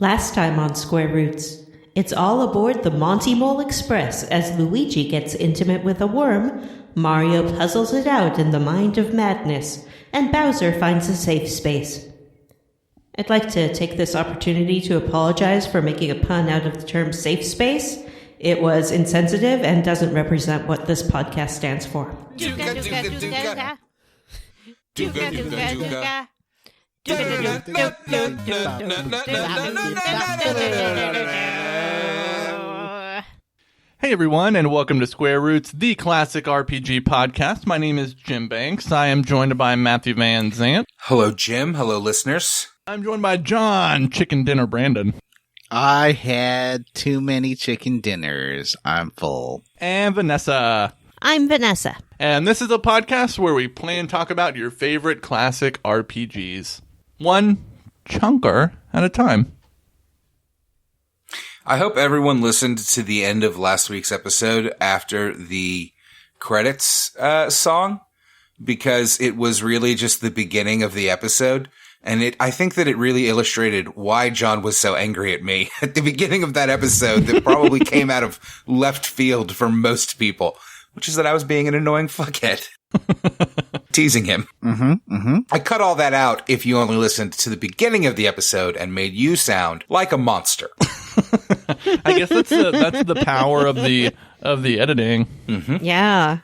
Last time on Square Roots, it's all aboard the Monty Mole Express as Luigi gets intimate with a worm, Mario puzzles it out in the mind of madness, and Bowser finds a safe space. I'd like to take this opportunity to apologize for making a pun out of the term safe space. It was insensitive and doesn't represent what this podcast stands for. Duga, duga, duga. Duga, duga, duga. Hey everyone, and welcome to Square Roots, the classic RPG podcast. My name is Jim Banks. I am joined by Matthew Van Zant. Hello, Jim. Hello, listeners. I'm joined by John Chicken Dinner Brandon. I had too many chicken dinners. I'm full. And Vanessa. I'm Vanessa. And this is a podcast where we play and talk about your favorite classic RPGs. One chunker at a time. I hope everyone listened to the end of last week's episode after the credits song, because it was really just the beginning of the episode. And I think that it really illustrated why John was so angry at me at the beginning of that episode that probably came out of left field for most people, which is that I was being an annoying fuckhead. Teasing him. I cut all that out if you only listened to the beginning of the episode and made you sound like a monster. I guess that's the power of the editing. Mm-hmm. Yeah.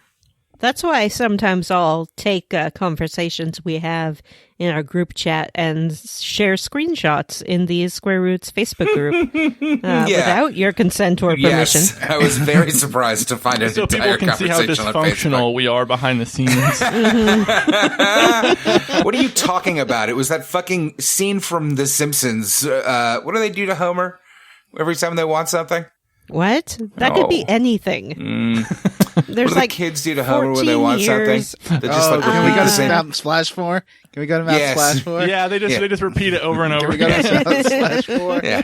That's why sometimes I'll take conversations we have in our group chat and share screenshots in the Square Roots Facebook group without your consent or permission. Yes, I was very surprised to find an So entire people can see how conversation on dysfunctional Facebook. we are behind the scenes. What are you talking about? It was that fucking scene from The Simpsons. What do they do to Homer every time they want something? What? That could be anything. There's What do like the kids do to Homer when they 14 want years. something? They're just like can we repeat go the to same. Mountain Splash 4? Can we go to Mountain Yes. Splash 4? Yeah, they just repeat it over and over Can we go again. to Mountain Splash 4? Yeah.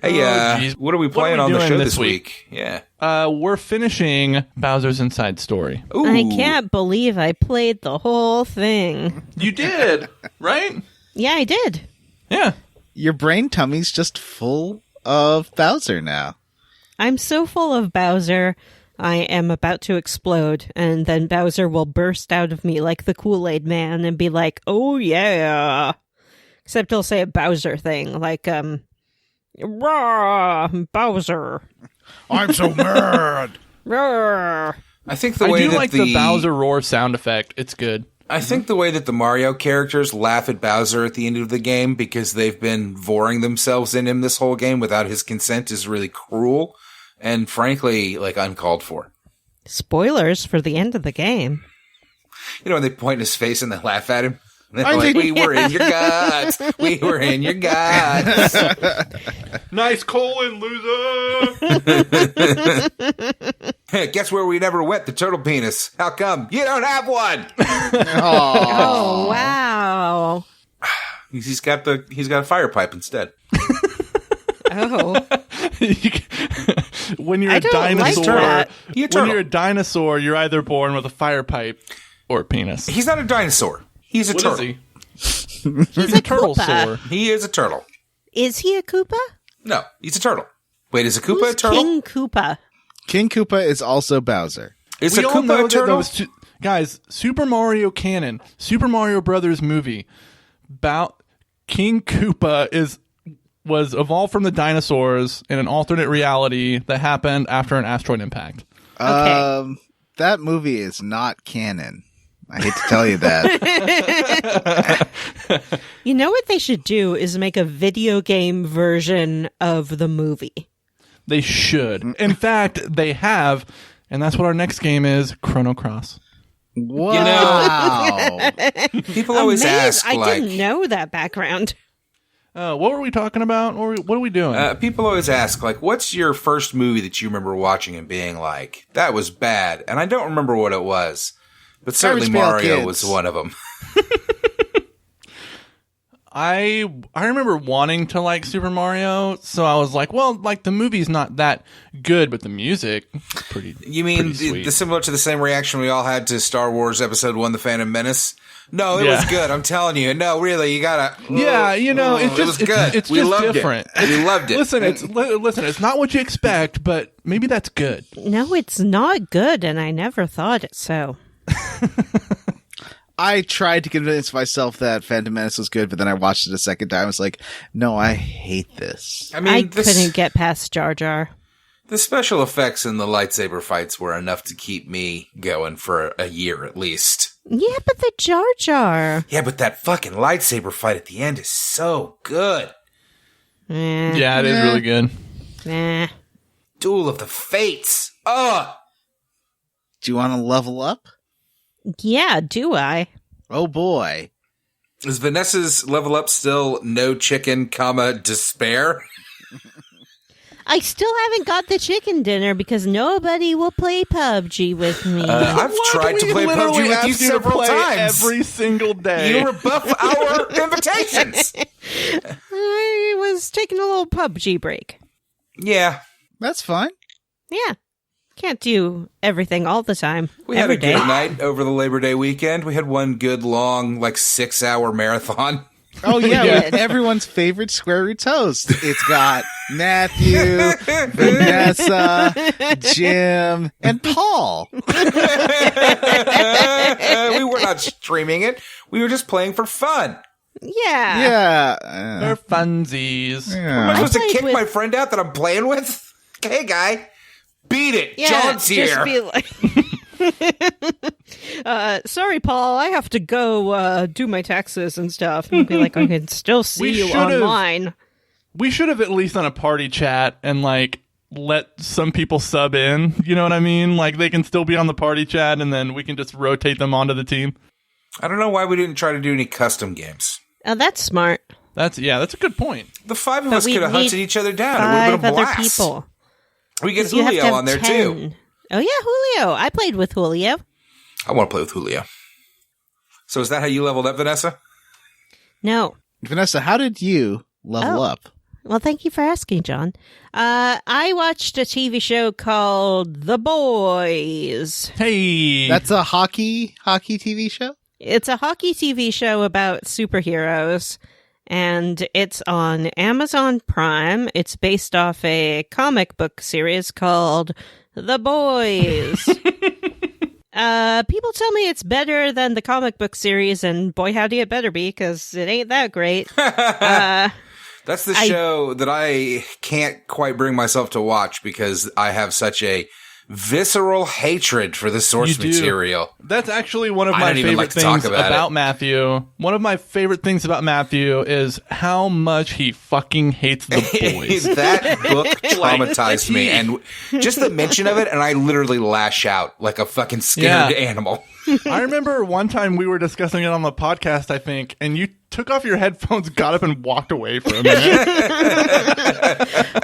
Hey, geez. what are we playing on the doing show this this week? Yeah. We're finishing Bowser's Inside Story. Ooh. I can't believe I played the whole thing. You did, right? Yeah, I did. Yeah. Your brain tummy's just full of Bowser now. I'm so full of Bowser, I am about to explode, and then Bowser will burst out of me like the Kool-Aid Man and be like, oh yeah. Except he'll say a Bowser thing, like, rah, Bowser. I'm so mad. Rah. I think the I way do that like the Bowser roar sound effect. It's good. I think the way that the Mario characters laugh at Bowser at the end of the game because they've been voring themselves in him this whole game without his consent is really cruel and frankly, like, uncalled for. Spoilers for the end of the game. You know, when they point in his face and they laugh at him? They're like, we were in your guts. We were in your guts. Nice colon, loser! Guess where we never went? The turtle penis. How come? You don't have one. Oh, wow. He's got a fire pipe instead. Oh. When you're I a don't like dinosaur, that. Turtle. you're a dinosaur, you're either born with a fire pipe or a penis. He's not a dinosaur. He's a What turtle. is he? He's a turtle Koopa. sore. He is a turtle. Is he a Koopa? No, he's a turtle. Wait, is a Koopa Who's a turtle? King Koopa? King Koopa is also Bowser. Is We a all know Koopa a that turtle? those guys, Super Mario canon, Super Mario Brothers movie, King Koopa was evolved from the dinosaurs in an alternate reality that happened after an asteroid impact. Okay. That movie is not canon. I hate to tell you that. You know what they should do is make a video game version of the movie. They should. In fact, they have, and that's what our next game is, Chrono Cross. Wow. People always Amazed. ask, I like, didn't know that background. What were we talking about? What are we doing? people always ask, like, what's your first movie that you remember watching and being like, that was bad? And I don't remember what it was, but certainly Garbage Pail Mario Kids. was one of them. I remember wanting to like Super Mario, so I was like, well, like the movie's not that good, but the music pretty. You mean pretty similar to the same reaction we all had to Star Wars Episode 1, The Phantom Menace? No, it was good. I'm telling you. No, really, you gotta. Yeah, it's just it was good. It's we just loved different. It. We loved it. Listen, it's not what you expect, but maybe that's good. No, it's not good, and I never thought it so. I tried to convince myself that Phantom Menace was good, but then I watched it a second time. I was like, no, I hate this. I mean, I couldn't get past Jar Jar. The special effects in the lightsaber fights were enough to keep me going for a year at least. Yeah, but the Jar Jar. Yeah, but that fucking lightsaber fight at the end is so good. Yeah, it is really good. Nah. Duel of the Fates. Ugh. Do you want to level up? Yeah, do I? Oh boy. Is Vanessa's level up still no chicken, despair? I still haven't got the chicken dinner because nobody will play PUBG with me. I've tried to play PUBG with you several times. Every single day. You rebuff our invitations. I was taking a little PUBG break. Yeah. That's fine. Yeah. Can't do everything all the time. We had every a day. good night over the Labor Day weekend. We had one good, long, 6-hour marathon. Oh, yeah, with everyone's favorite square root toast. It's got Matthew, Vanessa, Jim, and Paul. We were not streaming it. We were just playing for fun. Yeah. Yeah. They're funsies. Am I supposed to played kick with- my friend out that I'm playing with? Hey, guy. Beat it. Yeah, John's here. just be like, sorry, Paul, I have to go do my taxes and stuff. And be like, I can still see We you should've- online. We should have at least done a party chat and let some people sub in. You know what I mean? Like they can still be on the party chat and then we can just rotate them onto the team. I don't know why we didn't try to do any custom games. Oh, that's smart. That's a good point. The five of But us we could have need hunted each other down. It would Five have been a other blast. people. We get 'Cause you have to Julio have on there 10. too. Oh, yeah, Julio. I played with Julio. I want to play with Julio. So is that how you leveled up, Vanessa? No. Vanessa, how did you level up? Well, thank you for asking, John. I watched a TV show called The Boys. Hey. That's a hockey TV show? It's a hockey TV show about superheroes, and it's on Amazon Prime. It's based off a comic book series called The Boys. People tell me it's better than the comic book series, and boy, howdy it better be, because it ain't that great. That's the show that I can't quite bring myself to watch because I have such a visceral hatred for the source You do. material. That's actually one of I my don't even favorite like to talk things about about it. Matthew. One of my favorite things about Matthew is how much he fucking hates the boys. That book traumatized me, and just the mention of it, and I literally lash out like a fucking scared animal. I remember one time we were discussing it on the podcast, I think, and you took off your headphones, got up, and walked away for a minute.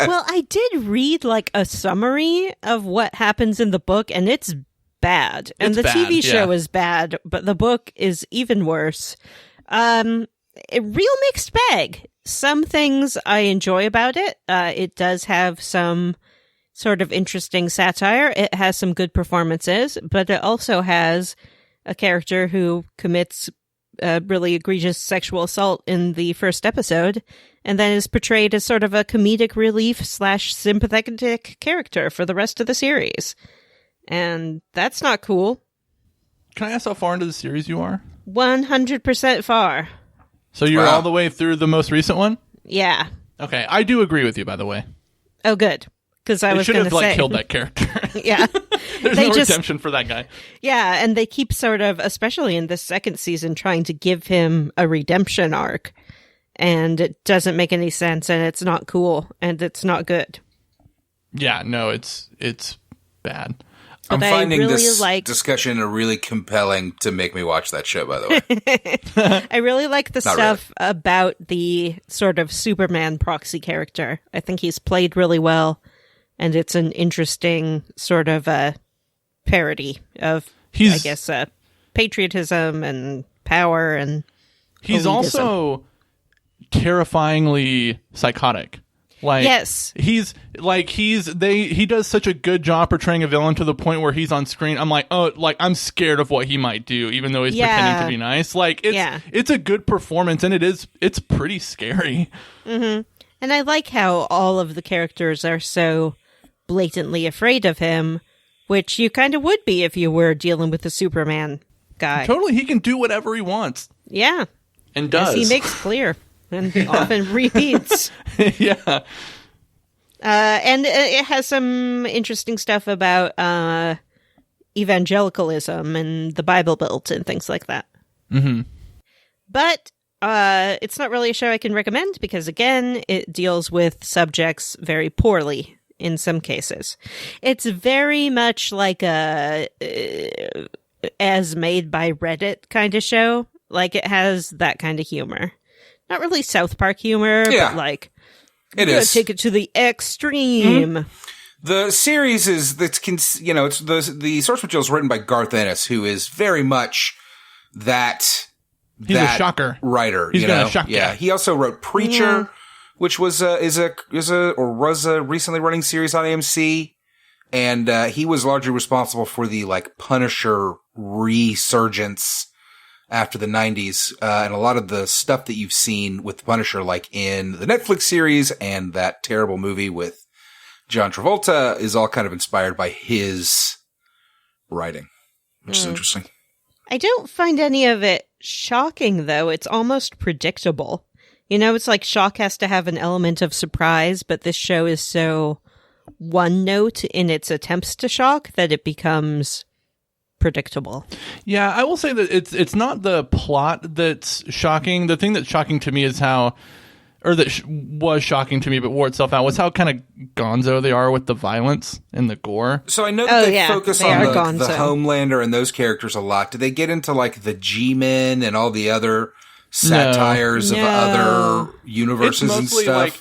Well, I did read a summary of what happens in the book, and it's bad. And It's the bad, TV show yeah. is bad, but the book is even worse. A real mixed bag. Some things I enjoy about it. It does have some sort of interesting satire. It has some good performances, but it also has a character who commits really egregious sexual assault in the first episode, and then is portrayed as sort of a comedic relief / sympathetic character for the rest of the series. And that's not cool. Can I ask how far into the series you are? 100% far. So you're Wow. all the way through the most recent one? Yeah. Okay, I do agree with you, by the way. Oh, good. Because I They was should going have to say. killed that character. Yeah. There's They no just- redemption for that guy. Yeah, and they keep sort of, especially in this second season, trying to give him a redemption arc. And it doesn't make any sense, and it's not cool, and it's not good. Yeah, no, it's bad. I'm But I finding really this like- discussion really compelling to make me watch that show, by the way. I really like the Not stuff about the sort of Superman proxy character. I think he's played really well, and it's an interesting sort of parody of, He's- I guess, patriotism and power and He's elitism. also terrifyingly psychotic. Like, yes, he does such a good job portraying a villain to the point where he's on screen. I'm like, oh, like I'm scared of what he might do, even though he's pretending to be nice. Like, it's a good performance, and it's pretty scary. Mm-hmm. And I like how all of the characters are so blatantly afraid of him, which you kind of would be if you were dealing with a Superman guy. Totally, he can do whatever he wants. Yeah, and does. As he makes clear. And often repeats. Yeah. And it has some interesting stuff about evangelicalism and the Bible Belt and things like that. Mm-hmm. But it's not really a show I can recommend because, again, it deals with subjects very poorly in some cases. It's very much like a as made by Reddit kind of show. Like, it has that kind of humor. Not really South Park humor, but like it is. Take it to the extreme. Mm-hmm. The series is it's the source material is written by Garth Ennis, who is very much that. He's a shocker writer. He's gonna shock you. Yeah. He also wrote Preacher, which was a recently running series on AMC, and he was largely responsible for the like Punisher resurgence after the 90s, and a lot of the stuff that you've seen with Punisher, like in the Netflix series and that terrible movie with John Travolta, is all kind of inspired by his writing, which is interesting. I don't find any of it shocking, though. It's almost predictable. You know, it's like shock has to have an element of surprise, but this show is so one note in its attempts to shock that it becomes predictable. Yeah, I will say that it's not the plot that's shocking. The thing that's shocking to me is how, or that was shocking to me but wore itself out, was how kind of gonzo they are with the violence and the gore. So I know that they focus on the Homelander and those characters a lot. Do they get into like the G-Men and all the other satires of other universes and stuff? Like,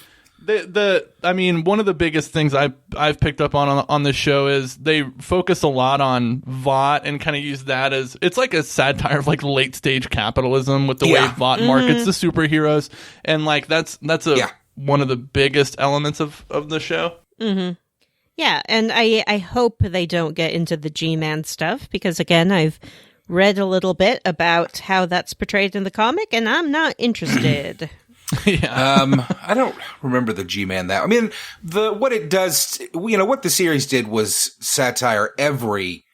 I mean, one of the biggest things I've picked up on the show is they focus a lot on Vought and kind of use that as, it's like a satire of like late stage capitalism with the way Vought markets the superheroes, and like that's one of the biggest elements of the show. Mm-hmm. Yeah, and I hope they don't get into the G-Man stuff because, again, I've read a little bit about how that's portrayed in the comic, and I'm not interested. I don't remember the G-Man that. I mean, what it does, what the series did was satire every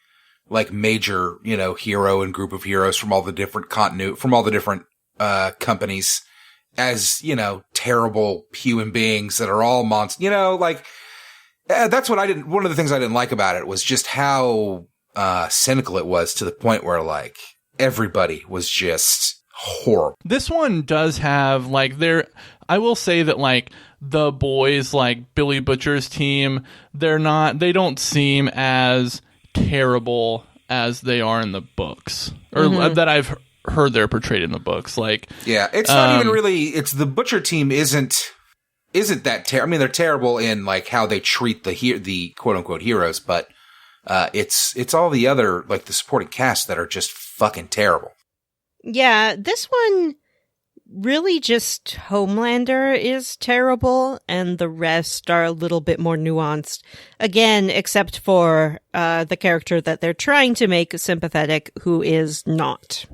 like major, hero and group of heroes from all the different companies as, terrible human beings that are all monsters, that's what one of the things I didn't like about it was just how cynical it was, to the point where like everybody was just horrible. This one does have like I will say that like the boys, like Billy Butcher's team, they don't seem as terrible as they are in the books, or that I've heard they're portrayed in the books. Like, yeah, it's not even really. It's the Butcher team isn't that terrible. I mean, they're terrible in like how they treat the quote unquote heroes, but it's all the other like the supporting cast that are just fucking terrible. Yeah, this one really just Homelander is terrible, and the rest are a little bit more nuanced. Again, except for the character that they're trying to make sympathetic, who is not.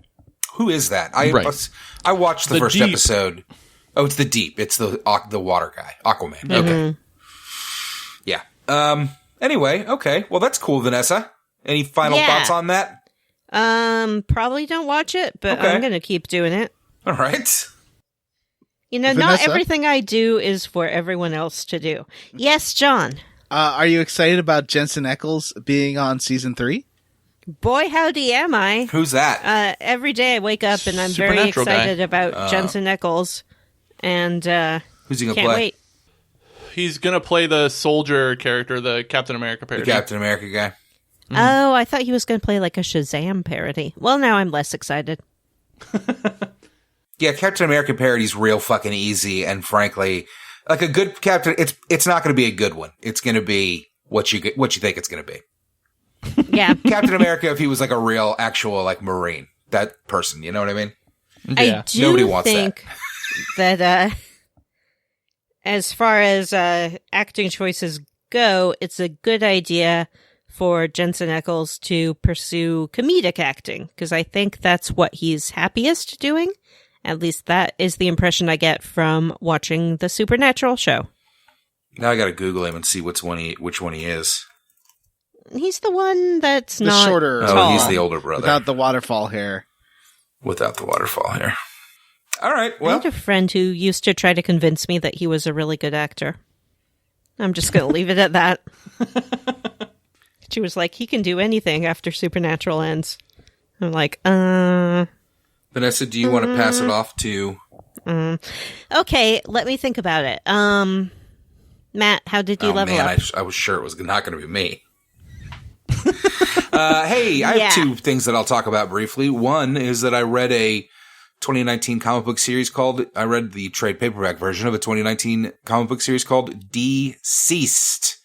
Who is that? I watched the first episode. Oh, it's the Deep. It's the water guy, Aquaman. Mm-hmm. Okay. Yeah. Anyway, okay. Well, that's cool, Vanessa. Any final thoughts on that? Probably don't watch it, but I'm going to keep doing it. All right. Vanessa? Not everything I do is for everyone else to do. Yes, John. Are you excited about Jensen Ackles being on season 3? Boy, howdy am I. Who's that? Every day I wake up and I'm very excited about Jensen Ackles. And, who's he going to play? Wait. He's going to play the soldier character, the Captain America parody. The Captain America guy. Mm-hmm. Oh, I thought he was going to play like a Shazam parody. Well, now I'm less excited. Yeah, Captain America parody's real fucking easy, and frankly, like a good Captain, it's not going to be a good one. It's going to be what you think it's going to be. Yeah, Captain America, if he was like a real, actual like Marine, that person, you know what I mean? Yeah. Nobody wants that. that as far as acting choices go, it's a good idea for Jensen Ackles to pursue comedic acting, because I think that's what he's happiest doing. At least that is the impression I get from watching the Supernatural show. Now I got to Google him and see which one he is. He's the one that's The not shorter- tall. Oh, he's the older brother. Without the waterfall hair. Without the waterfall hair. All right, I well. had a friend who used to try to convince me that he was a really good actor. I'm just going to leave it at that. She was like, he can do anything after Supernatural ends. I'm like, Vanessa, do you want to pass it off to... Okay, let me think about it. Matt, how did you level up? I was sure it was not going to be me. Hey, I have two things that I'll talk about briefly. One is that I read a 2019 comic book series I read the trade paperback version of a 2019 comic book series called Deceased.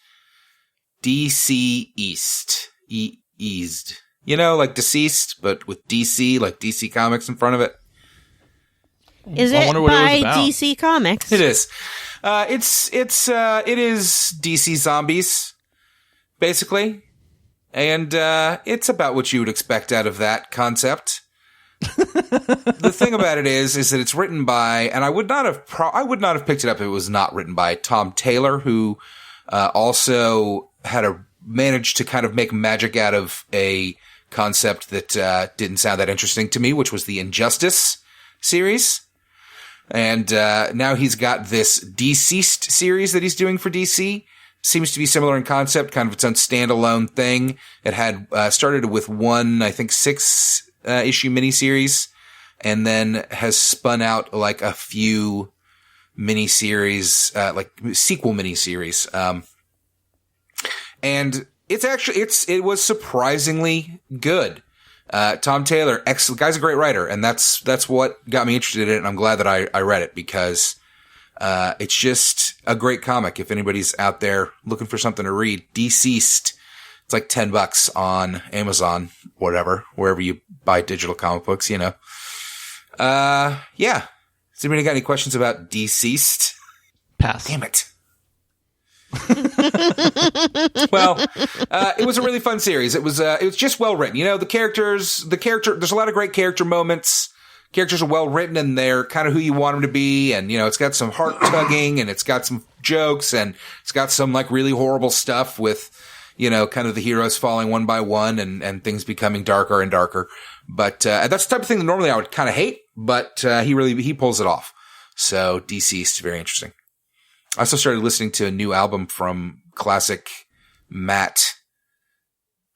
DC East. Eased. You know, like deceased, but with DC, like DC Comics in front of it. Is I it wonder what it was by about. DC Comics? It is. It is DC zombies, basically. And it's about what you would expect out of that concept. The thing about it is that it's written by, and I would not have picked it up if it was not written by Tom Taylor, who also managed to kind of make magic out of a concept that didn't sound that interesting to me, which was the Injustice series. And now he's got this Deceased series that he's doing for DC. Seems to be similar in concept, kind of its own standalone thing. It had started with one, I think, 6-issue miniseries, and then has spun out like a few miniseries, like sequel miniseries. And it was surprisingly good. Tom Taylor, excellent guy's a great writer, and that's what got me interested in it. And I'm glad that I read it, because it's just a great comic. If anybody's out there looking for something to read, Deceased, it's like $10 on Amazon, whatever, wherever you buy digital comic books, you know. Yeah. Has anybody got any questions about Deceased? Pass. Damn it. Well, it was a really fun series. It was just well written. You know, the character, there's a lot of great character moments. Characters are well written, and they're kind of who you want them to be. And, you know, it's got some heart tugging, and it's got some jokes, and it's got some like really horrible stuff with, you know, kind of the heroes falling one by one and things becoming darker and darker. But, that's the type of thing that normally I would kind of hate, but, he pulls it off. So Deceased, very interesting. I also started listening to a new album from classic Matt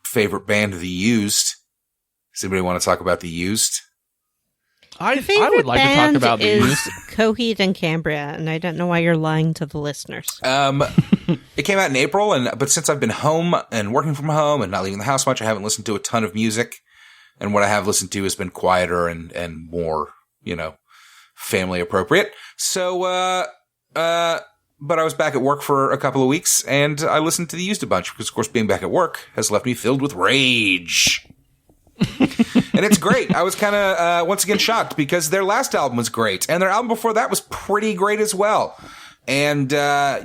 favorite band, The Used. Does anybody want to talk about The Used? I would like to talk about is these. Coheed and Cambria, and I don't know why you're lying to the listeners. It came out in April, but since I've been home and working from home and not leaving the house much, I haven't listened to a ton of music. And what I have listened to has been quieter and more, you know, family appropriate. So, but I was back at work for a couple of weeks, and I listened to The Used a bunch, because, of course, being back at work has left me filled with rage. And it's great. I was kind of, once again, shocked, because their last album was great, and their album before that was pretty great as well. And,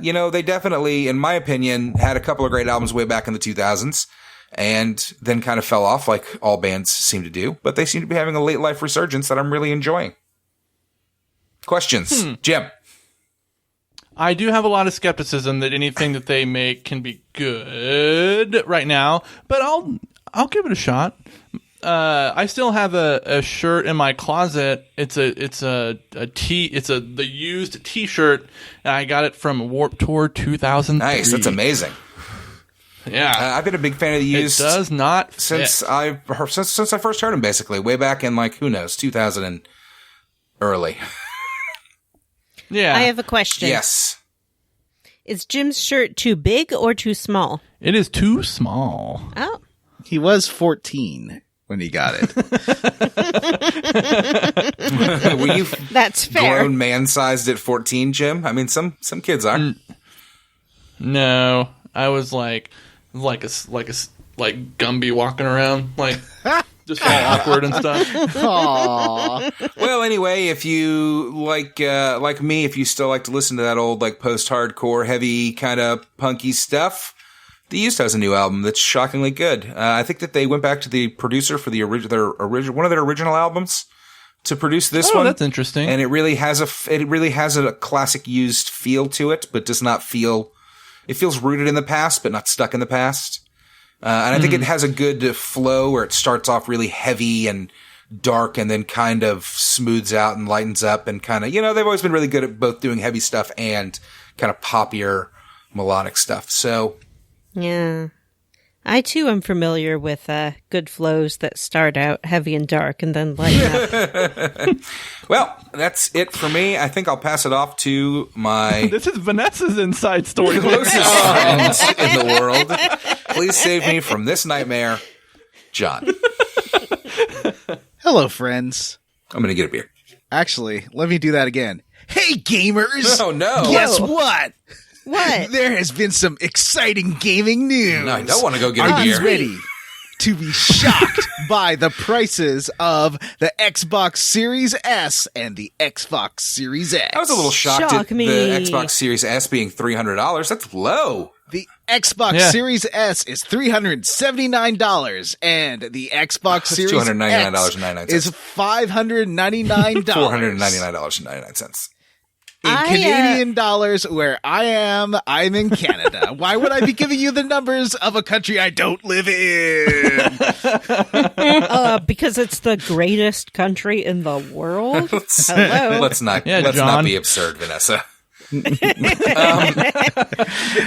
you know, they definitely, in my opinion, had a couple of great albums way back in the 2000s, and then kind of fell off like all bands seem to do. But they seem to be having a late life resurgence that I'm really enjoying. Questions? Jim? I do have a lot of skepticism that anything that they make can be good right now, but I'll give it a shot. I still have a shirt in my closet. It's the used T-shirt, and I got it from Warped Tour 2003. Nice, that's amazing. Yeah, I've been a big fan of The Used. It does not since fit. I first heard him, basically way back in like, who knows, 2000 and early. Yeah, I have a question. Yes. Is Jim's shirt too big or too small? It is too small. Oh. He was 14 when he got it. Were you That's fair. grown man-sized at 14, Jim? I mean, some kids are. No, I was like Gumby walking around, like Just all awkward and stuff. Aww. Well, anyway, if you like me, if you still like to listen to that old like post-hardcore, heavy kind of punky stuff, The Used has a new album that's shockingly good. I think that they went back to the producer for the one of their original albums to produce this one. That's interesting. And it really has a classic Used feel to it, but does not feel. It feels rooted in the past, but not stuck in the past. And I think it has a good flow where it starts off really heavy and dark and then kind of smooths out and lightens up and kind of, they've always been really good at both doing heavy stuff and kind of poppier melodic stuff. So. Yeah. I too am familiar with good flows that start out heavy and dark and then lighten up. Well, that's it for me. I think I'll pass it off to my This is Vanessa's inside story. closest friends in the world. Please save me from this nightmare, John. Hello, friends. I'm going to get a beer. Actually, let me do that again. Hey, gamers! Oh, no. Guess what? What? There has been some exciting gaming news. No, I don't want to go get a Are you beer. ready to be shocked by the prices of the Xbox Series S and the Xbox Series X? I was a little shocked Shock at me. the Xbox Series S being $300. That's low. The Xbox Yeah. Series S is $379, and the Xbox That's Series $299.99. X is $599. $499.99. In Canadian dollars, where I'm in Canada. Why would I be giving you the numbers of a country I don't live in? Because it's the greatest country in the world. Hello. Let's not John. be absurd, Vanessa. This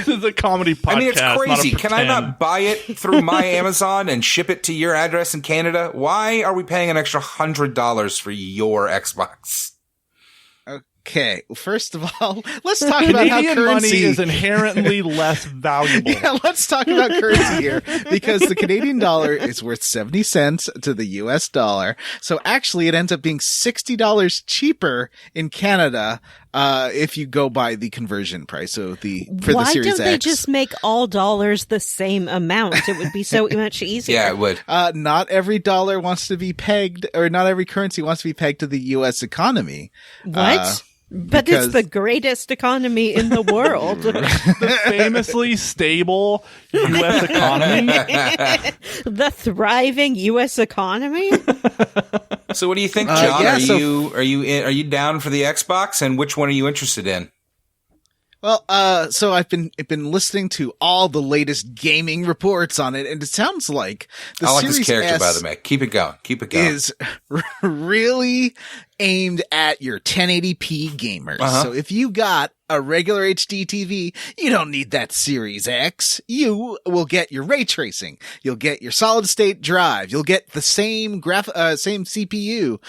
is a comedy podcast. I mean, it's crazy. Not a Can I pretend. not buy it through my Amazon and ship it to your address in Canada? Why are we paying an extra $100 for your Xbox? Okay, first of all, let's talk about how Canadian money currency is inherently less valuable. Yeah, let's talk about currency here, because the Canadian dollar is worth 70 cents to the US dollar. So actually it ends up being $60 cheaper in Canada if you go by the conversion price. So for the Why Series don't they X. just make all dollars the same amount? It would be so much easier. Yeah, it would. Not every dollar wants to be pegged, or not every currency wants to be pegged to the US economy. What? But because- it's the greatest economy in the world. The famously stable U.S. economy. The thriving U.S. economy? So what do you think, John? yeah, Are you down for the Xbox, and which one are you interested in? Well, so I've been listening to all the latest gaming reports on it, and it sounds like the I like Series this character, S by the way. Keep it going. is really aimed at your 1080p gamers. Uh-huh. So if you got a regular HD TV, you don't need that Series X. You will get your ray tracing. You'll get your solid state drive. You'll get the same same CPU,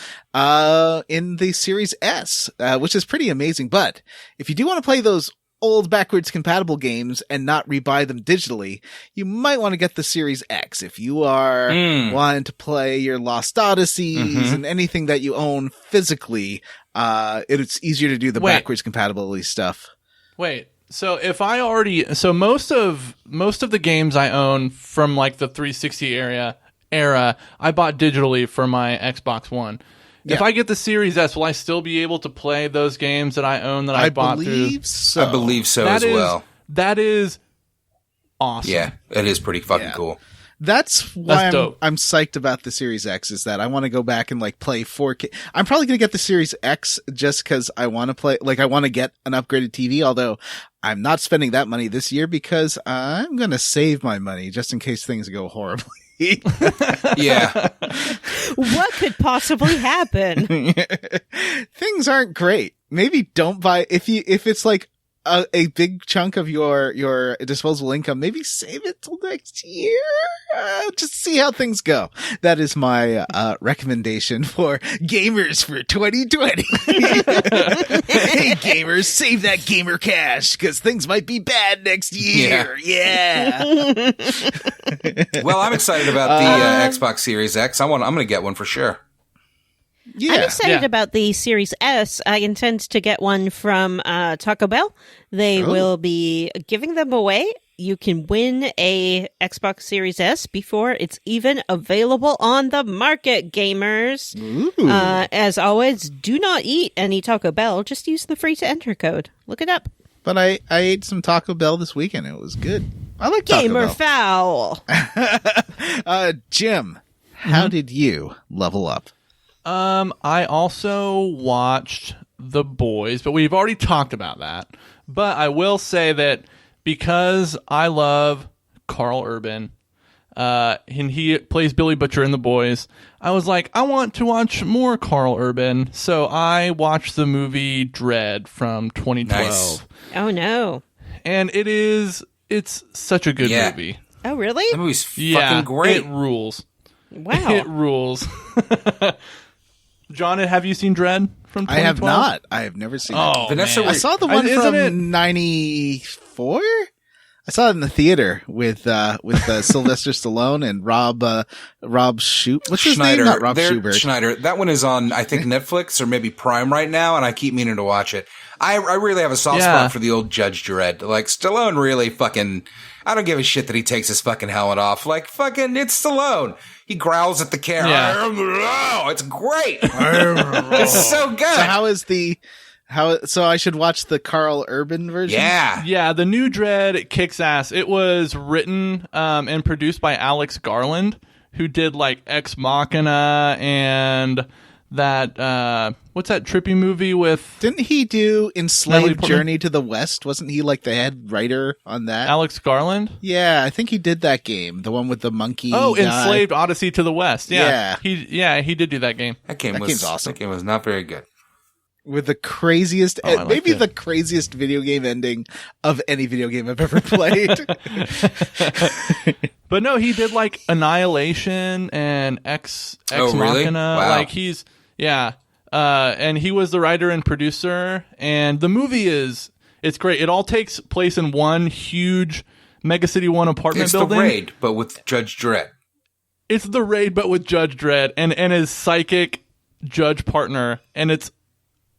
in the Series S, which is pretty amazing. But if you do want to play those old backwards compatible games and not rebuy them digitally, you might want to get the Series X if you are wanting to play your Lost Odysseys and anything that you own physically. It's easier to do the backwards compatibility stuff. Wait, so if I most of the games I own from like the 360 era, I bought digitally for my Xbox One. If I get the Series S, will I still be able to play those games that I own that I bought believe so. I believe so That as is- well. That is awesome. Yeah, it is pretty fucking Yeah. cool. That's why That's dope. I'm psyched about the Series X, is that I want to go back and like play 4K. I'm probably going to get the Series X just because I want to play, I want to get an upgraded TV, although I'm not spending that money this year because I'm going to save my money just in case things go horribly. Yeah. What could possibly happen? Things aren't great. Maybe don't buy, if it's like a big chunk of your disposable income, maybe save it till next year. Just see how things go. That is my recommendation for gamers for 2020. Hey gamers, save that gamer cash because things might be bad next year. Yeah. Well, I'm excited about the Xbox Series X. I'm going to get one for sure. Yeah. I'm excited Yeah. about the Series S. I intend to get one from Taco Bell. They will be giving them away you can win a Xbox Series S before it's even available on the market, gamers. As always, do not eat any Taco Bell. Just use the free to enter code. Look it up. But I ate some Taco Bell this weekend. It was good. I like Taco Gamer Bell. foul. Jim, how did you level up? I also watched The Boys, but we've already talked about that. But I will say that because I love Carl Urban, and he plays Billy Butcher in The Boys, I was like, I want to watch more Carl Urban. So I watched the movie Dread from 2012. Nice. Oh, no. And it's such a good movie. Oh, really? That movie's fucking great. It rules. Wow. It rules. John, have you seen Dread from 2012? I have not. I have never seen it. Vanessa, man. I saw the one from 94? I saw it in the theater with Sylvester Stallone and Rob Schubert. What's his name? Not Rob Schubert. Schneider. That one is on, I think, Netflix or maybe Prime right now, and I keep meaning to watch it. I really have a soft spot for the old Judge Dredd. Like, Stallone really fucking... I don't give a shit that he takes his fucking helmet off. Like, fucking, it's Stallone. He growls at the camera. Yeah. It's great. It's so good. So I should watch the Carl Urban version? Yeah. Yeah, the new Dread kicks ass. It was written and produced by Alex Garland, who did like Ex Machina and that what's that trippy movie with... Didn't he do Natalie Enslaved Portman? Journey to the West? Wasn't he like the head writer on that? Alex Garland? Yeah, I think he did that game. The one with the monkey Oh, guy. Enslaved Odyssey to the West. Yeah. He did do that game. That game's awesome. That game was not very good. With the craziest, I liked maybe it. the craziest video game ending of any video game I've ever played. But no, he did like Annihilation and Ex Oh, really? Machina. Wow. Like and he was the writer and producer. And the movie it's great. It all takes place in one huge Mega City 1 apartment It's building. the Raid, but with Judge Dredd. It's the Raid, but with Judge Dredd and his psychic judge partner, and it's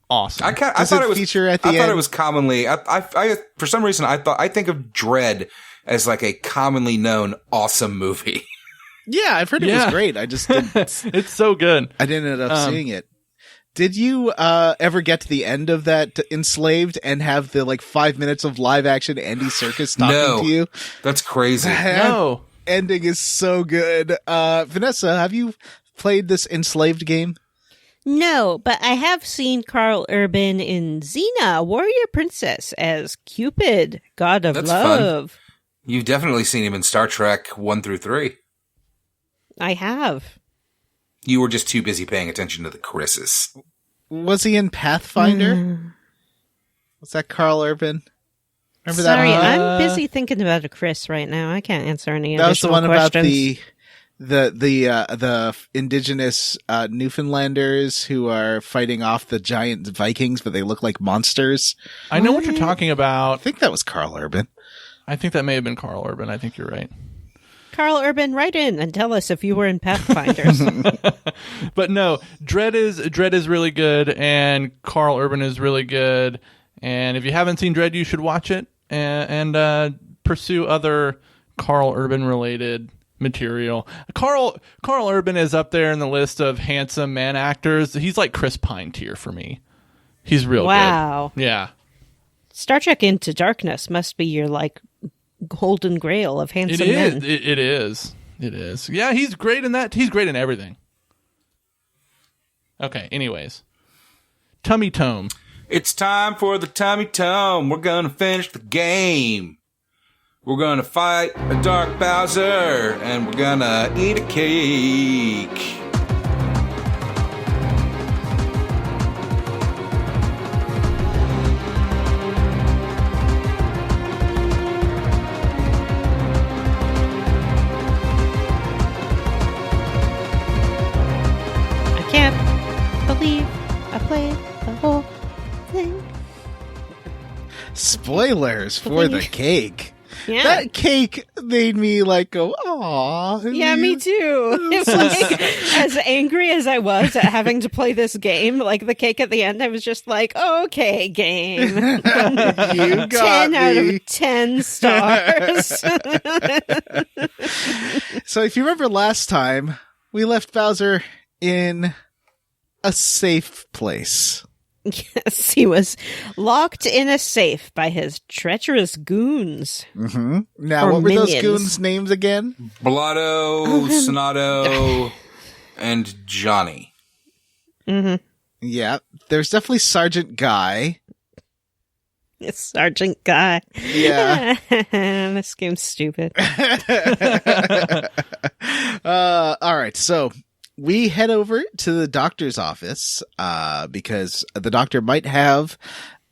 awesome. I Does thought it it was feature at the I thought end? it was commonly. I for some reason I think of Dredd as like a commonly known awesome movie. Yeah, I've heard it was great. I just didn't. It's so good. I didn't end up seeing it. Did you ever get to the end of that Enslaved and have the like 5 minutes of live action Andy Serkis talking to you? That's crazy. No. Ending is so good. Vanessa, have you played this Enslaved game? No, but I have seen Carl Urban in Xena, Warrior Princess, as Cupid, God of That's Love. You've definitely seen him in Star Trek 1 through 3. I have. You were just too busy paying attention to the Chris's. Was he in Pathfinder? Was that Carl Urban? Remember Sorry, that? I'm busy thinking about a Chris right now. I can't answer any That was the additional one about questions. the indigenous Newfoundlanders who are fighting off the giant Vikings, but they look like monsters. I know what you're talking I about. think that was Carl Urban. I think that may have been Carl Urban. I think you're right. Carl Urban, write in and tell us if you were in Pathfinders. But no, Dread is really good, and Carl Urban is really good. And if you haven't seen Dread, you should watch it and pursue other Carl Urban related material. Carl Urban is up there in the list of handsome man actors. He's like Chris Pine tier for me. He's real Wow. good. Yeah. Star Trek Into Darkness must be your like golden grail of handsome men. It is. Yeah, he's great in that. He's great in everything. Okay, anyways. Tummy Tome. It's time for the Tummy Tome. We're gonna finish the game. We're gonna fight a Dark Bowser, and we're gonna eat a cake. I can't believe I played the whole thing. Spoilers for the cake. Yeah. That cake made me like go, aw. Yeah, me too. It was like, as angry as I was at having to play this game, like the cake at the end, I was just like, okay, game. You got 10 out me. of 10 stars. So if you remember last time, we left Bowser in a safe place. Yes, he was locked in a safe by his treacherous goons. Mm-hmm. Now, Or what were those minions. goons' names again? Blotto, Sonato, and Johnny. Mm-hmm. Yeah, there's definitely Sergeant Guy. It's Sergeant Guy. Yeah. This game's stupid. All right, so we head over to the doctor's office because the doctor might have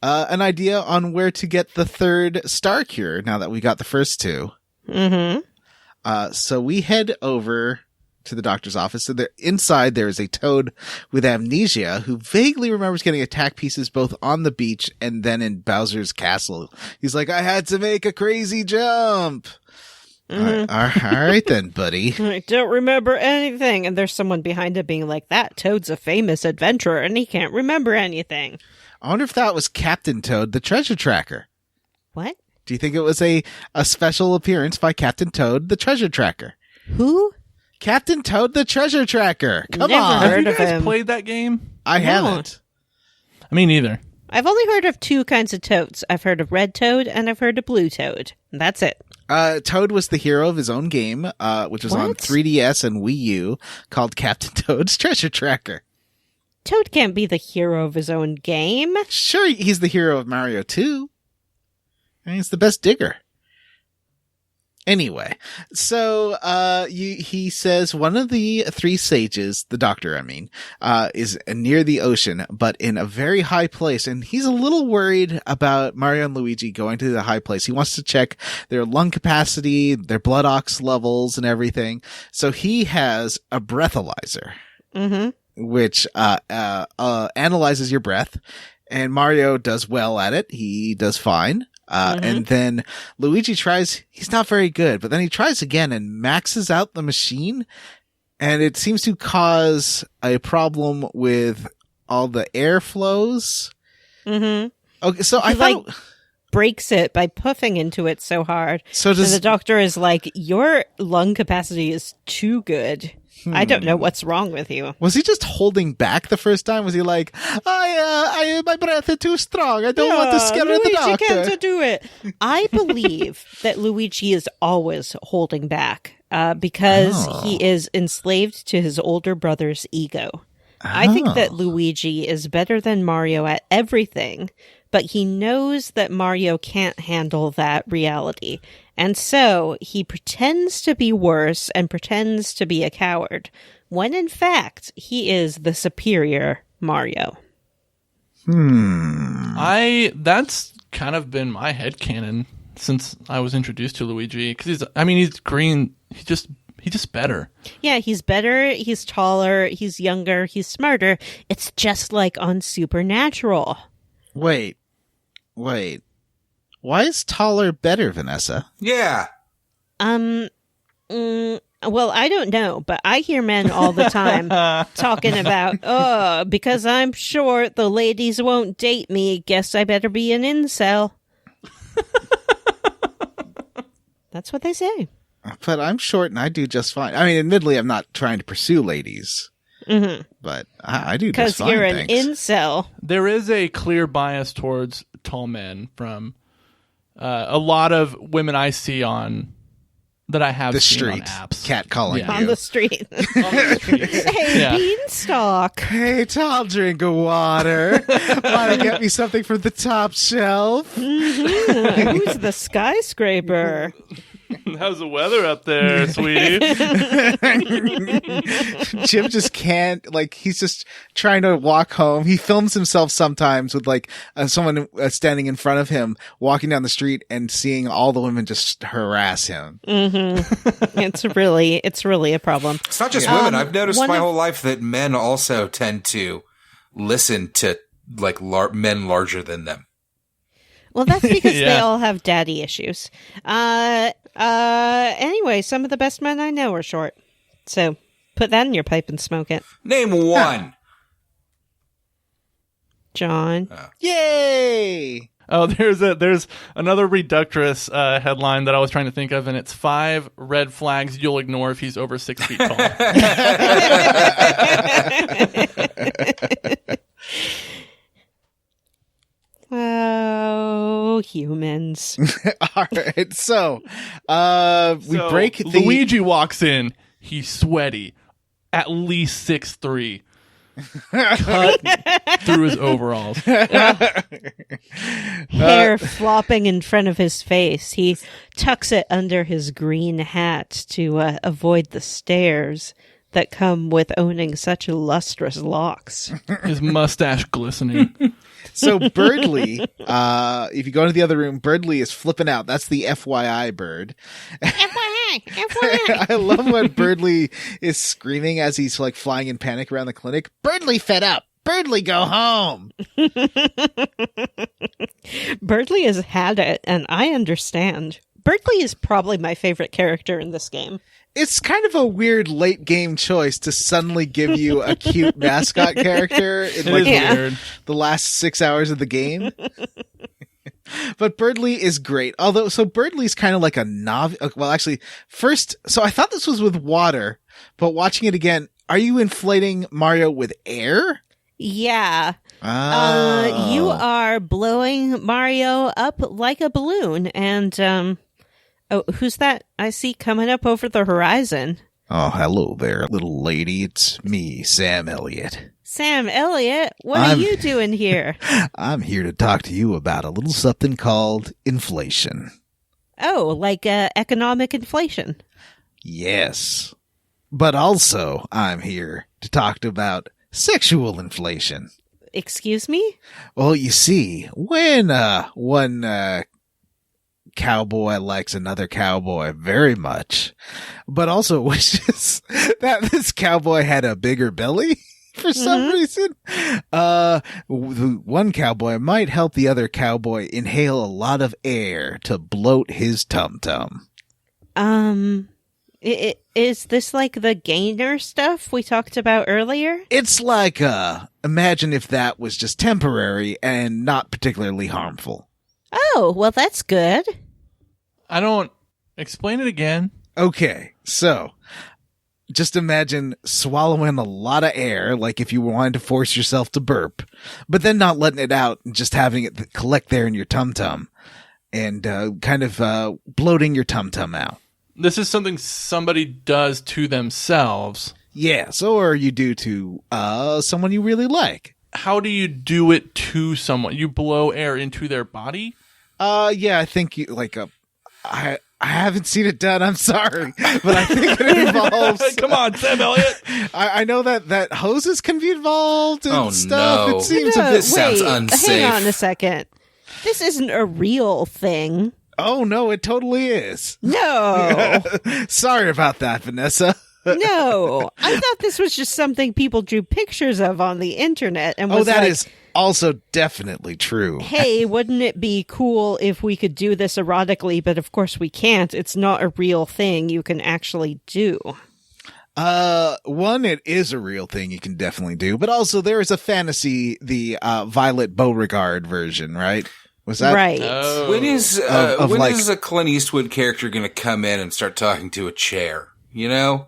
an idea on where to get the third star cure now that we got the first two. Mm-hmm. So we head over to the doctor's office. So inside there is a toad with amnesia who vaguely remembers getting attack pieces both on the beach and then in Bowser's castle. He's like, I had to make a crazy jump. Mm-hmm. All right then, buddy. I don't remember anything. And there's someone behind it being like, that Toad's a famous adventurer and he can't remember anything. I wonder if that was Captain Toad, the treasure tracker. What? Do you think it was a special appearance by Captain Toad, the treasure tracker? Who? Captain Toad, the treasure tracker. Come Never on. Have heard you of guys him. played that game? I No. haven't. Me neither. I've only heard of two kinds of toads. I've heard of red toad and I've heard of blue toad. That's it. Toad was the hero of his own game, which was on What? 3DS and Wii U, called Captain Toad's Treasure Tracker. Toad can't be the hero of his own game. Sure, he's the hero of Mario 2. And he's the best digger. Anyway, so he says one of the three sages, the doctor, I mean, is near the ocean, but in a very high place, and he's a little worried about Mario and Luigi going to the high place. He wants to check their lung capacity, their blood ox levels, and everything. So he has a breathalyzer, Mm-hmm. which analyzes your breath, and Mario does well at it. He does fine. And then Luigi tries, he's not very good, but then he tries again and maxes out the machine, and it seems to cause a problem with all the air flows. Mm-hmm. Okay, so I He, thought, breaks it by puffing into it so hard. so And does, the doctor is like, your lung capacity is too good. I don't know what's wrong with you. was he just holding back the first time? Was he like, my breath is too strong. I don't want to scare the Luigi doctor. can't do it. I believe that Luigi is always holding back because he is enslaved to his older brother's ego. I think that Luigi is better than Mario at everything, but he knows that Mario can't handle that reality. And so he pretends to be worse and pretends to be a coward, when in fact he is the superior Mario. That's kind of been my headcanon since I was introduced to Luigi, because he's green. He's just better. Yeah, he's better, he's taller, he's younger, he's smarter. It's just like on Supernatural. Wait. Why is taller better, Vanessa? Yeah. Well, I don't know, but I hear men all the time talking about, because I'm short, the ladies won't date me. Guess I better be an incel. That's what they say. But I'm short and I do just fine. I mean, admittedly, I'm not trying to pursue ladies, but I do just Because fine. you're an thanks. incel. There is a clear bias towards tall men from a lot of women I see on that I have the seen street, on apps. catcalling Yeah. On you. the street. On the streets. Hey, Yeah. Beanstalk. Hey, tall drink of water. Want to get me something from the top shelf? Who's the skyscraper? How's the weather up there, sweetie? Jim just can't, like, he's just trying to walk home. He films himself sometimes with, like, someone standing in front of him, walking down the street and seeing all the women just harass him. It's really a problem. It's not just women. I've noticed one my of- whole life that men also tend to listen to like men larger than them. Well, that's because they Yeah. all have daddy issues. Anyway, some of the best men I know are short. So put that in your pipe and smoke it. Name one. John. Yay! Oh, there's another Reductress headline that I was trying to think of, and it's 5 red flags you'll ignore if he's over 6 feet tall. Oh, humans. All right, so we So, break the Luigi walks in. He's sweaty, at least 6'3", cut through his overalls. Hair flopping in front of his face. He tucks it under his green hat to avoid the stares that come with owning such lustrous locks. His mustache glistening. So Birdly, if you go into the other room, Birdly is flipping out. That's the FYI bird. FYI. I love when Birdly is screaming as he's like flying in panic around the clinic. Birdly fed up. Birdly, go home. Birdly has had it, and I understand. Birdly is probably my favorite character in this game. It's kind of a weird late game choice to suddenly give you a cute mascot character in It like is weird. the last 6 hours of the game. But Birdly is great. Although, so Birdly's kind of like a novice. Well, actually, first, so I thought this was with water, but watching it again, are you inflating Mario with air? Yeah. Ah. You are blowing Mario up like a balloon, and oh, who's that I see coming up over the horizon? Oh, hello there, little lady. It's me, Sam Elliott. Sam Elliott, what are you doing here? I'm here to talk to you about a little something called inflation. Oh, like economic inflation. Yes. But also, I'm here to talk about sexual inflation. Excuse me? Well, you see, when one cowboy likes another cowboy very much, but also wishes that this cowboy had a bigger belly for some reason, one cowboy might help the other cowboy inhale a lot of air to bloat his tum-tum. Is this like the gainer stuff we talked about earlier? It's like, imagine if that was just temporary and not particularly harmful. Oh, well, that's good. I don't explain it again. Okay, so just imagine swallowing a lot of air, like if you wanted to force yourself to burp, but then not letting it out and just having it collect there in your tum-tum and kind of bloating your tum-tum out. This is something somebody does to themselves. Yes, or you do to someone you really like. How do you do it to someone? You blow air into their body? Yeah, I think you like I haven't seen it done. I'm sorry, but I think it involves. Come on, Sam Elliott. I know that hoses can be involved and Oh, stuff. no. It seems No, This sounds wait, unsafe. Hang on a second. This isn't a real thing. Oh no, it totally is. No. Sorry about that, Vanessa. No. I thought this was just something people drew pictures of on the internet and was Oh, that like, is also definitely true. hey, wouldn't it be cool if we could do this erotically? But of course we can't. It's not a real thing you can actually do. One, it is a real thing you can definitely do, but also there is a fantasy, the Violet Beauregard version, right? Was that Right. When is Of when like- is a Clint Eastwood character going to come in and start talking to a chair? You know,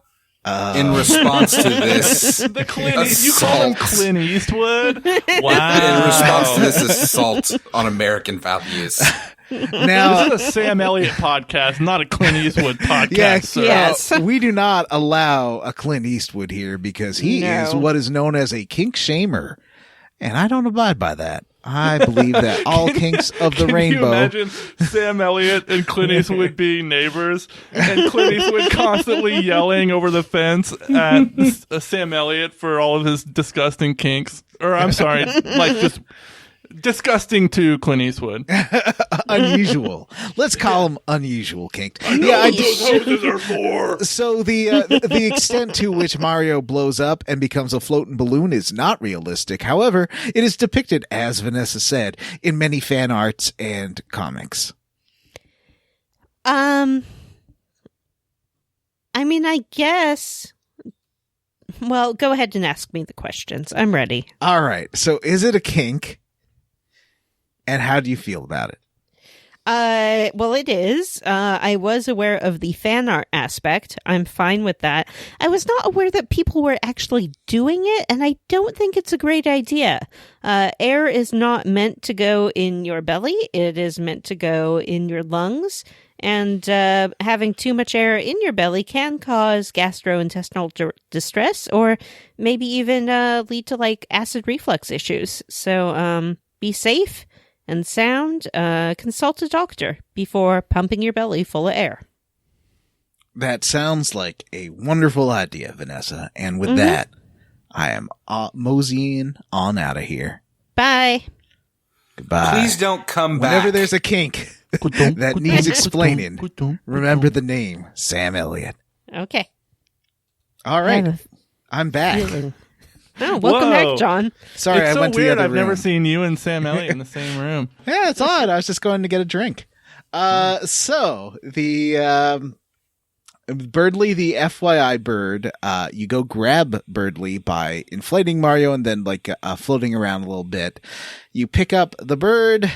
in response to this, The Clint you call him assault. Clint Eastwood? In Wow. response to this assault on American values. now? This is a Sam Elliott podcast, not a Clint Eastwood podcast. Yeah, sir. Yes. we do not allow a Clint Eastwood here because he No. is what is known as a kink shamer, and I don't abide by that. I believe that all kinks of the Can rainbow. you imagine Sam Elliott and Clint Eastwood being neighbors, and Clint Eastwood constantly yelling over the fence at Sam Elliott for all of his disgusting kinks? Or I'm sorry, like just Disgusting to Clint Eastwood. Unusual. Let's call them unusual kink. Yeah, I did. Hoses are for. So the extent to which Mario blows up and becomes a floating balloon is not realistic. However, it is depicted, as Vanessa said, in many fan arts and comics. I mean, I guess. Well, go ahead and ask me the questions. I'm ready. All right. So is it a kink? And how do you feel about it? Well, it is. I was aware of the fan art aspect. I'm fine with that. I was not aware that people were actually doing it, and I don't think it's a great idea. Air is not meant to go in your belly. It is meant to go in your lungs. And having too much air in your belly can cause gastrointestinal distress, or maybe even lead to like acid reflux issues. So be safe and sound. Consult a doctor before pumping your belly full of air. That sounds like a wonderful idea, Vanessa. And with that, I am moseying on out of here. Bye. Goodbye. Please don't come back. Whenever there's a kink that needs explaining, remember the name, Sam Elliott. Okay. All right. I'm back. Oh, welcome Whoa. back, John. Sorry, It's I so went to the weird. other I've room. never seen you and Sam Elliott in the same room. Yeah, it's odd. I was just going to get a drink. So the Birdly, the FYI bird, you go grab Birdly by inflating Mario and then like floating around a little bit. You pick up the bird,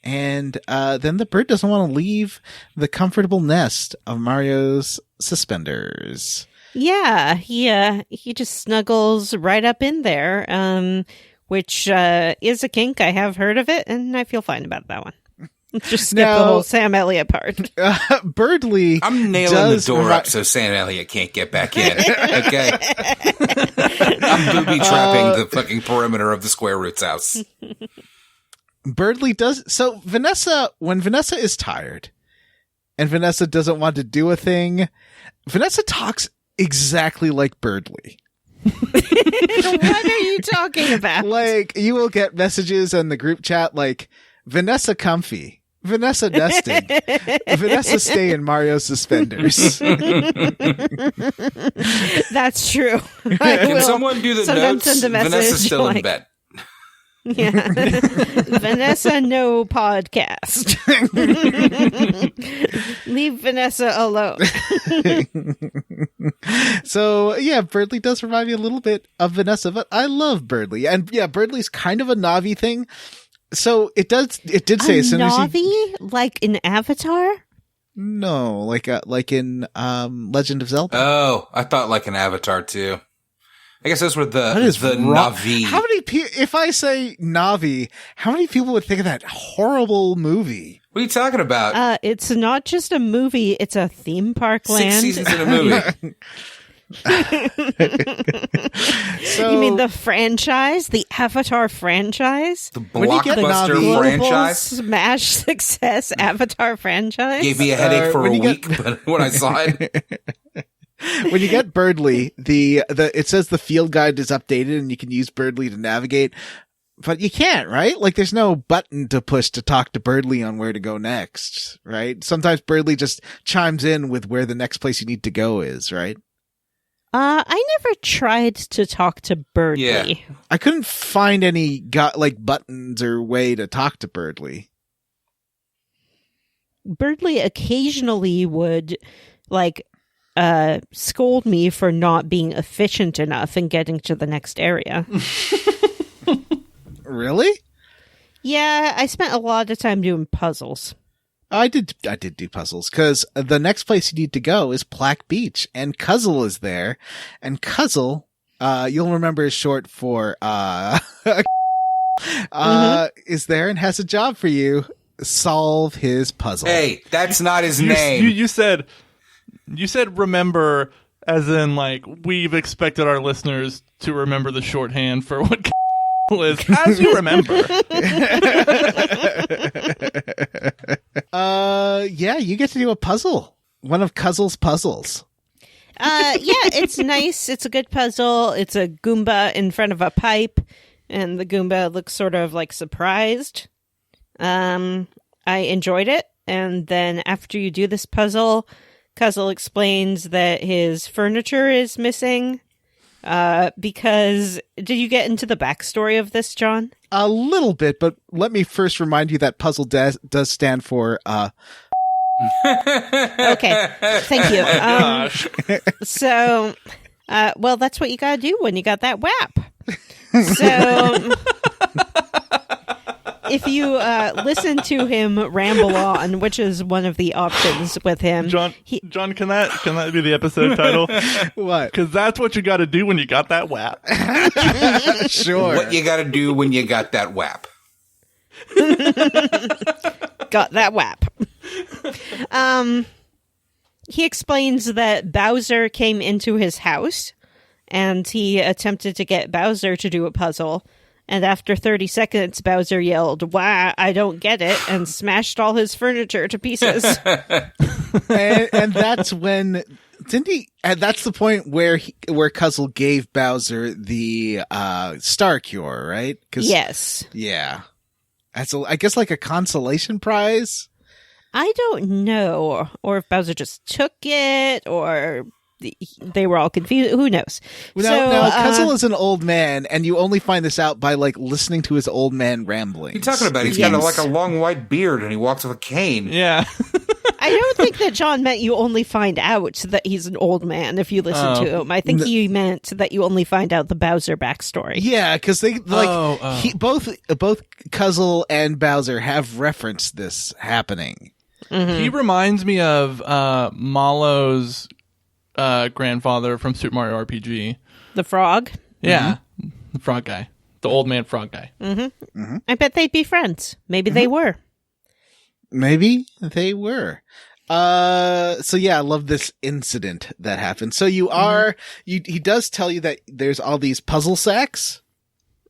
and then the bird doesn't want to leave the comfortable nest of Mario's suspenders. Yeah, he just snuggles right up in there, which is a kink. I have heard of it, and I feel fine about that one. Just skip the whole Sam Elliott part. Birdly, I'm nailing the door up so Sam Elliott can't get back in. Okay, I'm booby trapping the fucking perimeter of the Square Roots house. Birdly does so. Vanessa, when Vanessa is tired, and Vanessa doesn't want to do a thing, Vanessa talks exactly like Birdly. What are you talking about? Like, you will get messages in the group chat like, Vanessa comfy, Vanessa nesting, Vanessa stay in Mario's suspenders. That's true. Can someone do the sometimes notes? send a message, Vanessa's still in like- bed. Yeah. Vanessa, no podcast. Leave Vanessa alone. So, yeah, Birdly does remind me a little bit of Vanessa, but I love Birdly. And yeah, Birdly's kind of a Navi thing. So it did say as soon as Navi? Like in Avatar? No, like in Legend of Zelda. Oh, I thought like an Avatar too. I guess those were the wrong. Navi. How many people, if I say Navi, how many people would think of that horrible movie? What are you talking about? It's not just a movie, it's a theme park 6 land. seasons in a movie. So, You mean the franchise? The Avatar franchise? The When you get blockbuster Navi- Global franchise smash success Avatar franchise? gave me a headache for when a you week, get- but when I saw it, when you get Birdly, the it says the field guide is updated and you can use Birdly to navigate, but you can't, right? Like there's no button to push to talk to Birdly on where to go next, right? Sometimes Birdly just chimes in with where the next place you need to go is, right? I never tried to talk to Birdly. Yeah. I couldn't find any buttons or way to talk to Birdly. Birdly occasionally would scold me for not being efficient enough in getting to the next area. Really? Yeah, I spent a lot of time doing puzzles. I did do puzzles because the next place you need to go is Plaque Beach, and Cuzzle is there, and Cuzzle, you'll remember is short for is there and has a job for you. Solve his puzzle. hey, that's not his name. You said remember, as in like we've expected our listeners to remember the shorthand for what is, as you remember. Yeah, you get to do a puzzle. One of Cuzzle's puzzles. Yeah, it's nice. It's a good puzzle. It's a Goomba in front of a pipe. And the Goomba looks sort of like surprised. I enjoyed it. And then after you do this puzzle, Cuzzle explains that his furniture is missing. Because did you get into the backstory of this, John? A little bit, but let me first remind you that puzzle does stand for Okay, thank you. Gosh. So, well, that's what you gotta do when you got that WAP. So, if you listen to him ramble on, which is one of the options with him, John, can that be the episode title? what? Because that's what you got to do when you got that WAP. Sure. What you got to do when you got that WAP? got that WAP. He explains that Bowser came into his house and he attempted to get Bowser to do a puzzle. And after 30 seconds, Bowser yelled, "Why, I don't get it," and smashed all his furniture to pieces. and that's when didn't he? And that's the point where Cuzzle gave Bowser the star cure, right? Yes. Yeah. That's I guess like a consolation prize. I don't know, or if Bowser just took it, or they were all confused. Who knows? Now, Cuzzle is an old man, and you only find this out by like listening to his old man rambling. What are you talking about? He's got like a long white beard, and he walks with a cane. Yeah. I don't think that John meant you only find out that he's an old man if you listen to him. I think he meant that you only find out the Bowser backstory. Yeah, because they both Cuzzle and Bowser have referenced this happening. Mm-hmm. He reminds me of Malo's grandfather from Super Mario RPG. The frog? Yeah. The frog guy. The old man frog guy. Mm-hmm. Mm-hmm. I bet they'd be friends. Maybe they were. Maybe they were. So yeah, I love this incident that happened. So you are, he does tell you that there's all these puzzle sacks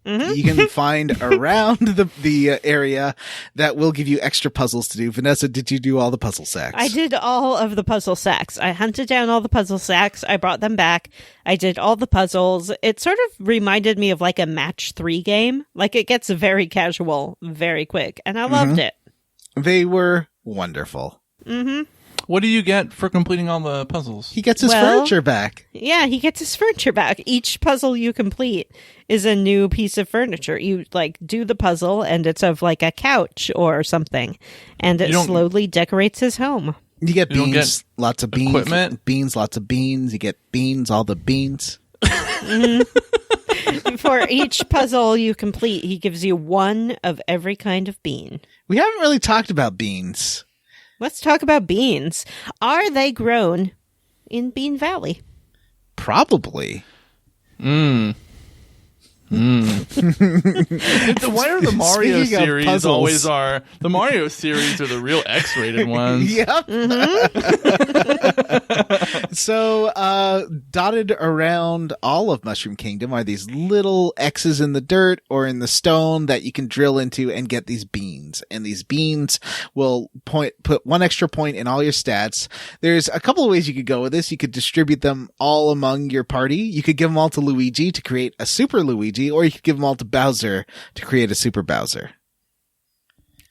you can find around the area that will give you extra puzzles to do. Vanessa, did you do all the puzzle sacks? I did all of the puzzle sacks. I hunted down all the puzzle sacks. I brought them back. I did all the puzzles. It sort of reminded me of like a match 3 game. Like it gets very casual, very quick. And I loved it. They were wonderful. Mm-hmm. What do you get for completing all the puzzles? He gets his furniture back. Yeah, he gets his furniture back. Each puzzle you complete is a new piece of furniture. You like do the puzzle and it's of like a couch or something. And it slowly decorates his home. You get beans, lots of beans. Equipment? Beans, lots of beans. You get beans, all the beans. For each puzzle you complete, he gives you one of every kind of bean. We haven't really talked about beans. Let's talk about beans. Are they grown in Bean Valley? Probably. Why are the Mario Speaking of series puzzles. always are? The Mario series are the real X-rated ones. Yep. So, dotted around all of Mushroom Kingdom are these little X's in the dirt or in the stone that you can drill into and get these beans. And these beans will put 1 extra point in all your stats. There's a couple of ways you could go with this. You could distribute them all among your party. You could give them all to Luigi to create a Super Luigi, or you could give them all to Bowser to create a Super Bowser.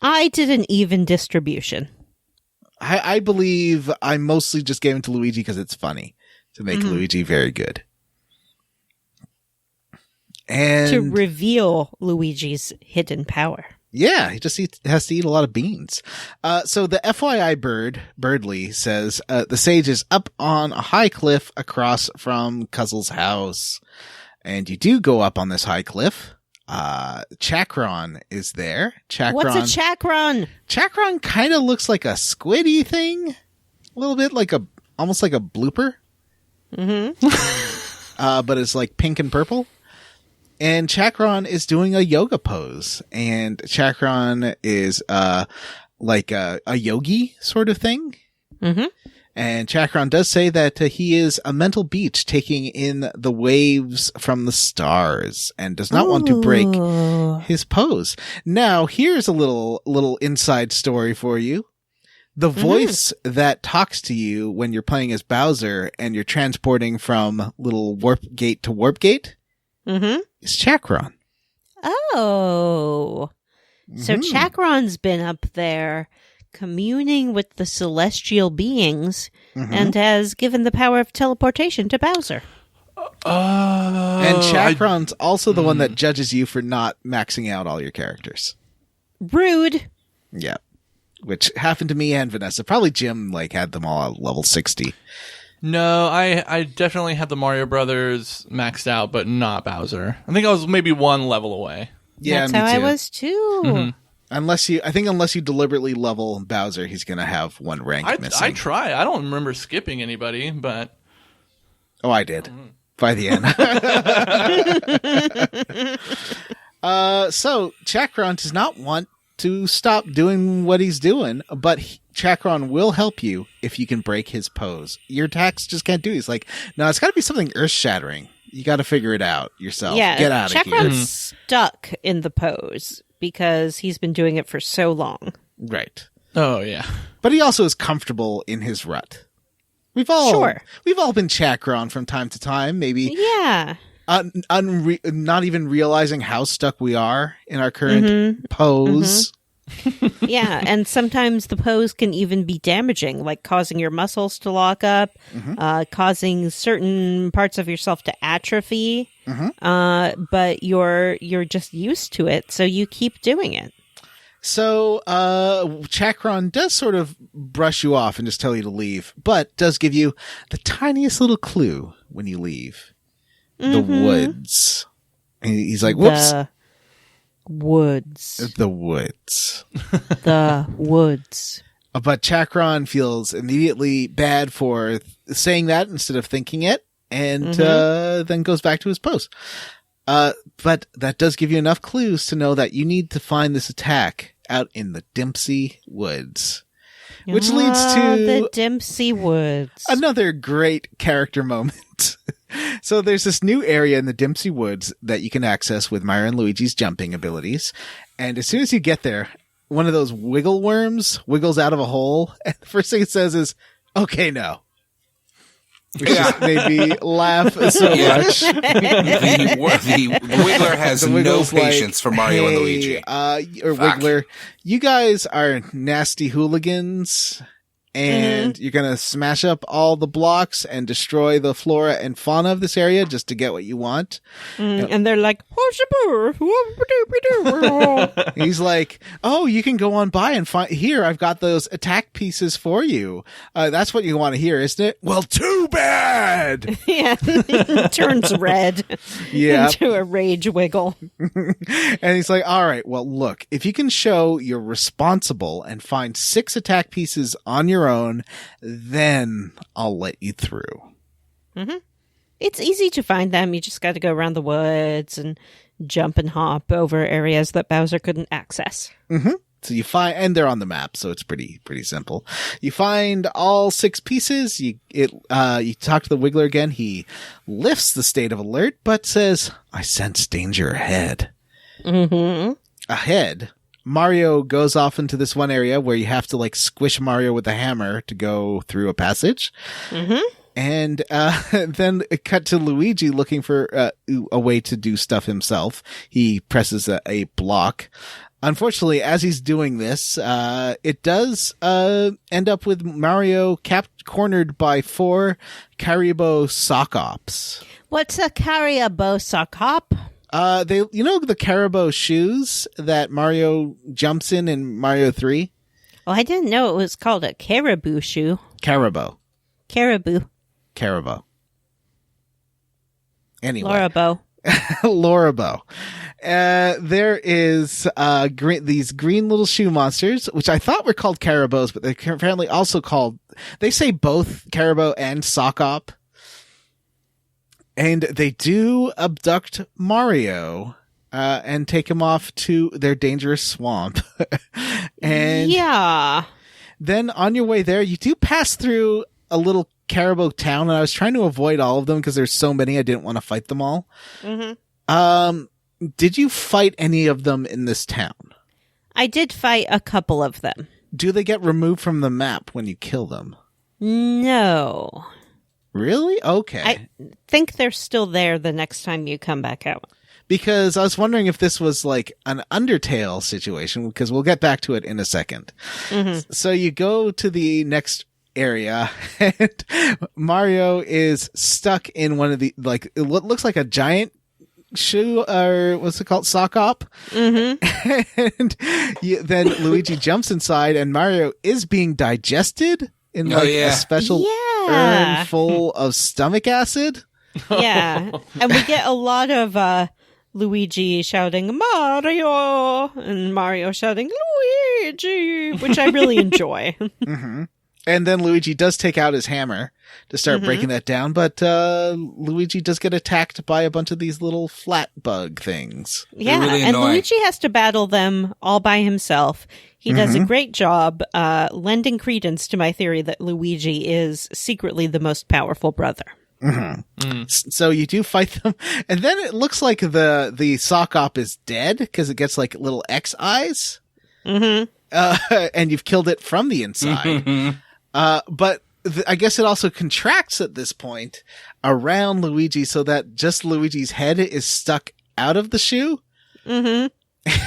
I did an even distribution. I believe I mostly just gave him to Luigi because it's funny to make Luigi very good. And to reveal Luigi's hidden power. Yeah, he just has to eat a lot of beans. So the FYI Birdly says, the sage is up on a high cliff across from Cuzzle's house. And you do go up on this high cliff. Chakron is there. What's a chakron? Chakron kind of looks like a squiddy thing. A little bit like almost like a blooper. But it's like pink and purple. And Chakron is doing a yoga pose. And Chakron is, like a yogi sort of thing. Mm-hmm. And Chakron does say that he is a mental beach taking in the waves from the stars and does not want to break his pose. Now, here's a little inside story for you. The voice that talks to you when you're playing as Bowser and you're transporting from little warp gate to warp gate is Chakron. Oh. So Chakron's been up there communing with the celestial beings and has given the power of teleportation to Bowser. And Chakron's also the one that judges you for not maxing out all your characters. Rude. Yeah. Which happened to me and Vanessa. Probably Jim had them all at level 60. No, I definitely had the Mario Brothers maxed out, but not Bowser. I think I was maybe one level away. Yeah, That's me how too. I was too. Unless you deliberately level Bowser, he's going to have one rank missing. I try. I don't remember skipping anybody, but... Oh, I did. By the end. So, Chakron does not want to stop doing what he's doing, but Chakron will help you if you can break his pose. Your attacks just can't do it. He's like, no, it's got to be something earth-shattering. You got to figure it out yourself. Yeah, Get out of here. Chakron's stuck in the pose because he's been doing it for so long. Right. Oh, yeah. But he also is comfortable in his rut. We've all been Chakron from time to time, maybe Yeah. not even realizing how stuck we are in our current pose. Yeah, and sometimes the pose can even be damaging, like causing your muscles to lock up, causing certain parts of yourself to atrophy. But you're just used to it, so you keep doing it. So, Chakron does sort of brush you off and just tell you to leave, but does give you the tiniest little clue when you leave. The woods. And he's like, whoops. The woods. The woods. The woods. But Chakron feels immediately bad for saying that instead of thinking it, and then goes back to his pose. But that does give you enough clues to know that you need to find this attack out in the Dempsey Woods. Which leads to the Dempsey Woods. another great character moment. So there's this new area in the Dempsey Woods that you can access with Mario and Luigi's jumping abilities. And as soon as you get there, one of those wiggle worms wiggles out of a hole. And the first thing it says is, okay, no. Which just made me laugh so much. The Wiggler has The no Wiggler's patience for Mario and "Hey, Luigi. or Fuck. Wiggler, you guys are nasty hooligans, and you're going to smash up all the blocks and destroy the flora and fauna of this area just to get what you want. And they're like, He's like, oh, you can go on by and find here. I've got those attack pieces for you. That's what you want to hear, isn't it? Well, too bad. yeah, turns red Yeah. into a rage wiggle. And he's like, all right, well, look, if you can show you're responsible and find 6 attack pieces on your own, then I'll let you through. It's easy to find them. You just got to go around the woods and jump and hop over areas that Bowser couldn't access. So you find, and they're on the map, so it's pretty simple. You find all 6 pieces. You talk to the Wiggler again. He lifts the state of alert, but says, I sense danger ahead. Ahead, Mario goes off into this one area where you have to squish Mario with a hammer to go through a passage. And then it cut to Luigi looking for a way to do stuff himself. He presses a block. Unfortunately, as he's doing this, it does end up with Mario cornered by 4 Karibo sock ops. What's a Caribou sock hop? The Karibo shoes that Mario jumps in Mario 3? Oh, I didn't know it was called a caribou shoe. Caribou. Caribou. Anyway. Lorabo. Lorabo. There is these green little shoe monsters, which I thought were called Caribous, but they're apparently also called, they say both Caribou and Sock Op. And they do abduct Mario and take him off to their dangerous swamp. And yeah. then on your way there, you do pass through a little Caribou town, and I was trying to avoid all of them because there's so many. I didn't want to fight them all. Did you fight any of them in this town? I did fight a couple of them. Do they get removed from the map when you kill them? No. Really? Okay. I think they're still there the next time you come back out. because I was wondering if this was like an Undertale situation, because we'll get back to it in a second. Mm-hmm. So you go to the next area and Mario is stuck in one of the, like, what looks like a giant shoe, or what's it called? Sock op. Mm-hmm. And then Luigi jumps inside and Mario is being digested in like a special urn full of stomach acid. Yeah. And we get a lot of Luigi shouting Mario and Mario shouting Luigi, which I really enjoy. Mm-hmm. And then Luigi does take out his hammer to start breaking that down, but Luigi does get attacked by a bunch of these little flat bug things. Yeah, really and annoying. Luigi has to battle them all by himself. He does a great job lending credence to my theory that Luigi is secretly the most powerful brother. So you do fight them, and then it looks like the sock op is dead because it gets like little X eyes. And you've killed it from the inside. But I guess it also contracts at this point around Luigi so that just Luigi's head is stuck out of the shoe.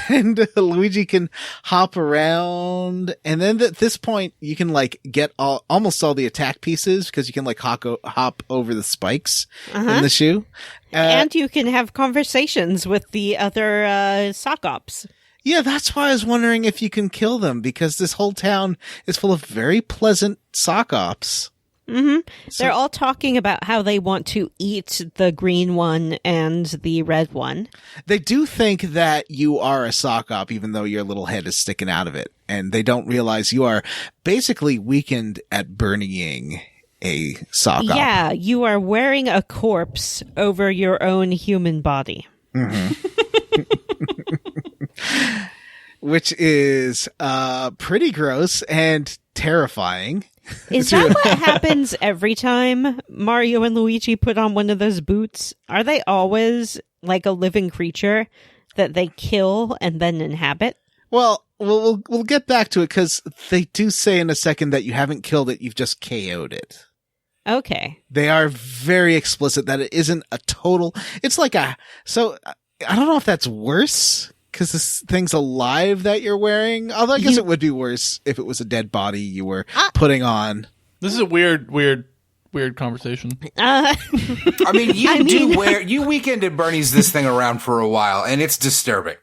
And Luigi can hop around. And then at this point, you can like get almost all the attack pieces because you can like hop over the spikes in the shoe. And you can have conversations with the other sock ops. Yeah, that's why I was wondering if you can kill them, because this whole town is full of very pleasant sock ops. They're all talking about how they want to eat the green one and the red one. They do think that you are a sock op, even though your little head is sticking out of it. And they don't realize you are basically weakened at burning a sock op. Yeah, you are wearing a corpse over your own human body. Which is pretty gross and terrifying. Is that what happens every time Mario and Luigi put on one of those boots? Are they always like a living creature that they kill and then inhabit? Well, we'll get back to it because they do say in a second that you haven't killed it, you've just KO'd it. Okay. They are very explicit that it isn't a total. It's like so I don't know if that's worse because this thing's alive that you're wearing. Although I guess it would be worse if it was a dead body you were putting on. This is a weird conversation. I mean, you weekended Bernie's this thing around for a while, and it's disturbing.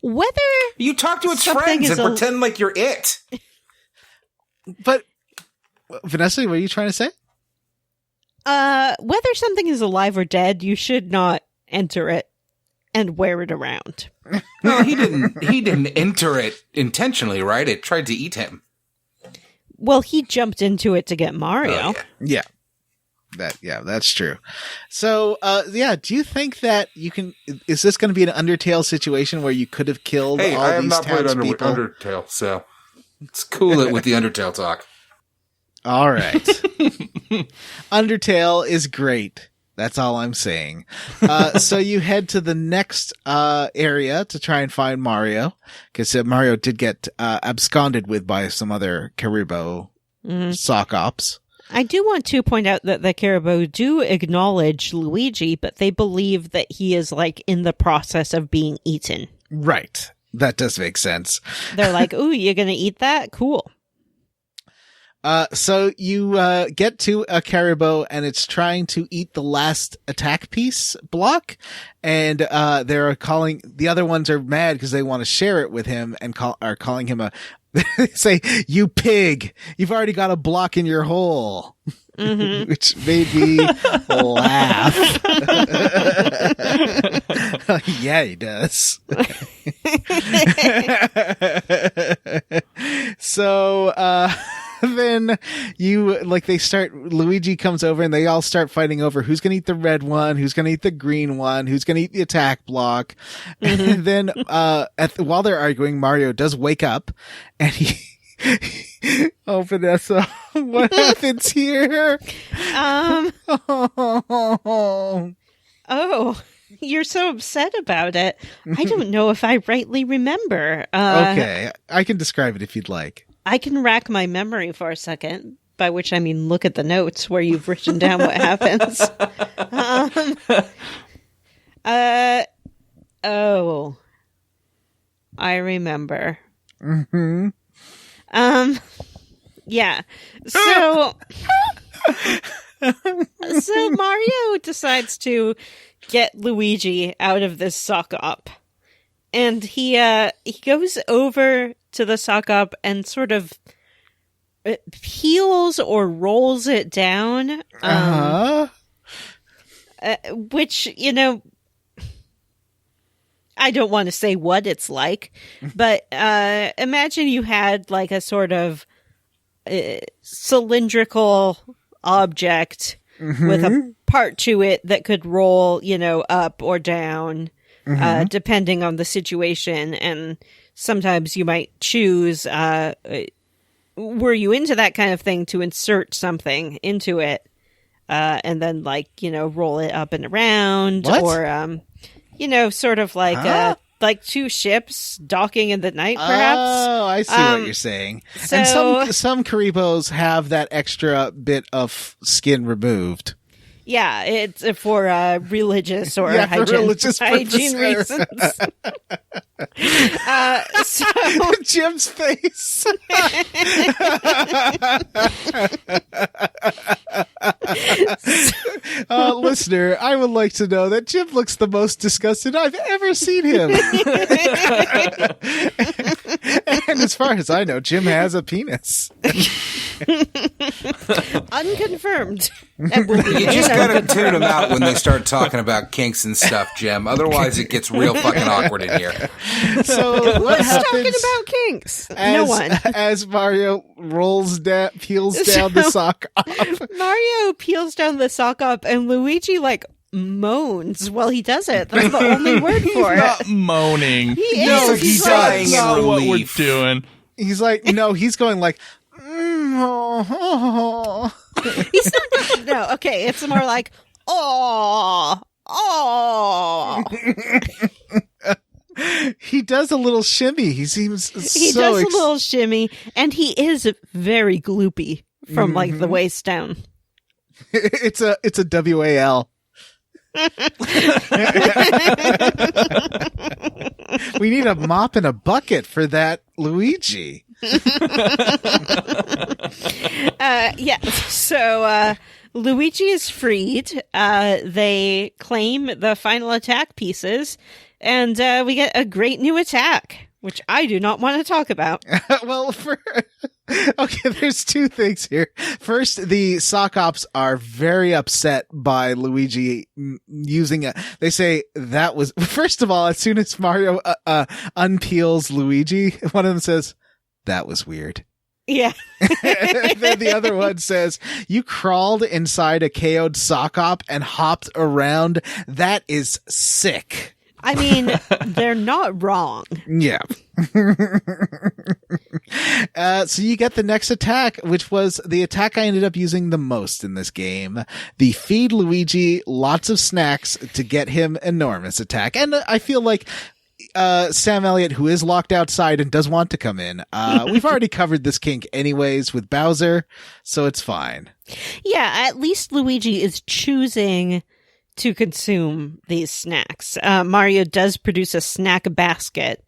Whether you talk to its something friends is and pretend like you're it. But Vanessa, what are you trying to say? whether something is alive or dead, you should not enter it and wear it around. No, he didn't enter it intentionally, right? It tried to eat him. Well, he jumped into it to get Mario. Oh, Yeah. That's true. So, do you think that you can, is this going to be an Undertale situation where you could have killed Hey, all I have these not played townspeople? Undertale, so let's cool it with the Undertale talk. All right. Undertale is great. That's all I'm saying. So you head to the next area to try and find Mario, because Mario did get absconded with by some other Karibo sock ops. I do want to point out that the Karibo do acknowledge Luigi, but they believe that he is like in the process of being eaten. Right. That does make sense. They're like, ooh, you're going to eat that? Cool. So you get to a Karibo and it's trying to eat the last attack piece block, and they're calling, the other ones are mad because they want to share it with him and are calling him a they say, "You pig, you've already got a block in your hole." Which made me laugh. Yeah, he does. So, then Luigi comes over and they all start fighting over who's going to eat the red one, who's going to eat the green one, who's going to eat the attack block. And then, while they're arguing, Mario does wake up and oh, Vanessa, what happens here? Oh, you're so upset about it. I don't know if I rightly remember. Okay, I can describe it if you'd like. I can rack my memory for a second, by which I mean look at the notes where you've written down what happens. Oh, I remember. Mm-hmm. Yeah. So Mario decides to get Luigi out of this sock up. And he goes over to the sock up and sort of peels or rolls it down. Which, I don't want to say what it's like, but imagine you had like a sort of cylindrical object with a part to it that could roll, up or down, depending on the situation. And sometimes you might choose, were you into that kind of thing, to insert something into it, and then roll it up and around. What? Or, sort of like two ships docking in the night, perhaps. Oh, I see what you're saying. And some Karibos have that extra bit of skin removed. Yeah, it's for religious or for hygiene religious reasons. So Jim's face. Listener, I would like to know that Jim looks the most disgusted I've ever seen him. And as far as I know, Jim has a penis. unconfirmed. You just gotta tune them out when they start talking about kinks and stuff, Jim. Otherwise, it gets real fucking awkward in here. So what Who's happens talking about kinks? No one. As Mario peels down the sock off. Mario peels down the sock up, and Luigi moans while he does it. That's the only word for it. Not moaning. He is. No, he's dying That's in not what we're relief. doing. He's like, no, he's going like, He's not. No, okay. It's more like, oh. He does a little shimmy. He seems He so does a little shimmy, and he is very gloopy from the waist down. it's a WAL. We need a mop and a bucket for that Luigi. Yeah. So Luigi is freed. They claim the final attack pieces, and we get a great new attack, which I do not want to talk about. Well, okay, there's two things here. First, the sock ops are very upset by Luigi using it. They say that was, first of all, as soon as Mario unpeels Luigi, one of them says, "That was weird." Yeah. And then the other one says, "You crawled inside a KO'd sock op and hopped around. That is sick." I mean, they're not wrong. Yeah. So you get the next attack, which was the attack I ended up using the most in this game. The feed Luigi lots of snacks to get him enormous attack. And I feel like Sam Elliott, who is locked outside and does want to come in, we've already covered this kink anyways with Bowser, so it's fine. Yeah, at least Luigi is choosing to consume these snacks. Mario does produce a snack basket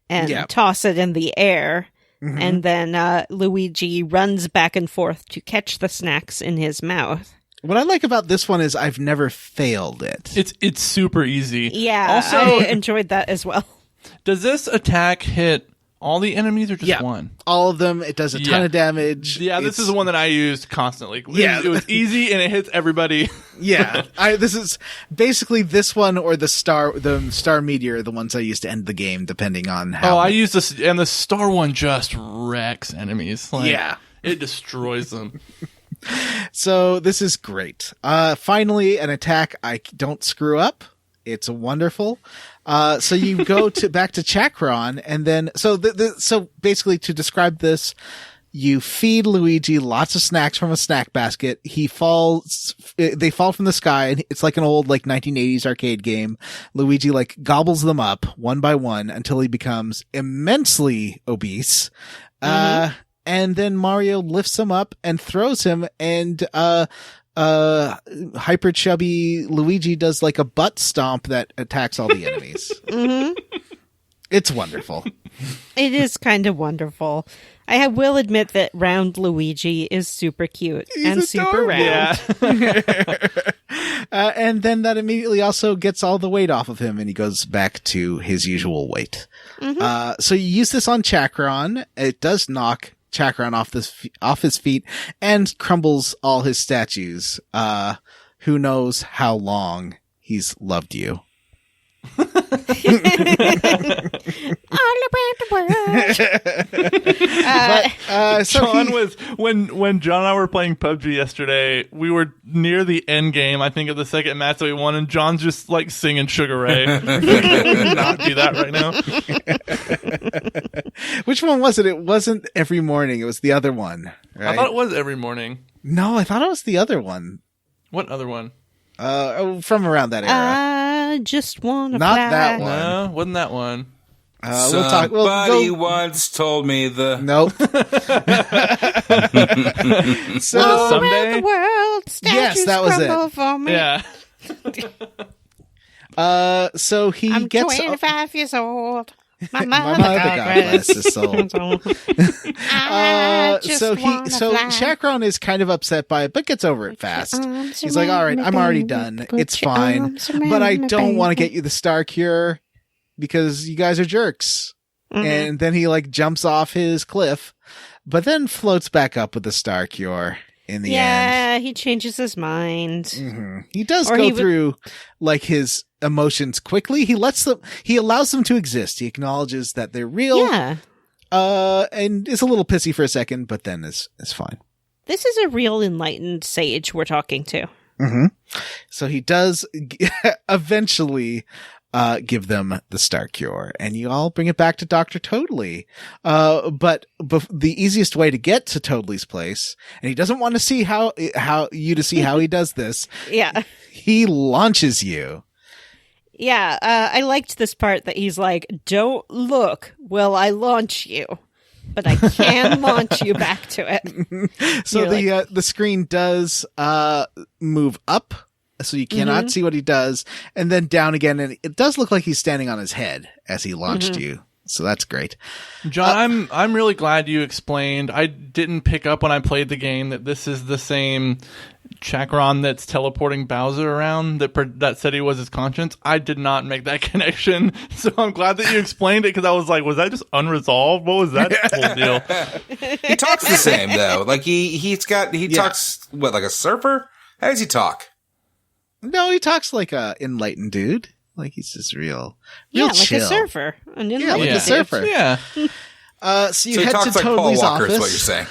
and toss it in the air. Mm-hmm. And then Luigi runs back and forth to catch the snacks in his mouth. What I like about this one is I've never failed it. It's super easy. Yeah, Also, I enjoyed that as well. does this attack hit all the enemies or just one? All of them. It does a ton of damage. Yeah, this is the one that I used constantly. Yeah. It was easy and it hits everybody. Yeah. This is basically this one or the star meteor are the ones I used to end the game, depending on how. I used this, and the star one just wrecks enemies. It destroys them. So this is great. Finally, an attack I don't screw up. It's wonderful. So you go back to Chakron, and then so basically to describe this, you feed Luigi lots of snacks from a snack basket. They fall from the sky, and it's like an old 1980s arcade game. Luigi gobbles them up one by one until he becomes immensely obese. And and then Mario lifts him up and throws him, and hyper chubby Luigi does like a butt stomp that attacks all the enemies. It's wonderful. It is kind of wonderful. I will admit that round Luigi is super cute and super round. And then that immediately also gets all the weight off of him, and he goes back to his usual weight. So you use this on Chakron. It does knock Chakron off his feet and crumbles all his statues. Who knows how long he's loved you. All about the world. So John was when John and I were playing PUBG yesterday. We were near the end game, I think, of the second match that we won, and John's just like singing Sugar Ray. Not do that right now. Which one was it? It wasn't every morning. It was the other one. Right? I thought it was every morning. No, I thought it was the other one. What other one? From around that era. I just want to Not fly. that one. No, wasn't that one? Somebody once told me the... Nope. So All Someday? around the world, statues Yes, that was crumble it. for me. Yeah. so he I'm gets 25 years old. My my mother, mother, God God rest bless his soul. I just So wanna fly. Chakron is kind of upset by it, but gets over it fast. He's like, "All right, I'm already done. It's fine, but I don't want to get you the star cure because you guys are jerks." And then he like jumps off his cliff, but then floats back up with the star cure in the end. Yeah, he changes his mind. He does Or go he would- through like his emotions quickly. He allows them to exist. He acknowledges that they're real. Yeah. And is a little pissy for a second, but then is fine. This is a real enlightened sage we're talking to. So he does eventually give them the star cure, and you all bring it back to Dr. Toadley. But the easiest way to get to Toadley's place, and he doesn't want to see how he does this. Yeah. He launches you. Yeah, I liked this part that he's like, "Don't look, will I launch you?" But I can launch you back to it. So You're the screen does move up, so you cannot see what he does, and then down again, and it does look like he's standing on his head as he launched you. So that's great. John, I'm really glad you explained. I didn't pick up when I played the game that this is the same Chakron that's teleporting Bowser around that said he was his conscience. I did not make that connection, so I'm glad that you explained it, because I was like, was that just unresolved? What was that whole deal? He talks the same though. Like he talks what, like a surfer? How does he talk? No, he talks like a enlightened dude. Like he's just real Yeah, like chill. a surfer. An Yeah, like Yeah. a surfer. Yeah. So you So he head talks to like Paul Toadley's Walker office. is what you're saying.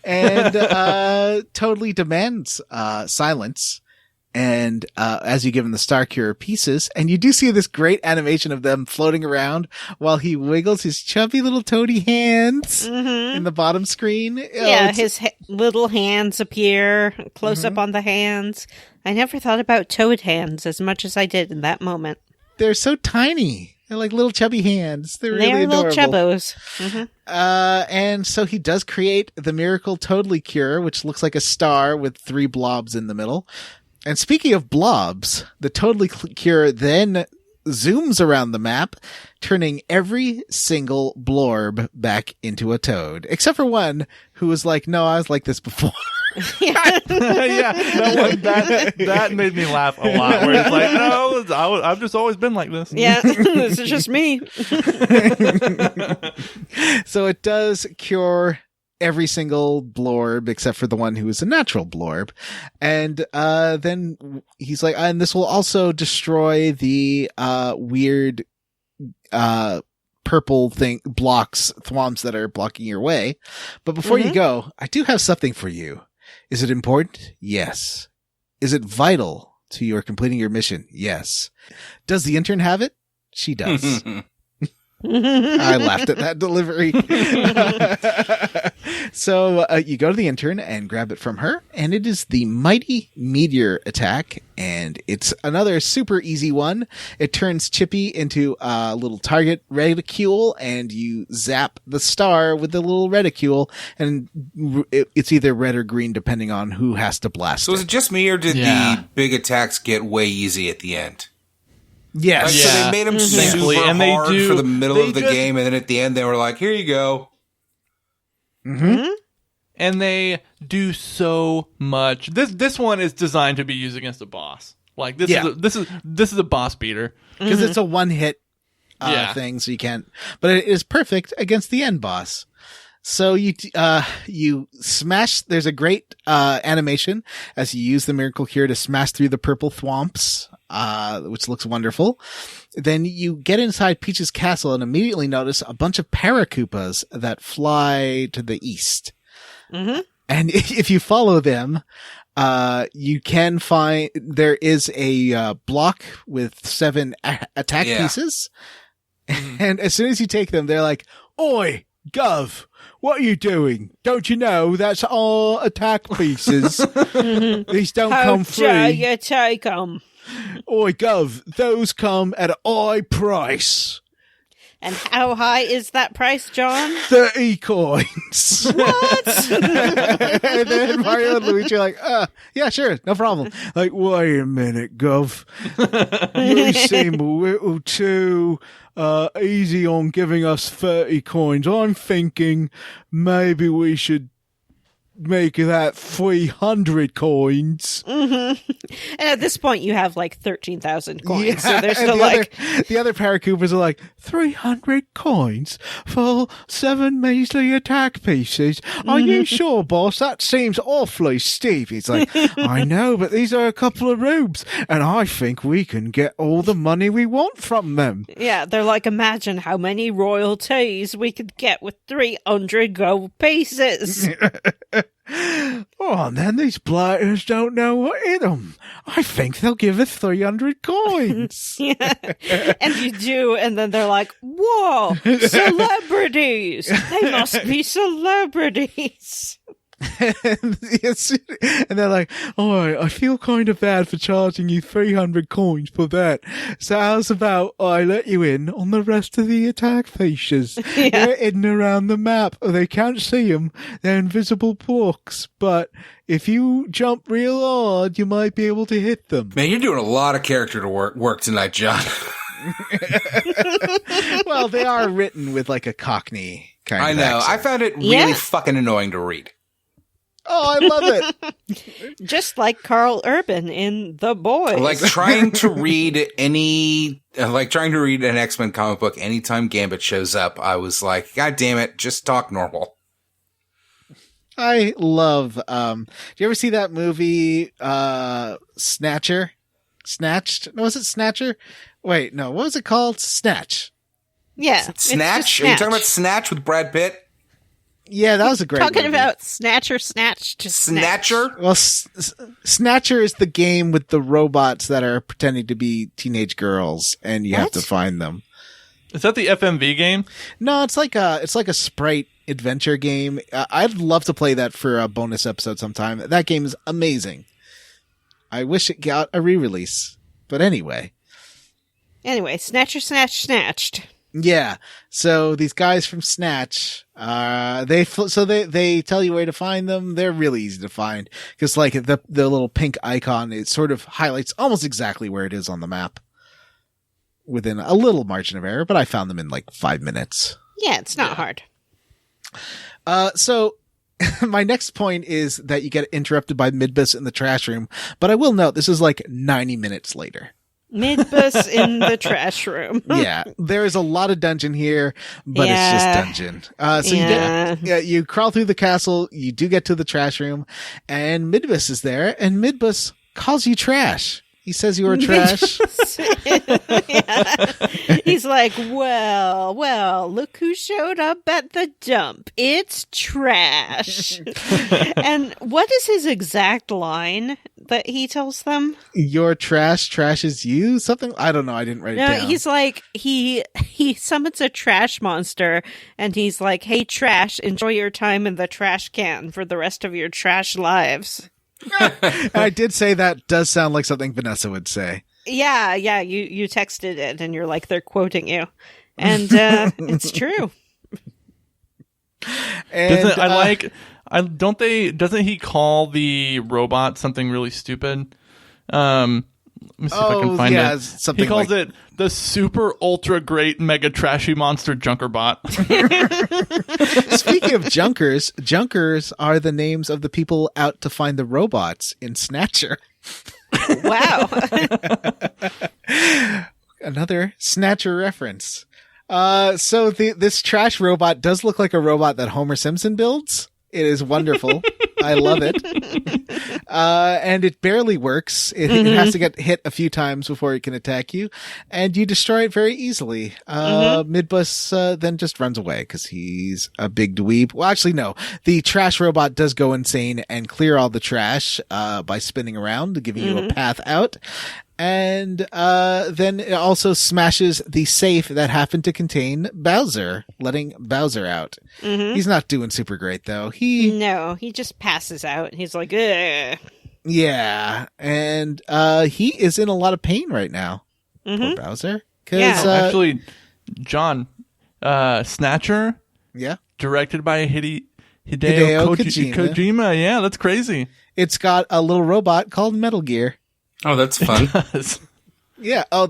And Toadley demands silence. And as you give him the star cure pieces, and you do see this great animation of them floating around while he wiggles his chubby little toady hands in the bottom screen. Yeah, his little hands appear, close up on the hands. I never thought about toad hands as much as I did in that moment. They're so tiny. They're like little chubby hands. They're really They're little adorable. chubbos. And so he does create the miracle Toadley cure, which looks like a star with 3 blobs in the middle. And speaking of blobs, the Toadley cure then zooms around the map, turning every single blorb back into a toad, except for one who was like, "No, I was like this before." Yeah, that made me laugh a lot. Where it's like, no, I've just always been like this. Yeah, this is just me. So it does cure every single blorb except for the one who is a natural blorb. And then he's like, and this will also destroy the weird purple thwomps that are blocking your way. But before you go, I do have something for you. Is it important? Yes. Is it vital to your completing your mission? Yes. Does the intern have it? She does. I laughed at that delivery. So you go to the intern and grab it from her, and it is the Mighty Meteor attack, and it's another super easy one. It turns Chippy into a little target reticule, and you zap the star with the little reticule, and it's either red or green depending on who has to blast So it. is it just me, or did the big attacks get way easy at the end? Yes. Like, so they made them super And they hard do- for the middle they of the just- game, and then at the end they were like, "Here you go." And they do so much. This one is designed to be used against a boss. Like this is a boss beater. Because it's a one-hit thing, so you can't. But it is perfect against the end boss. So you smash. There's a great animation as you use the miracle cure to smash through the purple thwomps, which looks wonderful. Then you get inside Peach's castle and immediately notice a bunch of Paracoopas that fly to the east. Mm-hmm. And if you follow them, you can find there is a block with 7 attack pieces. And as soon as you take them, they're like, "Oi, Gov, what are you doing? Don't you know that's our attack pieces? These don't come free. How dare you take them?" Oi, Gov, those come at a high price. And how high is that price, John? 30 coins. What? And then Mario and Luigi are like, yeah, sure, no problem. Like, wait a minute, Gov. You seem a little too easy on giving us 30 coins. I'm thinking maybe we should make that 300 coins. And at this point, you have like 13,000 coins. So they're and still like, the other Paracoopas are like, 300 coins for 7 measly attack pieces. Are you sure, boss? That seems awfully steep. He's like, I know, but these are a couple of rubes, and I think we can get all the money we want from them. yeah, they're like, imagine how many royalties we could get with 300 gold pieces. Oh, and then these blighters don't know what hit them. I think they'll give us 300 coins. Yeah. And you do, and then they're like, whoa, celebrities! They must be celebrities. And they're like, "Oh, I feel kind of bad for charging you 300 coins for that. So how's about I let you in on the rest of the attack pieces? They're hidden around the map. They can't see them. They're invisible blocks. But if you jump real hard, you might be able to hit them." Man, you're doing a lot of character to work tonight, John. Well, they are written with like a Cockney kind I of know. accent. I found it really fucking annoying to read. Oh, I love it. Just like Carl Urban in The Boys. Like trying to read an X-Men comic book anytime Gambit shows up, I was like, God damn it, just talk normal. I love, do you ever see that movie, Snatcher? Snatched? No, was it Snatcher? Wait, no, what was it called? Snatch. Yeah. it's Snatch? just Are you talking about Snatch with Brad Pitt? Yeah, that was a great Talking movie. about Snatcher, Snatch to Snatch. Snatcher? Well, Snatcher is the game with the robots that are pretending to be teenage girls, and you have to find them. Is that the FMV game? No, it's like a sprite adventure game. I'd love to play that for a bonus episode sometime. That game is amazing. I wish it got a re-release, but anyway. Anyway, Snatcher, Snatch, Snatched. Yeah. So these guys from Snatch, they tell you where to find them. They're really easy to find because like the little pink icon, it sort of highlights almost exactly where it is on the map within a little margin of error, but I found them in like 5 minutes. Yeah, it's not hard. So my next point is that you get interrupted by Midbus in the trash room, but I will note this is like 90 minutes later. Midbus in the trash room. Yeah, there is a lot of dungeon here, but it's just dungeon. So you crawl through the castle, you do get to the trash room, and Midbus is there, and Midbus calls you trash. He says you are trash. Yeah. He's like, well, look who showed up at the dump. It's trash. And what is his exact line that he tells them? Your trash trashes you? Something? I don't know. I didn't write it down. He's like, he summons a trash monster, and he's like, hey, trash, enjoy your time in the trash can for the rest of your trash lives. I did say that does sound like something Vanessa would say. Yeah, you texted it, and you're like, they're quoting you. And it's true. And, doesn't he call the robot something really stupid? Let me see if I can find it. Something He calls it the super ultra great mega trashy monster Junkerbot. Speaking of junkers are the names of the people out to find the robots in Snatcher. Wow. Another Snatcher reference. So this trash robot does look like a robot that Homer Simpson builds. It is wonderful. I love it. And it barely works. It has to get hit a few times before it can attack you. And you destroy it very easily. Midbus then just runs away because he's a big dweeb. Well, actually, no. The trash robot does go insane and clear all the trash by spinning around, giving you a path out. And then it also smashes the safe that happened to contain Bowser, letting Bowser out. He's not doing super great, though. No, he just passes out. He's like, ugh. Yeah, and he is in a lot of pain right now. Poor Bowser. Yeah. Actually, John, Snatcher, directed by Hideo Kojima. Yeah, that's crazy. It's got a little robot called Metal Gear. Oh, that's fun. Yeah. Oh,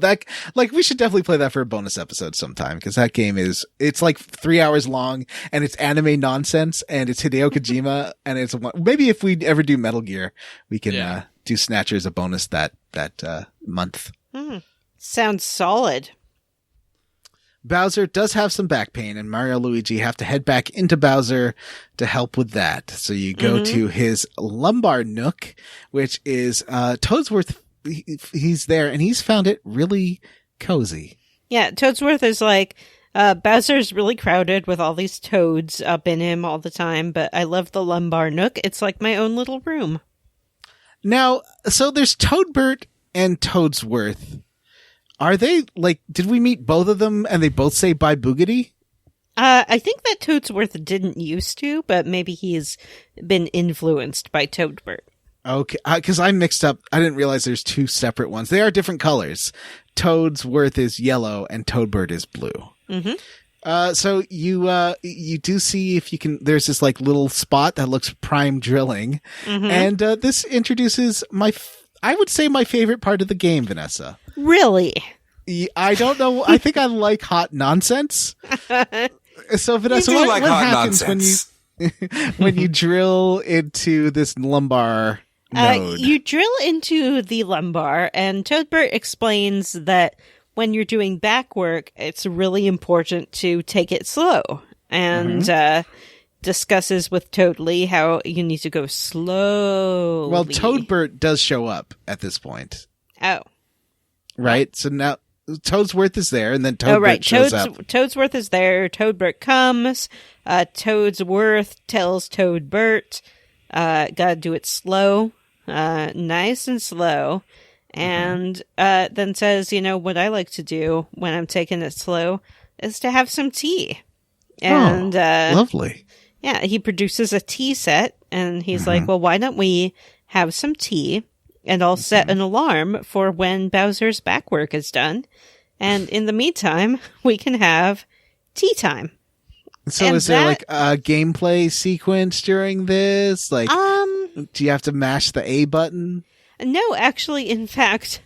we should definitely play that for a bonus episode sometime because that game it's like 3 hours long and it's anime nonsense and it's Hideo Kojima and it's maybe if we ever do Metal Gear, we can do Snatcher as a bonus that month. Sounds solid. Bowser does have some back pain and Mario and Luigi have to head back into Bowser to help with that. So you go to his lumbar nook, which is Toadsworth. He's there and he's found it really cozy. Yeah, Toadsworth is like, Bowser's really crowded with all these toads up in him all the time, but I love the lumbar nook. It's like my own little room. Now, so there's Toadbert and Toadsworth. Are they, did we meet both of them and they both say bye boogity? I think that Toadsworth didn't used to, but maybe he's been influenced by Toadbert. Okay, because I mixed up. I didn't realize there's two separate ones. They are different colors. Toadsworth is yellow and Toadbert is blue. So you do see if you can. There's this little spot that looks prime drilling, and this introduces I would say my favorite part of the game, Vanessa. Really? I don't know. I think I like hot nonsense. So Vanessa, what happens when you drill into this lumbar node? You drill into the lumbar, and Toadbert explains that when you're doing back work, it's really important to take it slow, and discusses with Toadley how you need to go slowly. Well, Toadbert does show up at this point. Oh. Right? So now Toadsworth is there, and then Toadbert shows up. Toadsworth is there. Toadbert comes. Toadsworth tells Toadbert, gotta do it slow, nice and slow, and then says, what I like to do when I'm taking it slow is to have some tea. And lovely. Yeah, he produces a tea set, and he's like, well, why don't we have some tea, and I'll set an alarm for when Bowser's back work is done, and in the meantime, we can have tea time. So is there a gameplay sequence during this? Do you have to mash the A button? No, actually, in fact,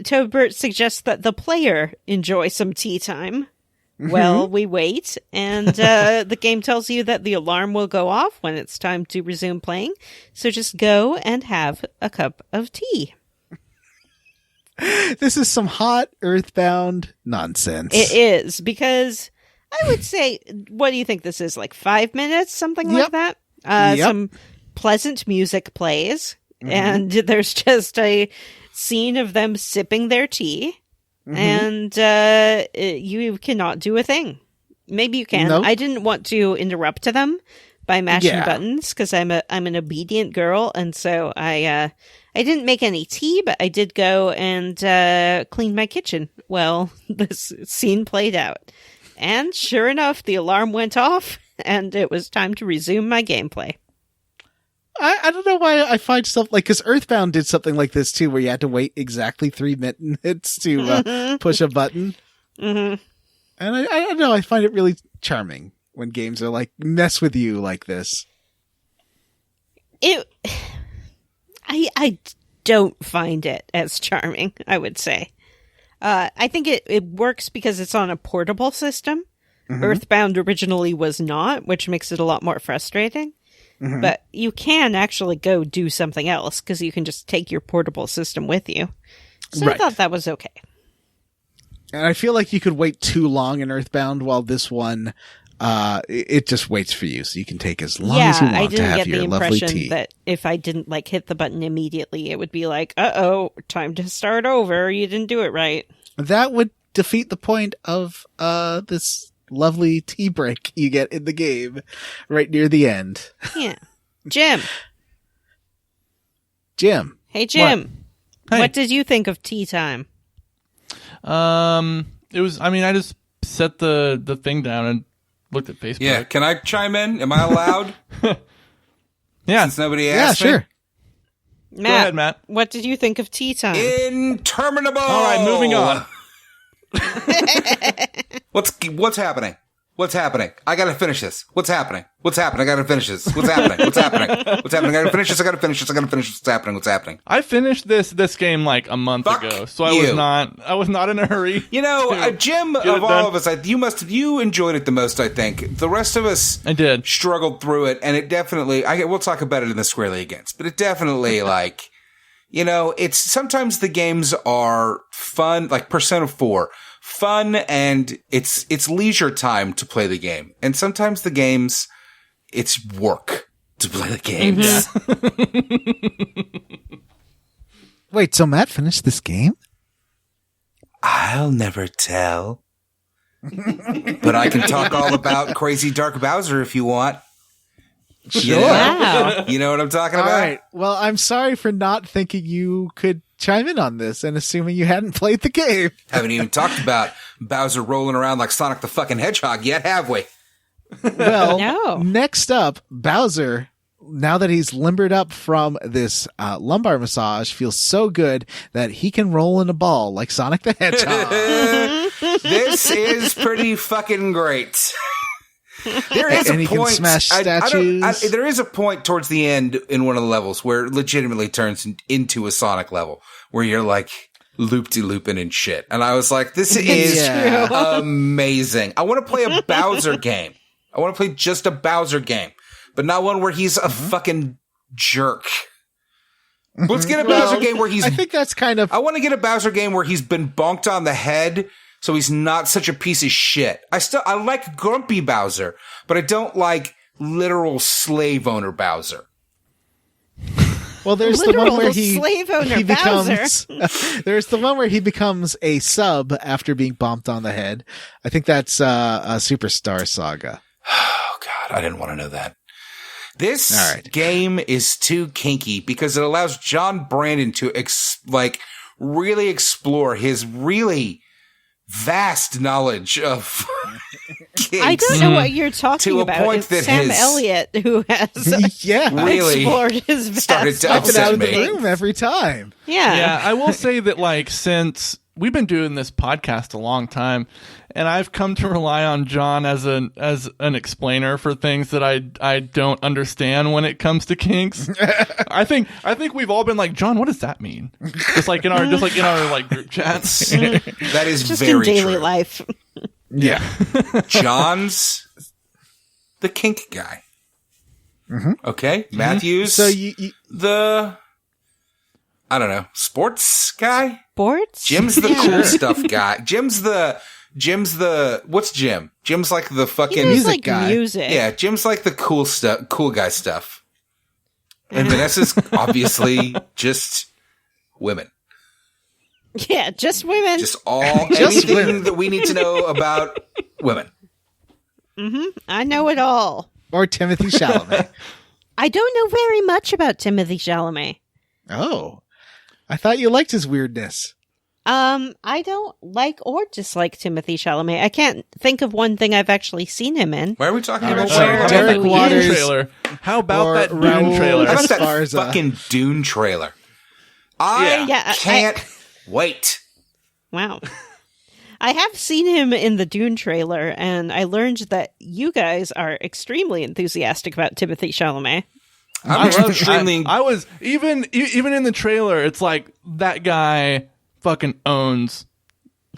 Toadbert suggests that the player enjoy some tea time. Well, we wait, and the game tells you that the alarm will go off when it's time to resume playing. So just go and have a cup of tea. This is some hot Earthbound nonsense. It is, because I would say, what do you think this is, 5 minutes? Something like that? Some pleasant music plays, and there's just a scene of them sipping their tea. And you cannot do a thing. Maybe you can. Nope. I didn't want to interrupt them, by mashing Yeah. buttons because I'm an obedient girl, and so I didn't make any tea, but I did go and clean my kitchen while this scene played out. And sure enough, the alarm went off, and it was time to resume my gameplay. I don't know why I find stuff like, because Earthbound did something like this too, where you had to wait exactly 3 minutes to push a button. Mm-hmm. And I don't know, I find it really charming when games are like, mess with you like this. I don't find it as charming, I would say. I think it works because it's on a portable system. Mm-hmm. Earthbound originally was not, which makes it a lot more frustrating. Mm-hmm. But you can actually go do something else because you can just take your portable system with you. So I thought that was okay. And I feel like you could wait too long in Earthbound, while this one, it just waits for you, so you can take as long as you want to have your lovely tea. I didn't get the impression that if I didn't like hit the button immediately, it would be like, uh-oh, time to start over. You didn't do it right. That would defeat the point of this lovely tea break you get in the game right near the end. Yeah. Jim. Hey, Jim. What did you think of tea time? It was, I just set the thing down and looked at Facebook. Yeah, can I chime in? Am I allowed? Yeah. Since nobody asked me. Sure. Matt, go ahead, Matt. What did you think of tea time? Interminable! All right, moving on. What's happening? What's happening? I gotta finish this. What's happening? What's happening? I gotta finish this. What's happening? What's happening? What's happening? I gotta finish this. I gotta finish this. I gotta finish this. What's happening? What's happening? I finished this game like a month ago, so I was not in a hurry. You know, Jim, of all of us, you enjoyed it the most, I think. The rest of us I did. Struggled through it, and it definitely, we'll talk about it in the Squarely Against, but it definitely, like, you know, it's, sometimes the games are fun, like Persona 4. Fun, and it's leisure time to play the game. And sometimes the games, it's work to play the games. Mm-hmm. Wait, so Matt finished this game? I'll never tell. But I can talk all about Crazy Dark Bowser if you want. Sure. Wow. You know what I'm talking about? All right. Well, I'm sorry for not thinking you could chime in on this and assuming you hadn't played the game. Haven't even talked about Bowser rolling around like Sonic the fucking Hedgehog yet, have we? Well, No. Next up, Bowser, now that he's limbered up from this lumbar massage, feels so good that he can roll in a ball like Sonic the Hedgehog. This is pretty fucking great. There is and a he point. can smash statues. There is a point towards the end in one of the levels where it legitimately turns into a Sonic level where you're like loop-de-looping and shit. And I was like, this is amazing. I want to play a Bowser game. I want to play just a Bowser game, but not one where he's a fucking jerk. Let's get a Bowser game where he's... I think that's kind of... I want to get a Bowser game where he's been bonked on the head, so he's not such a piece of shit. I like grumpy Bowser, but I don't like literal slave owner Bowser. Well, there's Literal the one where slave owner he Bowser. becomes. There's the one where he becomes a sub after being bonked on the head. I think that's a Superstar Saga. Oh God, I didn't want to know that. This game is too kinky because it allows John Brandon to really explore his really vast knowledge of kinks. I don't know what you're talking To a about. point It's that Sam his- Elliott who has Really explored his vast started to Up and upset out of the me. room every time. Yeah. I will say that, like, since we've been doing this podcast a long time, and I've come to rely on John as an explainer for things that I don't understand when it comes to kinks. I think we've all been like, John, what does that mean? Just like in our group chats. That is Just very in daily true. life. Yeah. John's the kink guy. Okay, Matthews. So you the I don't know, sports guy. Sports? Jim's the cool stuff guy. Jim's the what's Jim? Jim's like the He fucking does, music like guy. music. yeah. Jim's like the cool guy stuff. And Vanessa's obviously just women. Yeah, just women. Just anything that we need to know about women. I know it all. or Timothy Chalamet? I don't know very much about Timothy Chalamet. Oh, I thought you liked his weirdness. I don't like or dislike Timothy Chalamet. I can't think of one thing I've actually seen him in. Why are we talking I'm about aware Chalamet? of Derek Dune Waters trailer. How about or that Dune Raoul trailer? How about that Esparza. fucking Dune trailer? I Yeah, can't wait. Wow. I have seen him in the Dune trailer, and I learned that you guys are extremely enthusiastic about Timothy Chalamet. I'm extremely. I was even in the trailer. It's like that guy fucking owns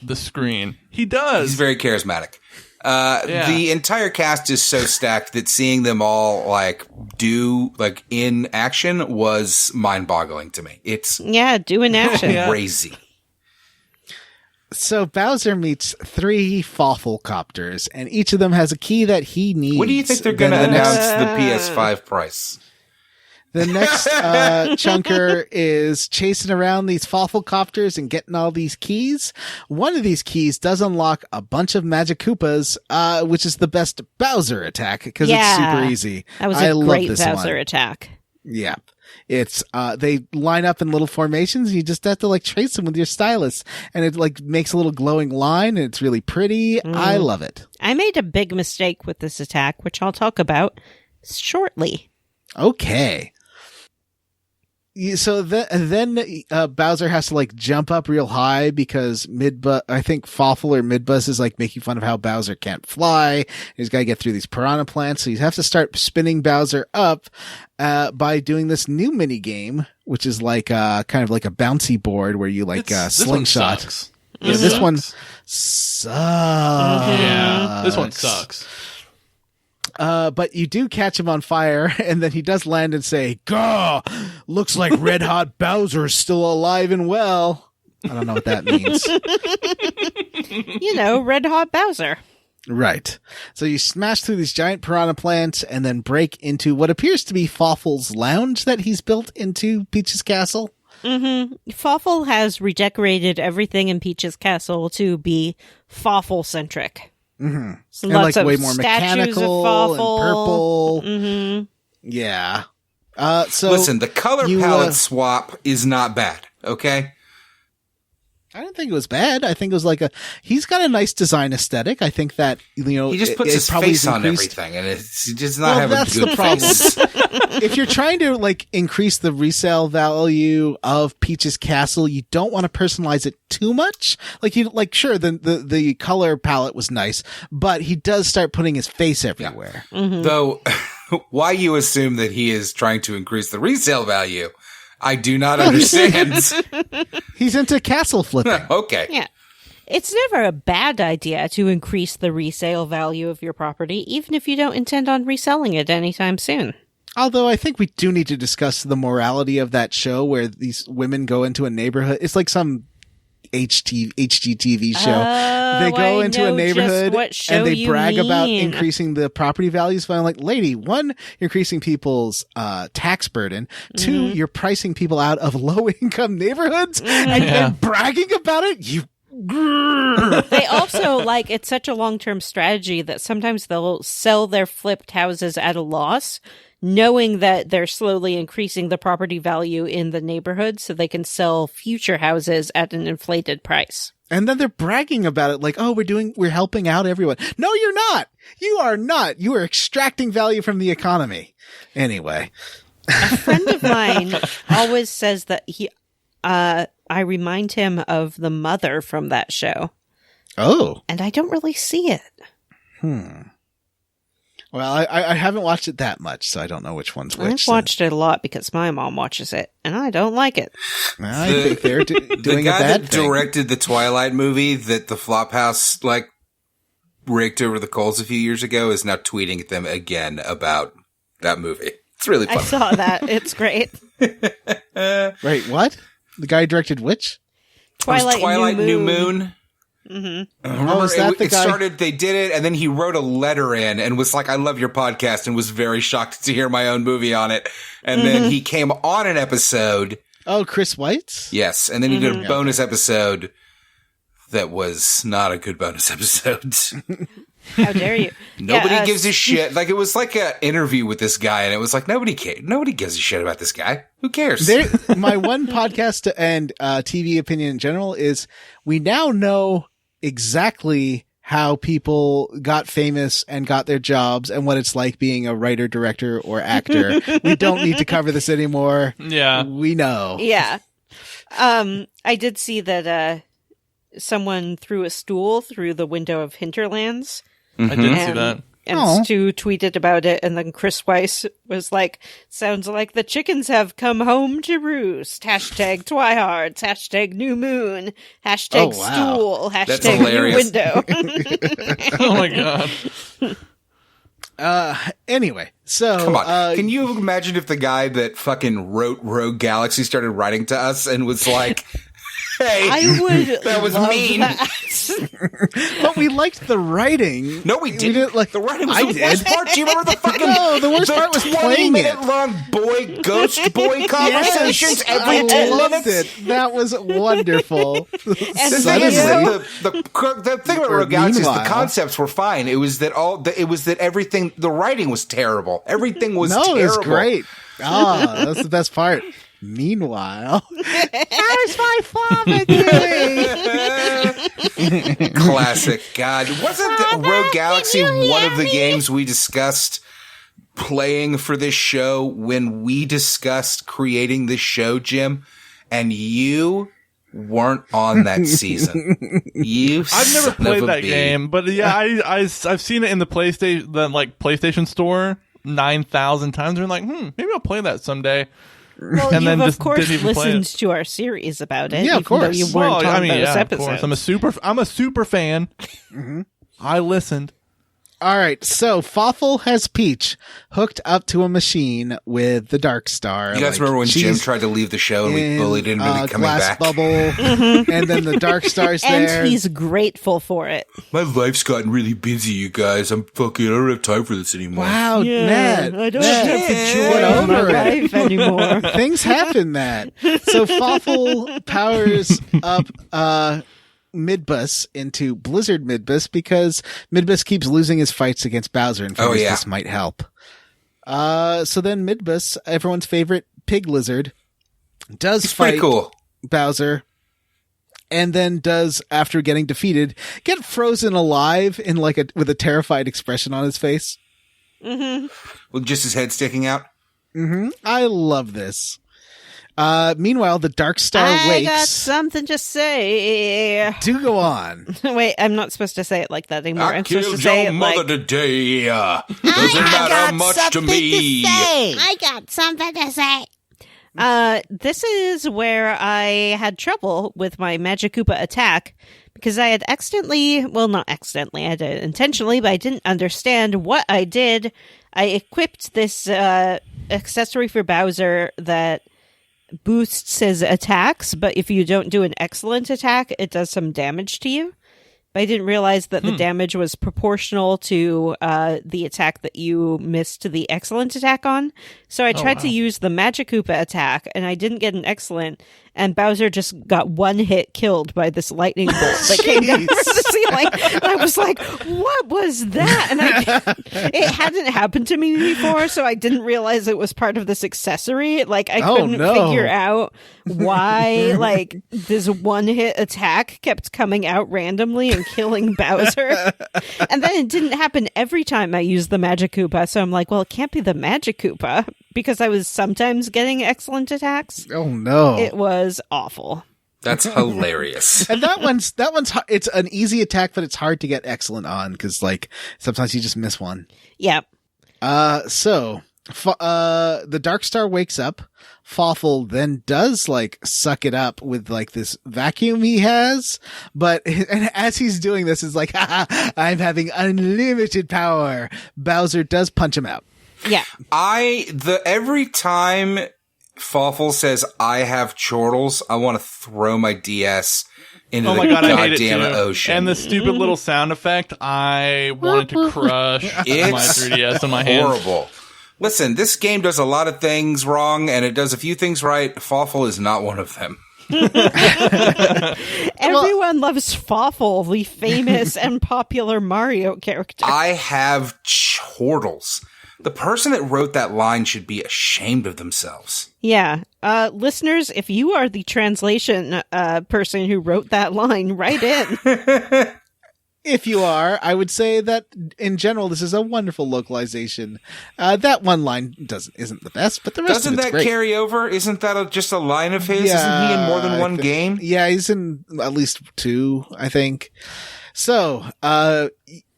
the screen. He does. He's very charismatic. The entire cast is so stacked that seeing them all in action was mind-boggling to me. It's Yeah, doing action. crazy. So Bowser meets 3 Fawful-copters, and each of them has a key that he needs. When do you think they're going to Then the announce next- the PS5 price? The next chunker is chasing around these Fawful-copters and getting all these keys. One of these keys does unlock a bunch of Magic Koopas, which is the best Bowser attack because it's super easy. That was I a love great this Bowser one. attack. Yeah. It's they line up in little formations. You just have to trace them with your stylus, and it makes a little glowing line, and it's really pretty. I love it. I made a big mistake with this attack, which I'll talk about shortly. Okay. So then Bowser has to jump up real high because I think Fawful or Midbus is making fun of how Bowser can't fly. He's got to get through these piranha plants. So you have to start spinning Bowser up by doing this new mini game, which is kind of like a bouncy board where you slingshot. This one sucks. Yeah, this one sucks. Yeah, this one sucks. But you do catch him on fire, and then he does land and say, "Gah! Looks like Red Hot Bowser's still alive and well." I don't know what that means. Red Hot Bowser. Right. So you smash through these giant piranha plants and then break into what appears to be Fawful's lounge that he's built into Peach's castle. Mm-hmm. Fawful has redecorated everything in Peach's castle to be Fawful-centric. Mm-hmm. So And lots of way more statues of mechanical and Fawful. purple. Mm-hmm. Yeah. So Listen, the color you, palette swap is not bad, okay? I don't think it was bad. I think it was he's got a nice design aesthetic. I think that, He just puts his probably face on increased- everything, and he does not have that's a good the problem. face. If you're trying to increase the resale value of Peach's castle, you don't want to personalize it too much. Sure, the color palette was nice, but he does start putting his face everywhere. Mm-hmm. Though, why you assume that he is trying to increase the resale value, I do not understand. He's into castle flipping. Okay. Yeah. It's never a bad idea to increase the resale value of your property, even if you don't intend on reselling it anytime soon. Although I think we do need to discuss the morality of that show where these women go into a neighborhood. It's like some HGTV show. They go into a neighborhood and they brag about increasing the property values. But I'm like, lady, 1, you're increasing people's tax burden. 2, you're pricing people out of low income neighborhoods and bragging about it. They also it's such a long-term strategy that sometimes they'll sell their flipped houses at a loss, knowing that they're slowly increasing the property value in the neighborhood so they can sell future houses at an inflated price. And then they're bragging about it we're helping out everyone. No, you're not. You are not. You are extracting value from the economy. Anyway. A friend of mine always says that I remind him of the mother from that show. Oh. And I don't really see it. Well, I haven't watched it that much, so I don't know which one's which. I've watched it a lot because my mom watches it, and I don't like it. I think they're doing the guy a bad that thing. directed the Twilight movie that the Flophouse raked over the coals a few years ago is now tweeting at them again about that movie. It's really fun. I saw that. It's great. Wait, what? The guy who directed which? Twilight New Moon. Mm-hmm. Remember, is that the guy? Started, they did it, and then he wrote a letter in and was like, I love your podcast, and was very shocked to hear my own movie on it. And then he came on an episode. Oh, Chris Weitz? Yes. And then he did a bonus episode that was not a good bonus episode. How dare you? Nobody gives a shit. Like, it was like an interview with this guy, and it was like, nobody cares. Nobody gives a shit about this guy. Who cares? My one podcast and TV opinion in general is we now know exactly how people got famous and got their jobs and what it's like being a writer, director, or actor. We don't need to cover this anymore. Yeah. We know. Yeah. I did see that someone threw a stool through the window of Hinterlands. I did see that. And Aw. Stu tweeted about it, and then Chris Weiss was like, sounds like the chickens have come home to roost. Hashtag Twihards. Hashtag new moon. Hashtag Oh, wow. stool. That's Hashtag new hilarious. window. Oh my god. Anyway, so Come on. Can you imagine if the guy that fucking wrote Rogue Galaxy started writing to us and was like, hey, I would that was love mean. that. but we liked the writing. No, we didn't. like The writing was I the did. worst part. Do you remember the fucking No, the worst part was playing it. 20-minute-long boy ghost boy conversations every I 10 loved minutes? it. That was wonderful. And The thing is Suddenly- that the thing about Or Rogue Galaxy is the meanwhile- concepts were fine. It was that everything, the writing was terrible. Everything was No, terrible. it was great. That's the best part. Meanwhile, how's my father doing? Classic. God, wasn't the Rogue Galaxy one of the games we discussed playing for this show when we discussed creating this show, Jim? And you weren't on that season. I've never played that game, but yeah, I've seen it in the PlayStation Store 9,000 times. And like, maybe I'll play that someday. Well, And you've then of just course didn't even play listened it. to our series about it. Yeah, of even though course. you weren't on those of episodes. course. I'm a super fan. I listened. All right, so Fawful has Peach hooked up to a machine with the Dark Star. You guys remember when Jim she's tried to leave the show and we bullied him into a coming glass back? bubble, and then the Dark Star's there. And he's grateful for it. My life's gotten really busy, you guys. I don't have time for this anymore. Wow, Ned, I don't Ned, have to get joy in my over it. life anymore. Things happen, Ned. So Fawful powers up Midbus into Blizzard Midbus because Midbus keeps losing his fights against Bowser and figures this might help. So then Midbus, everyone's favorite pig lizard, does It's fight pretty cool. Bowser, and then does, after getting defeated, get frozen alive in with a terrified expression on his face. With just his head sticking out. I love this. Meanwhile, the Dark Star I wakes. got something to say. Do go on. Wait, I'm not supposed to say it like that anymore. I I'm supposed to killed say your it mother like, today. Doesn't matter much to me. I got something to say. this is where I had trouble with my Magikoopa attack because I had not accidentally, I did it intentionally, but I didn't understand what I did. I equipped this accessory for Bowser that boosts his attacks, but if you don't do an excellent attack, it does some damage to you. But I didn't realize that the damage was proportional to the attack that you missed the excellent attack on. So I tried to use the Magikoopa attack, and I didn't get an excellent, and Bowser just got one hit killed by this lightning bolt that came down from the ceiling. And I was like, what was that? And it hadn't happened to me before, so I didn't realize it was part of this accessory. Like, I couldn't figure out why, this one-hit attack kept coming out randomly and killing Bowser. And then it didn't happen every time I used the Magikoopa, so I'm like, well, it can't be the Magikoopa, because I was sometimes getting excellent attacks. Oh no. It was awful. That's hilarious. And that one's it's an easy attack, but it's hard to get excellent on because sometimes you just miss one. Yeah. So the Dark Star wakes up. Fawful then does suck it up with this vacuum he has, and as he's doing this, is like, I'm having unlimited power. Bowser does punch him out. Yeah. Every time Fawful says I have chortles, I want to throw my DS into the God, I hate it goddamn too. ocean. And the stupid little sound effect, I wanted to crush my It's 3DS in my hands. horrible. Listen, this game does a lot of things wrong, and it does a few things right. Fawful is not one of them. Everyone loves Fawful, the famous and popular Mario character. I have chortles. The person that wrote that line should be ashamed of themselves. Yeah. Listeners, if you are the translation person who wrote that line, write in. If you are, I would say that in general, this is a wonderful localization. That one line isn't the best, but the rest Doesn't of it's that great. carry over? Isn't that just a line of his? Isn't he in more than one game? Yeah, he's in at least 2, I think. So,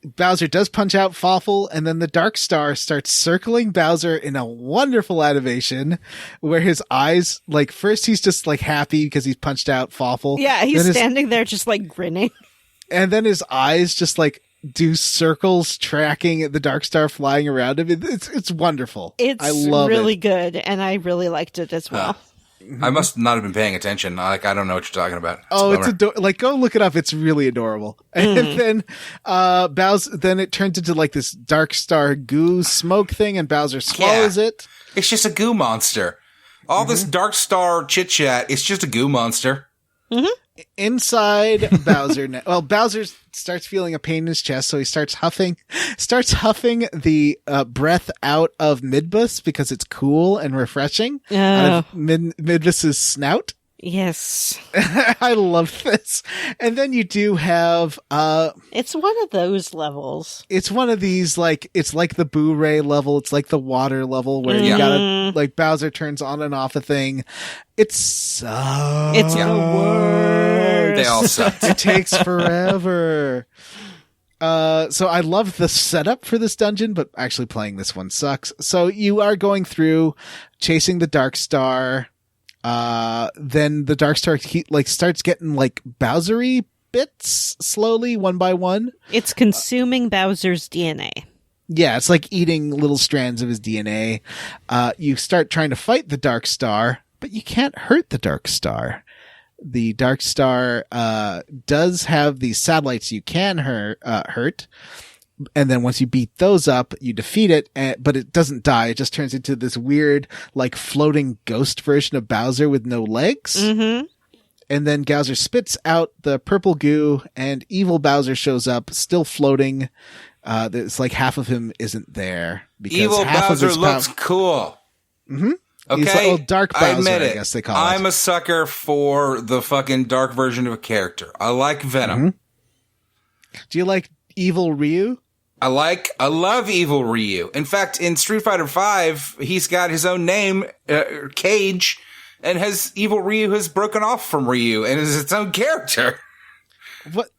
Bowser does punch out Fawful, and then the Dark Star starts circling Bowser in a wonderful animation where his eyes, like, first he's just, like, happy because he's punched out Fawful. Yeah, he's standing there just, like, grinning. And then his eyes just, like, do circles tracking the Dark Star flying around him. It's wonderful. I love really it. good, and I really liked it as well. I must not have been paying attention. Like, I don't know what you're talking about. Like, go look it up. It's really adorable. And then, then it turns into like this Dark Star goo smoke thing, and Bowser swallows it. It's just a goo monster. All this Dark Star chit chat, it's just a goo monster. Inside Bowser, Bowser starts feeling a pain in his chest, so he starts huffing the breath out of Midbus because it's cool and refreshing out of Midbus's snout. Yes. I love this. And then you do have it's one of those levels. It's one of these, like, it's like the Boo-ray level, it's like the water level where you gotta, like, Bowser turns on and off a thing. It's the worst. They all sucked. It takes forever. So I love the setup for this dungeon, but actually playing this one sucks. So you are going through chasing the Dark Star. Then the Dark Star starts getting like Bowsery bits slowly, one by one. It's consuming Bowser's DNA. Yeah, it's like eating little strands of his DNA. You start trying to fight the Dark Star, but you can't hurt the Dark Star. The Dark Star does have these satellites you can hurt. And then once you beat those up, you defeat it, but it doesn't die. It just turns into this weird, like, floating ghost version of Bowser with no legs. Mm-hmm. And then Bowser spits out the purple goo, and evil Bowser shows up, still floating. It's like half of him isn't there. Because Evil half Bowser of his looks cool. Mm-hmm. Okay, He's like, Dark Bowser, I admit it. I guess they call it. I'm a sucker for the fucking dark version of a character. I like Venom. Mm-hmm. Do you like Evil Ryu? I love Evil Ryu. In fact, in Street Fighter V, he's got his own name, Cage, and Evil Ryu has broken off from Ryu and is its own character.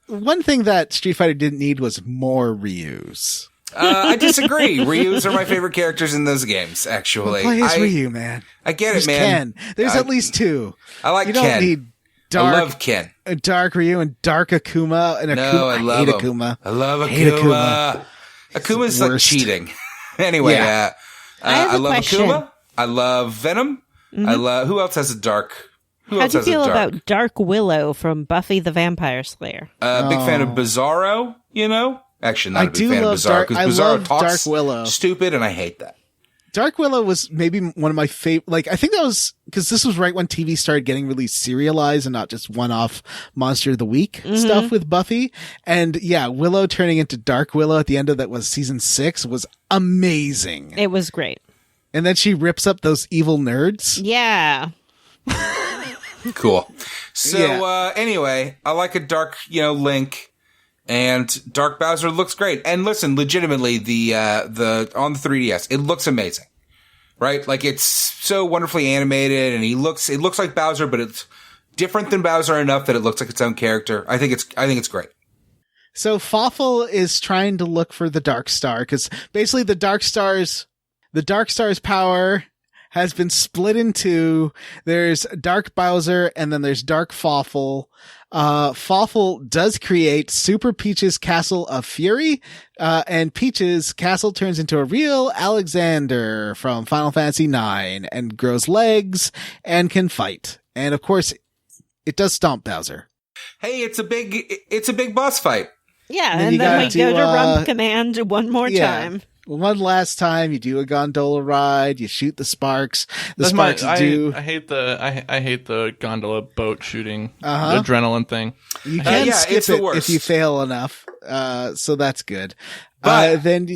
One thing that Street Fighter didn't need was more Ryus. I disagree. Ryus are my favorite characters in those games, actually. Play as Ryu, man. I get There's it, man. Ken. There's at least 2. I like you Ken. You don't need I love Ken. Dark Ryu and Dark Akuma. And Akuma. No, I love him. Akuma. I love hate Akuma. Akuma's like cheating. Anyway, Yeah. I love question. Akuma. I love Venom. I love. Who else has a dark? How do you feel about Dark Willow from Buffy the Vampire Slayer? Big fan of Bizarro. You know, actually, not a big fan of Bizarro because Bizarro talks Dark Willow. stupid, and I hate that. Dark Willow was maybe one of my favorite. Like, I think that was because this was right when TV started getting really serialized and not just one-off Monster of the Week stuff with Buffy. And yeah, Willow turning into Dark Willow at the end of that was season 6 was amazing. It was great. And then she rips up those evil nerds. Yeah. Cool. So Yeah. anyway, I like a dark, Link. And Dark Bowser looks great. And listen, legitimately, the on the 3DS, it looks amazing, right? Like it's so wonderfully animated, and it looks like Bowser, but it's different than Bowser enough that it looks like its own character. I think it's great. So Fawful is trying to look for the Dark Star because basically the Dark Star's power has been split in 2. There's Dark Bowser and then there's Dark Fawful. Fawful does create Super Peach's Castle of Fury, and Peach's castle turns into a real Alexander from Final Fantasy IX and grows legs and can fight. And of course, it does stomp Bowser. Hey, it's a big boss fight. Yeah, then and then we go to Rump Command one more yeah. time. one last time. You do a gondola ride. You shoot the sparks. Sparks do. I hate the gondola boat shooting, the adrenaline thing. You can skip it if you fail enough. So that's good. But then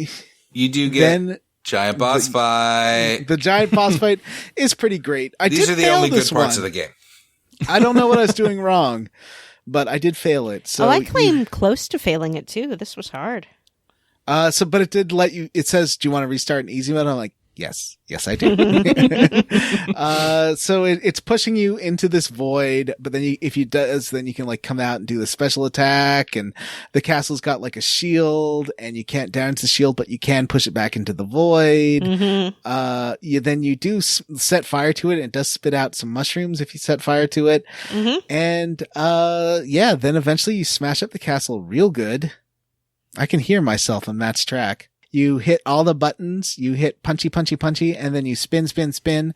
you do get giant boss fight. The giant boss fight is pretty great. These are the only good parts of the game. I don't know what I was doing wrong, but I did fail it. So I claim close to failing it too. This was hard. But it did let you, it says, do you want to restart in easy mode? I'm like, yes, I do. So it's pushing you into this void, but then if you does, then you can like come out and do the special attack, and the castle's got like a shield, and you can't damage the shield, but you can push it back into the void. Then you do set fire to it, and it does spit out some mushrooms if you set fire to it. And, then eventually you smash up the castle real good. I can hear myself on Matt's track. You hit all the buttons, you hit punchy, and then you spin,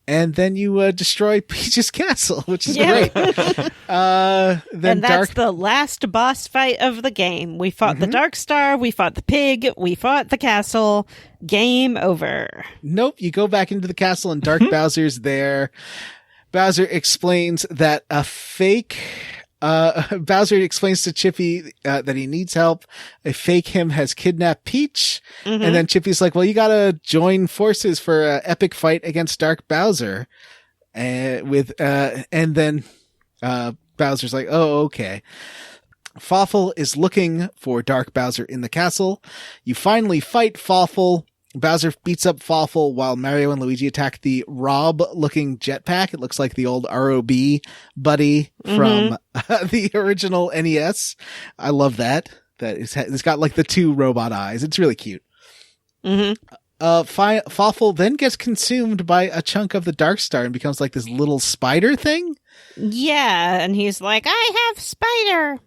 and then you destroy Peach's castle, which is great. And that's the last boss fight of the game. We fought the Dark Star, we fought the pig, we fought the castle. Game over. Nope, you go back into the castle and Dark Bowser's there. Bowser explains that a fake... Bowser explains to Chippy that he needs help. A fake him has kidnapped Peach. And then Chippy's like, well, you gotta join forces for an epic fight against Dark Bowser. And then Bowser's like, oh, okay. Fawful is looking for Dark Bowser in the castle. You finally fight Fawful. Bowser beats up Fawful while Mario and Luigi attack the Rob-looking jetpack. It looks like the old ROB buddy from the original NES. I love that. It's got like the two robot eyes. It's really cute. Fawful then gets consumed by a chunk of the Dark Star and becomes like this little spider thing. Yeah, and he's like, I have spider.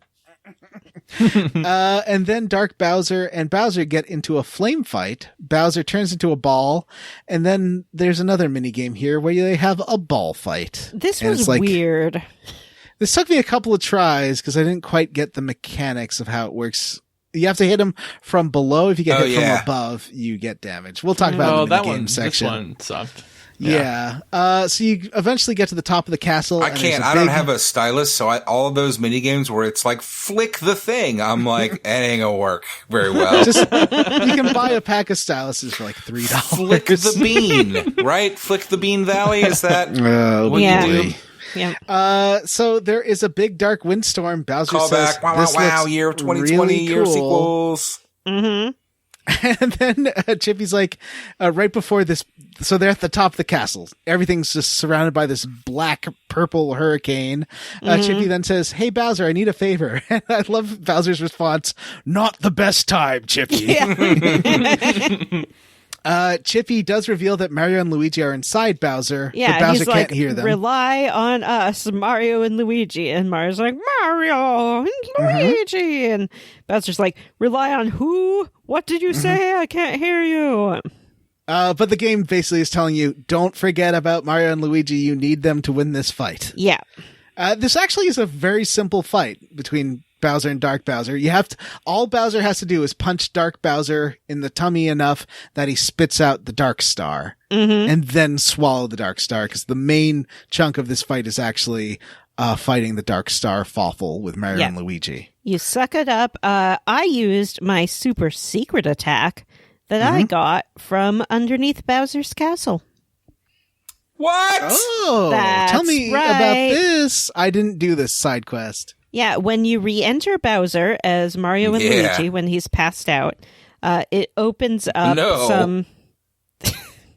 And then Dark Bowser and Bowser get into a flame fight. Bowser turns into a ball, and then there's another mini game here where they have a ball fight. This was weird. This took me a couple of tries because I didn't quite get the mechanics of how it works. You have to hit him from below. If you get hit from above, you get damage. We'll talk about it in the game section. This one sucked. Yeah. So you eventually get to the top of the castle. I can't. I don't have a stylus, so all of those mini games where it's like flick the thing, I'm like, it ain't gonna work very well. You can buy a pack of styluses for like $3. Flick the bean, right? Flick the Bean Valley. Is that what you do? Yeah. So there is a big dark windstorm. Bowser says, "Call back! Wow! Year of 2020. Really year cool. sequels." And then Chippy's like, right before this, so they're at the top of the castle. Everything's just surrounded by this black purple hurricane. Chippy then says, hey, Bowser, I need a favor. And I love Bowser's response, not the best time, Chippy. Yeah. Chippy does reveal that Mario and Luigi are inside Bowser, yeah, but Bowser he's can't like, hear them. Rely on us, Mario and Luigi. And Mario's like, Mario and Luigi. And Bowser's like, rely on who? What did you say? I can't hear you. But the game basically is telling you, don't forget about Mario and Luigi. You need them to win this fight. Yeah. This actually is a very simple fight between Bowser and Dark Bowser. All Bowser has to do is punch Dark Bowser in the tummy enough that he spits out the Dark Star and then swallow the Dark Star, because the main chunk of this fight is actually fighting the Dark Star Fawful with Mario and Luigi. You suck it up. I used my super secret attack that I got from underneath Bowser's castle. What? Oh, That's tell me about this. I didn't do this side quest. Yeah, when you re-enter Bowser as Mario and Luigi when he's passed out, it opens up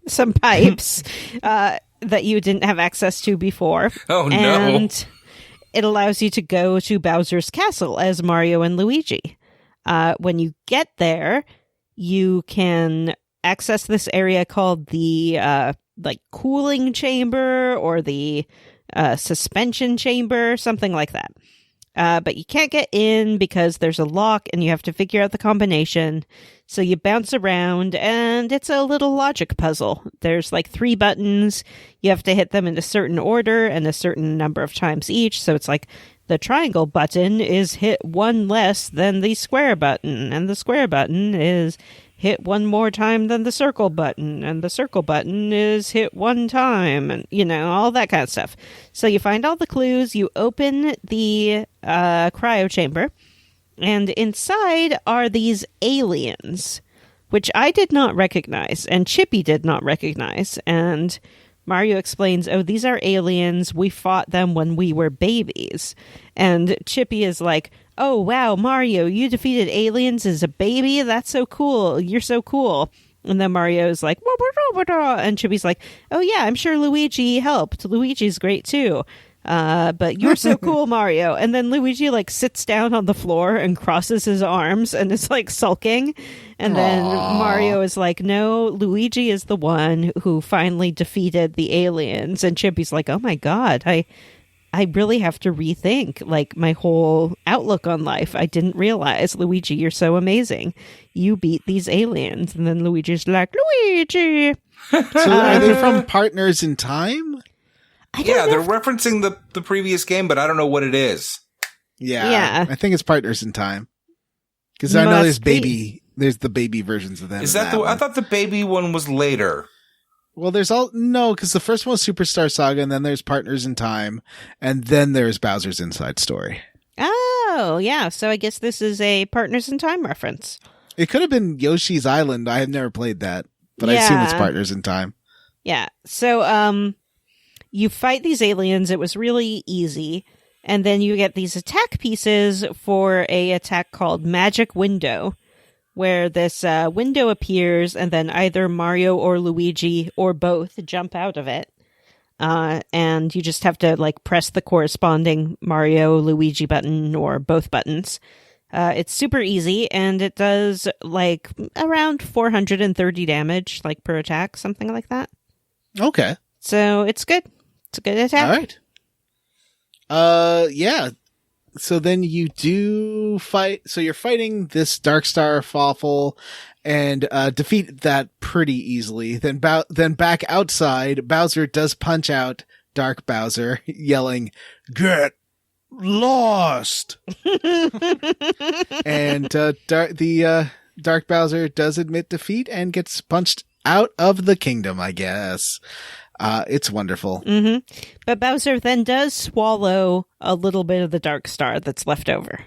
some pipes that you didn't have access to before. Oh, no. And it allows you to go to Bowser's castle as Mario and Luigi. When you get there, you can access this area called the cooling chamber or the suspension chamber, something like that. But you can't get in because there's a lock and you have to figure out the combination. So you bounce around and it's a little logic puzzle. There's like 3 buttons. You have to hit them in a certain order and a certain number of times each. So it's like the triangle button is hit 1 less than the square button, and the square button is hit one more time than the circle button, and the circle button is hit one time, and, all that kind of stuff. So you find all the clues, you open the cryo chamber, and inside are these aliens, which I did not recognize, and Chippy did not recognize, and Mario explains, these are aliens, we fought them when we were babies. And Chippy is like, oh, wow, Mario, you defeated aliens as a baby? That's so cool. You're so cool. And then Mario's like, wah, wah, wah, wah, and Chippy's like, oh, yeah, I'm sure Luigi helped. Luigi's great, too. But you're so cool, Mario. And then Luigi, sits down on the floor and crosses his arms and is, sulking. And then Mario is like, no, Luigi is the one who finally defeated the aliens. And Chippy's like, oh, my God, I really have to rethink my whole outlook on life. I didn't realize, Luigi, you're so amazing. You beat these aliens. And then Luigi's like, Luigi. So are they from Partners in Time? Yeah, they're referencing the previous game, but I don't know what it is. Yeah. I think it's Partners in Time. Because I know there's the baby versions of them. Is that I thought the baby one was later. Well, because the first one was Superstar Saga, and then there's Partners in Time, and then there's Bowser's Inside Story. Oh, yeah. So I guess this is a Partners in Time reference. It could have been Yoshi's Island. I have never played that, but I assume it's Partners in Time. Yeah. So, you fight these aliens. It was really easy. And then you get these attack pieces for a attack called Magic Window, where this window appears and then either Mario or Luigi or both jump out of it. And you just have to press the corresponding Mario Luigi button or both buttons. It's super easy, and it does around 430 damage per attack, something like that. Okay. So it's good. It's a good attack. All right. Yeah. So then you do fight. So you're fighting this Dark Star Fawful and defeat that pretty easily. Then back outside, Bowser does punch out Dark Bowser, yelling, "Get lost!" And Dark Bowser does admit defeat and gets punched out of the kingdom, I guess. It's wonderful. Mm-hmm. But Bowser then does swallow a little bit of the Dark Star that's left over.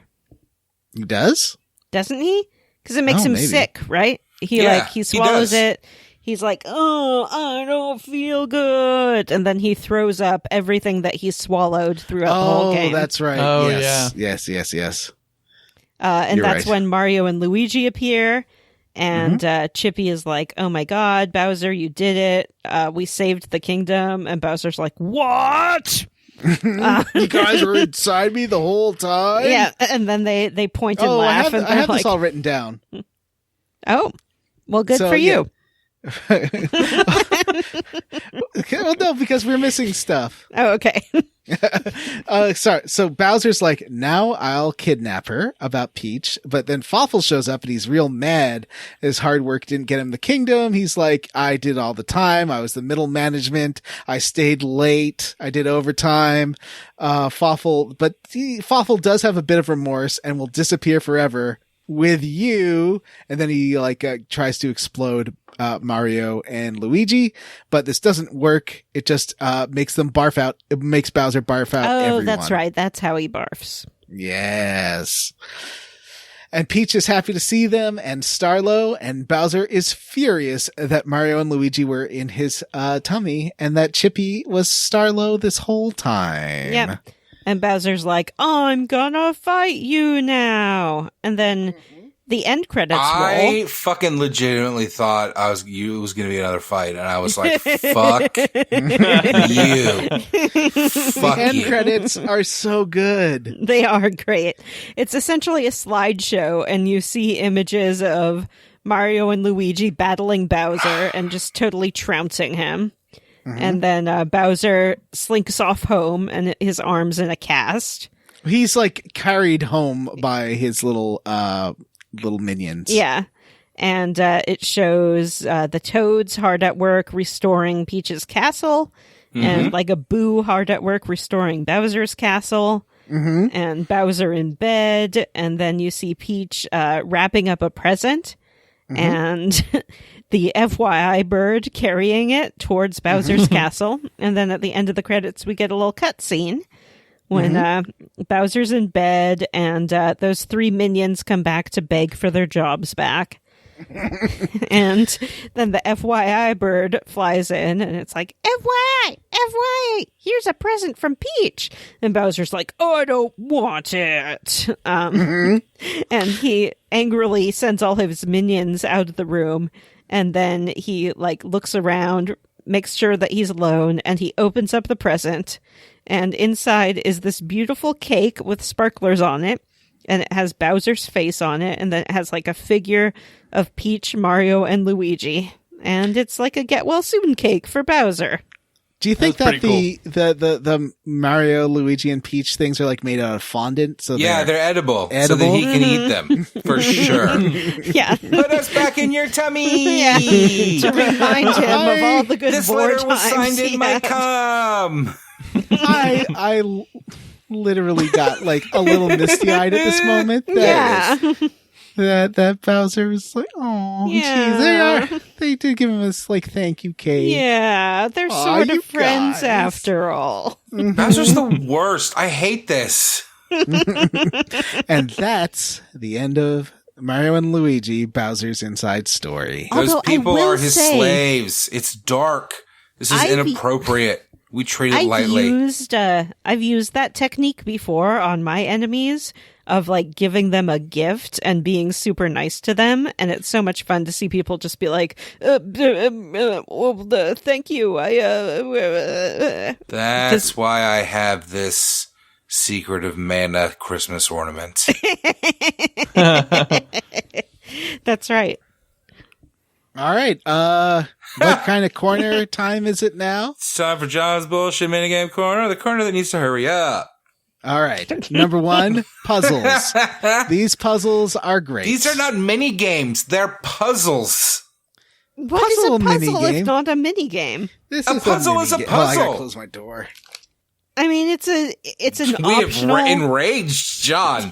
He does? Doesn't he? Because it makes him sick, right? He swallows it. He's like, oh, I don't feel good. And then he throws up everything that he swallowed throughout the whole game. Oh, that's right. Oh, yes. yeah. Yes. And You're that's right. when Mario and Luigi appear. And Chippy is like, oh my God, Bowser, you did it. We saved the kingdom. And Bowser's like, what? You guys were inside me the whole time? Yeah. And then they point and laugh. I have this all written down. Oh, well, good for you. Well, no, because we're missing stuff. Oh, okay. Sorry. So Bowser's like, now I'll kidnap her about Peach. But then Fawful shows up and he's real mad. His hard work didn't get him the kingdom. He's like, I did all the time. I was the middle management. I stayed late. I did overtime. Fawful does have a bit of remorse and will disappear forever with you. And then he tries to explode Mario and Luigi, but this doesn't work. It just makes them barf out. It makes Bowser barf out everyone. That's right. That's how he barfs. Yes. And Peach is happy to see them and Starlo, and Bowser is furious that Mario and Luigi were in his tummy and that Chippy was Starlo this whole time. Yep. And Bowser's like, I'm gonna fight you now. And then the end credits roll. I fucking legitimately thought it was going to be another fight, and I was like, fuck you. Fuck The end you. credits are so good. They are great. It's essentially a slideshow, and you see images of Mario and Luigi battling Bowser and just totally trouncing him. Mm-hmm. And then Bowser slinks off home, and his arm's in a cast. He's carried home by his little minions. Yeah. And it shows the Toads hard at work restoring Peach's castle, and a Boo hard at work restoring Bowser's castle, and Bowser in bed, and then you see Peach wrapping up a present, and the FYI bird carrying it towards Bowser's castle. And then at the end of the credits, we get a little cutscene when Bowser's in bed and those 3 minions come back to beg for their jobs back. And then the FYI bird flies in and it's like, FYI, here's a present from Peach. And Bowser's like, oh, I don't want it. And he angrily sends all his minions out of the room. And then he looks around, makes sure that he's alone, and he opens up the present. And inside is this beautiful cake with sparklers on it. And it has Bowser's face on it. And then it has a figure of Peach, Mario, and Luigi. And it's like a get well soon cake for Bowser. Do you think That's that the Mario, Luigi, and Peach things are made out of fondant? So they're edible, so that he can eat them for sure. Yeah, put us back in your tummy. Yeah, to remind him of all the good this war letter was times signed in my cum. I literally got a little misty eyed at this moment. That Bowser was like, oh, yeah. Geez, they did give him this thank you cake. Yeah, they're sort of friends after all. Bowser's the worst. I hate this. And that's the end of Mario and Luigi, Bowser's Inside Story. Those Although people are his slaves. It's dark. This is inappropriate. We treat it lightly. I've used that technique before on my enemies of giving them a gift and being super nice to them, and it's so much fun to see people just be like, thank you. That's why I have this Secret of Mana Christmas ornament. That's right. All right. What kind of corner time is it now? It's time for John's Bullshit Minigame Corner, the corner that needs to hurry up. All right. Number 1, puzzles. These puzzles are great. These are not mini games. They're puzzles. What is a puzzle if not a mini game? A puzzle is a puzzle. Oh, I gotta close my door. I mean, it's an optional... We have enraged John.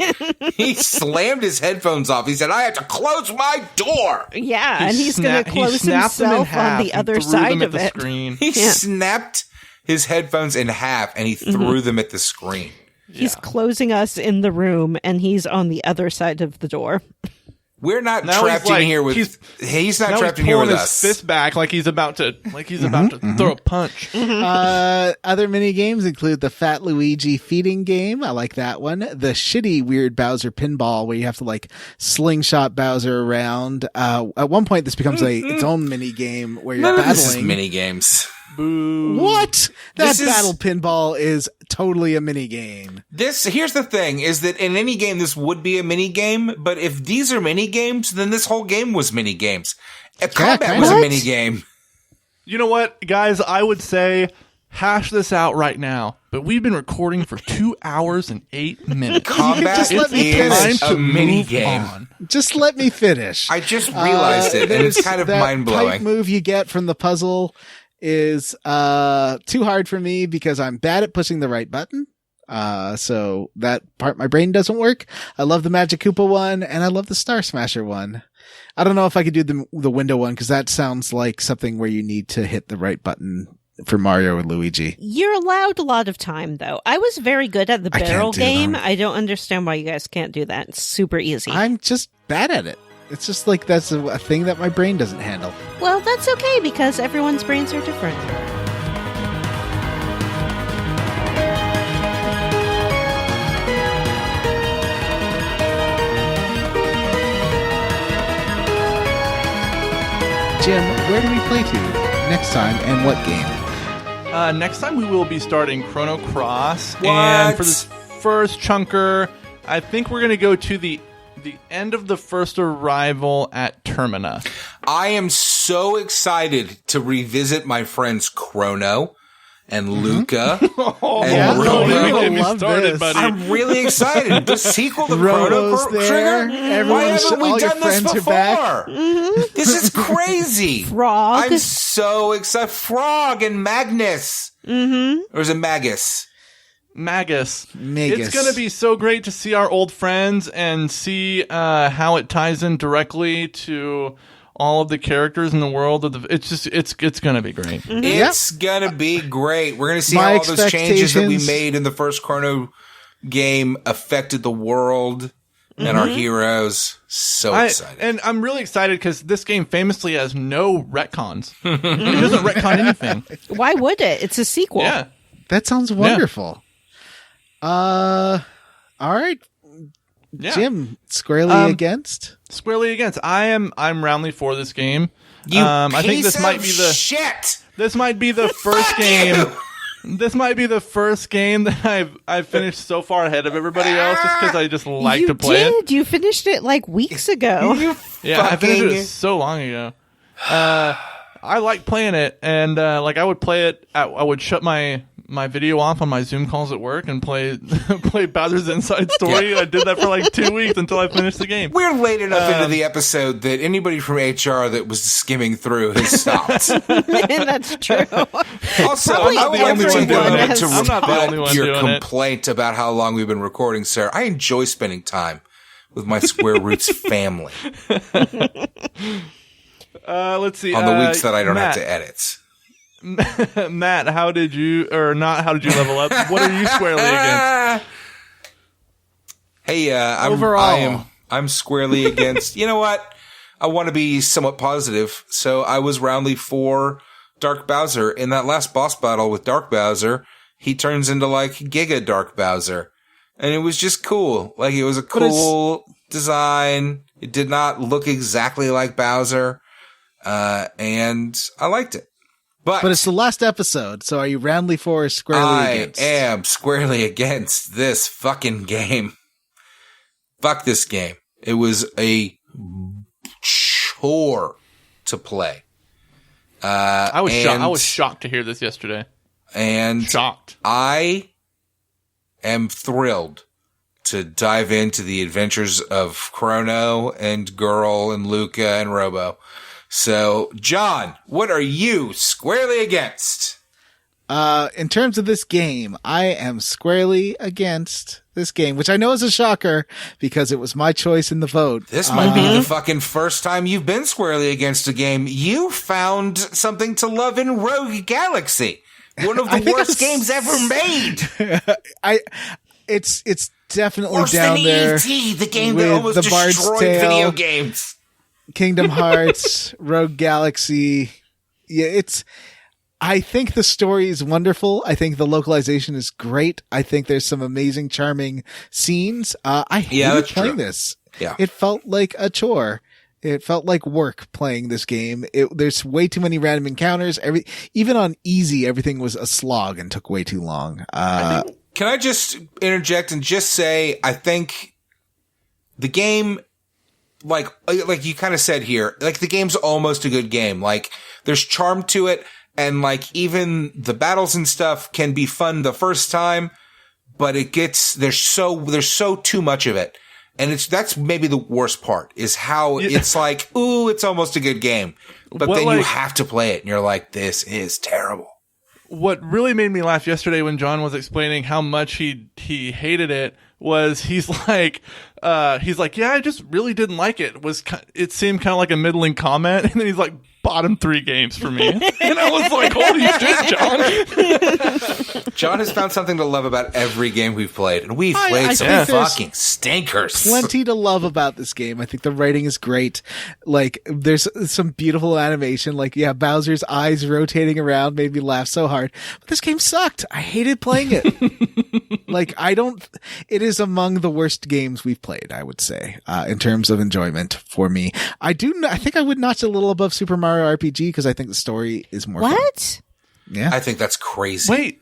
He slammed his headphones off. He said, I have to close my door. Yeah, and he's going to close himself on the other side of it. He snapped his headphones in half and he threw them at the screen. He's closing us in the room and he's on the other side of the door. We're not trapped in here with. He's not trapped in here with us. His fist back like he's about to throw a punch. Other mini games include the Fat Luigi feeding game. I like that one. The shitty weird Bowser pinball where you have to slingshot Bowser around. At one point, this becomes its own mini game where you're battling. This is mini games. Boo. What? That battle pinball is totally a mini game. Here's the thing, is that in any game, this would be a mini game, but if these are mini games, then this whole game was mini games. Combat was a mini game. You know what, guys? I would say hash this out right now, but we've been recording for 2 hours and 8 minutes. Combat is a mini game. Just let me finish. I just realized it, and it's kind of mind-blowing. The pipe move you get from the puzzle is too hard for me because I'm bad at pushing the right button. So that part my brain doesn't work. I love the Magic Koopa one and I love the Star Smasher one. I don't know if I could do the window one because that sounds like something where you need to hit the right button for Mario or Luigi. You're allowed a lot of time though. I was very good at the barrel game. I don't understand why you guys can't do that. It's super easy. I'm just bad at it. It's just that's a thing that my brain doesn't handle. Well, that's okay because everyone's brains are different. Jim, where do we play to next time and what game? Next time we will be starting Chrono Cross. And for this first chunker, I think we're going to go to the end of the first arrival at Termina. I am so excited to revisit my friends Chrono and Luca and Robo. I'm really excited. The sequel to Chrono Trigger? Why haven't we done this before? This is crazy. Frog. I'm so excited. Frog and Magnus. Or is it Magus? Magus. It's going to be so great to see our old friends and see how it ties in directly to all of the characters in the world of the. It's going to be great. Mm-hmm. It's gonna be great. We're gonna see how all those changes that we made in the first Chrono game affected the world and our heroes. So excited. And I'm really excited because this game famously has no retcons. It doesn't retcon anything. Why would it? It's a sequel. Yeah. That sounds wonderful. All right. Yeah. Jim, squarely against? Squarely against. I'm roundly for this game. You I think this might be the shit. This might be the first game. This might be the first game that I've finished so far ahead of everybody else, just because I just like to play it. You finished it like weeks ago. I finished it so long ago. I like playing it, and like I would play it. I would shut my video off on my Zoom calls at work and play Bowser's Inside Story. I did that for like 2 weeks until I finished the game. We're late enough into the episode that anybody from HR that was skimming through has stopped. That's true. Also, Probably I would like to take a everyone minute has- to I'm not the only one rebut your doing it. complaint about how long we've been recording, sir. I enjoy spending time with my Square Roots family Let's see. on the weeks that I don't Matt, have to edit. Matt, how did you level up? What are you squarely against? Hey, Overall. I'm squarely against. You know what? I want to be somewhat positive, so I was roundly for Dark Bowser. In that last boss battle with Dark Bowser, he turns into like Giga Dark Bowser, and it was just cool. Like it was a cool design. It did not look exactly like Bowser, and I liked it. But it's the last episode, so are you roundly for or squarely against? I am squarely against this fucking game. Fuck this game. It was a chore to play. I was shocked to hear this yesterday. And Shocked. I am thrilled to dive into the adventures of Chrono and Girl and Luca and Robo. So, John, what are you squarely against? In terms of this game, I am squarely against this game, which I know is a shocker because it was my choice in the vote. This might be the fucking first time you've been squarely against a game. You found something to love in Rogue Galaxy, one of the worst games ever made. It's definitely Worse down than there. E.T., the game that with almost the Bard's destroyed Tale. video games. Kingdom Hearts, Rogue Galaxy. Yeah, I think the story is wonderful. I think the localization is great. I think there's some amazing, charming scenes. I hated playing this. Yeah. It felt like a chore. It felt like work playing this game. There's way too many random encounters. Even on easy, everything was a slog and took way too long. Can I just interject and just say, I think the game, like you kind of said here, like the game's almost a good game. Like there's charm to it, and like even the battles and stuff can be fun the first time, but there's so too much of it. And that's maybe the worst part is how it's like, ooh, it's almost a good game. But then you have to play it and you're like, this is terrible. What really made me laugh yesterday when John was explaining how much he hated it was he's like, yeah, I just really didn't like it. It seemed kind of like a middling comment, and then he's like, bottom 3 games for me. And I was like, holy shit, John. John has found something to love about every game we've played, and we've played some fucking stinkers. Plenty to love about this game. I think the writing is great. Like, there's some beautiful animation. Like, yeah, Bowser's eyes rotating around made me laugh so hard. But this game sucked. I hated playing it. It is among the worst games we've played, I would say, in terms of enjoyment for me. I think I would notch a little above Super Mario RPG because I think the story is more fun. What? Yeah. I think that's crazy. Wait,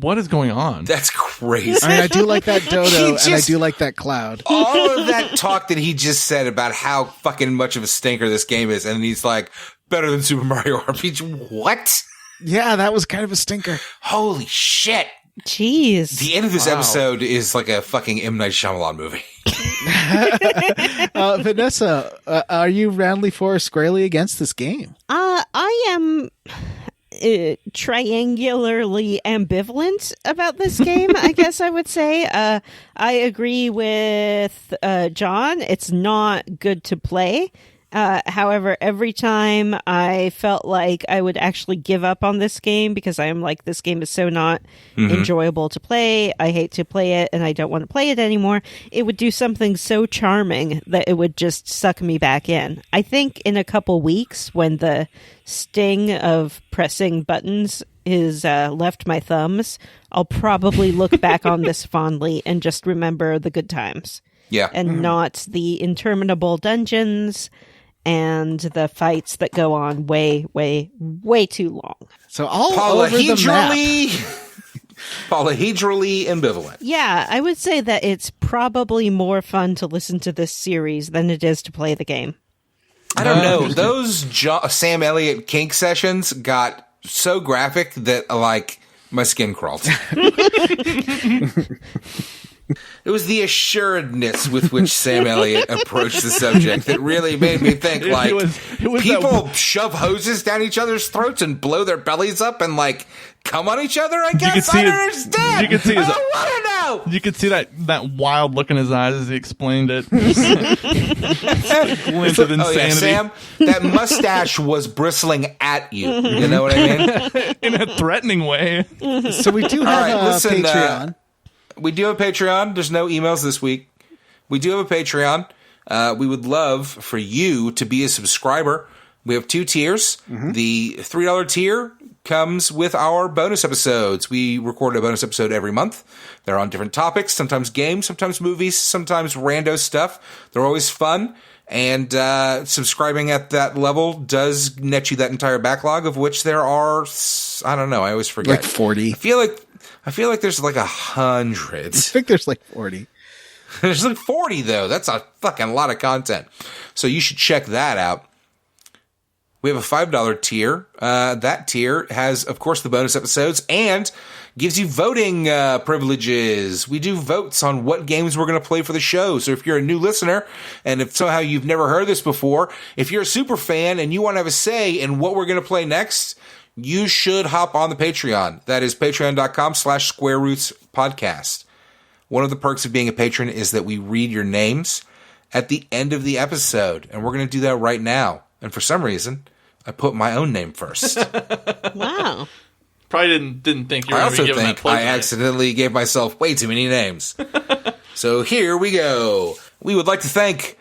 what is going on? That's crazy. I mean, I do like that dodo, and I do like that cloud. All of that talk that he just said about how fucking much of a stinker this game is, and he's like, better than Super Mario RPG. What? Yeah, that was kind of a stinker. Holy shit. Jeez. The end of this episode is like a fucking M. Night Shyamalan movie. Vanessa, are you roundly for or squarely against this game? I am. triangularly ambivalent about this game, I guess I would say. I agree with John. It's not good to play. However, every time I felt like I would actually give up on this game because I'm like, this game is so not enjoyable to play. I hate to play it and I don't want to play it anymore. It would do something so charming that it would just suck me back in. I think in a couple weeks when the sting of pressing buttons is left my thumbs, I'll probably look back on this fondly and just remember the good times. Yeah. And not the interminable dungeons and the fights that go on way, way, way too long. So all over the map. Polyhedrally ambivalent. Yeah, I would say that it's probably more fun to listen to this series than it is to play the game. I don't know. Those Sam Elliott kink sessions got so graphic that, like, my skin crawled. It was the assuredness with which Sam Elliott approached the subject that really made me think, like, people shove hoses down each other's throats and blow their bellies up and, like, come on each other, I guess? I don't understand. You could see I don't want to know. You could see that wild look in his eyes as he explained it. Glint of insanity. Oh, yeah, Sam, that mustache was bristling at you. You know what I mean? In a threatening way. So we do have a Patreon. We do have a Patreon. There's no emails this week. We do have a Patreon. We would love for you to be a subscriber. We have 2 tiers. The $3 tier comes with our bonus episodes. We record a bonus episode every month. They're on different topics, sometimes games, sometimes movies, sometimes rando stuff. They're always fun. And subscribing at that level does net you that entire backlog, of which there are, I don't know, I always forget. Like 40. I feel like there's like 100. I think there's like 40. There's like 40, though. That's a fucking lot of content. So you should check that out. We have a $5 tier. That tier has, of course, the bonus episodes and gives you voting privileges. We do votes on what games we're going to play for the show. So if you're a new listener and if somehow you've never heard this before, if you're a super fan and you want to have a say in what we're going to play next, you should hop on the Patreon. That is patreon.com/Square Roots Podcast. One of the perks of being a patron is that we read your names at the end of the episode. And we're going to do that right now. And for some reason, I put my own name first. Wow. Probably didn't think you were going to be given that pleasure. I accidentally gave myself way too many names. So here we go. We would like to thank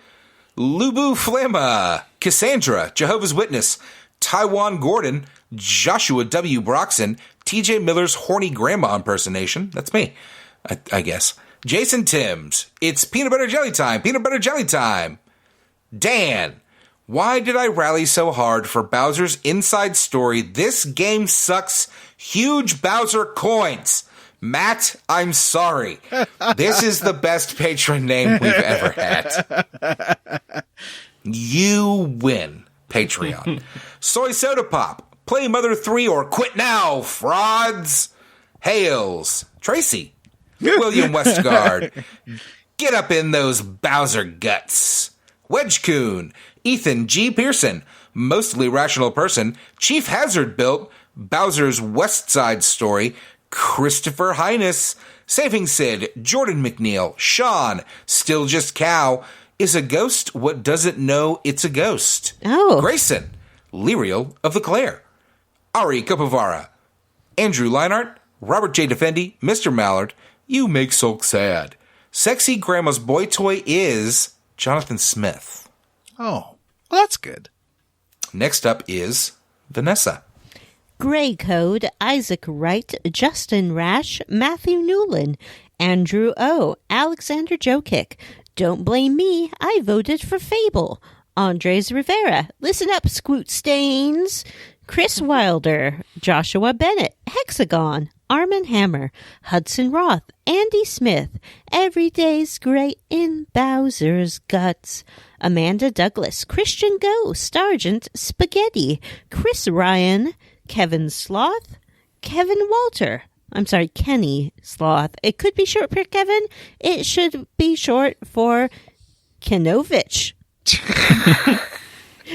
Lubu Flamma, Cassandra, Jehovah's Witness, Taiwan Gordon, Joshua W. Broxson, TJ Miller's horny grandma impersonation. That's me, I guess. Jason Timms. It's peanut butter jelly time. Peanut butter jelly time. Dan. Why did I rally so hard for Bowser's Inside Story? This game sucks. Huge Bowser coins. Matt, I'm sorry. This is the best patron name we've ever had. You win, Patreon. Soy Soda Pop. Play Mother 3 or quit now, frauds. Hales. Tracy. William Westgard. Get up in those Bowser guts. Wedgecoon. Ethan G. Pearson. Mostly Rational Person. Chief Hazard built Bowser's West Side Story. Christopher Highness. Saving Sid. Jordan McNeil. Sean. Still Just Cow. Is a ghost what doesn't know it's a ghost? Oh. Grayson. Lyriel of the Claire. Ari Kopavara. Andrew Leinart. Robert J. Defendi. Mr. Mallard. You make Sulk sad. Sexy Grandma's boy toy is Jonathan Smith. Oh, well, that's good. Next up is Vanessa. Gray Code, Isaac Wright, Justin Rash, Matthew Newland, Andrew O, Alexander Jokic. Don't blame me, I voted for Fable. Andres Rivera, listen up, Squoot Stains. Chris Wilder, Joshua Bennett, Hexagon, Armin Hammer, Hudson Roth, Andy Smith, Every Day's Great in Bowser's Guts, Amanda Douglas, Christian Go, Stargent Spaghetti, Chris Ryan, Kevin Sloth, Kenny Sloth. It could be short for Kevin. It should be short for Kenovich.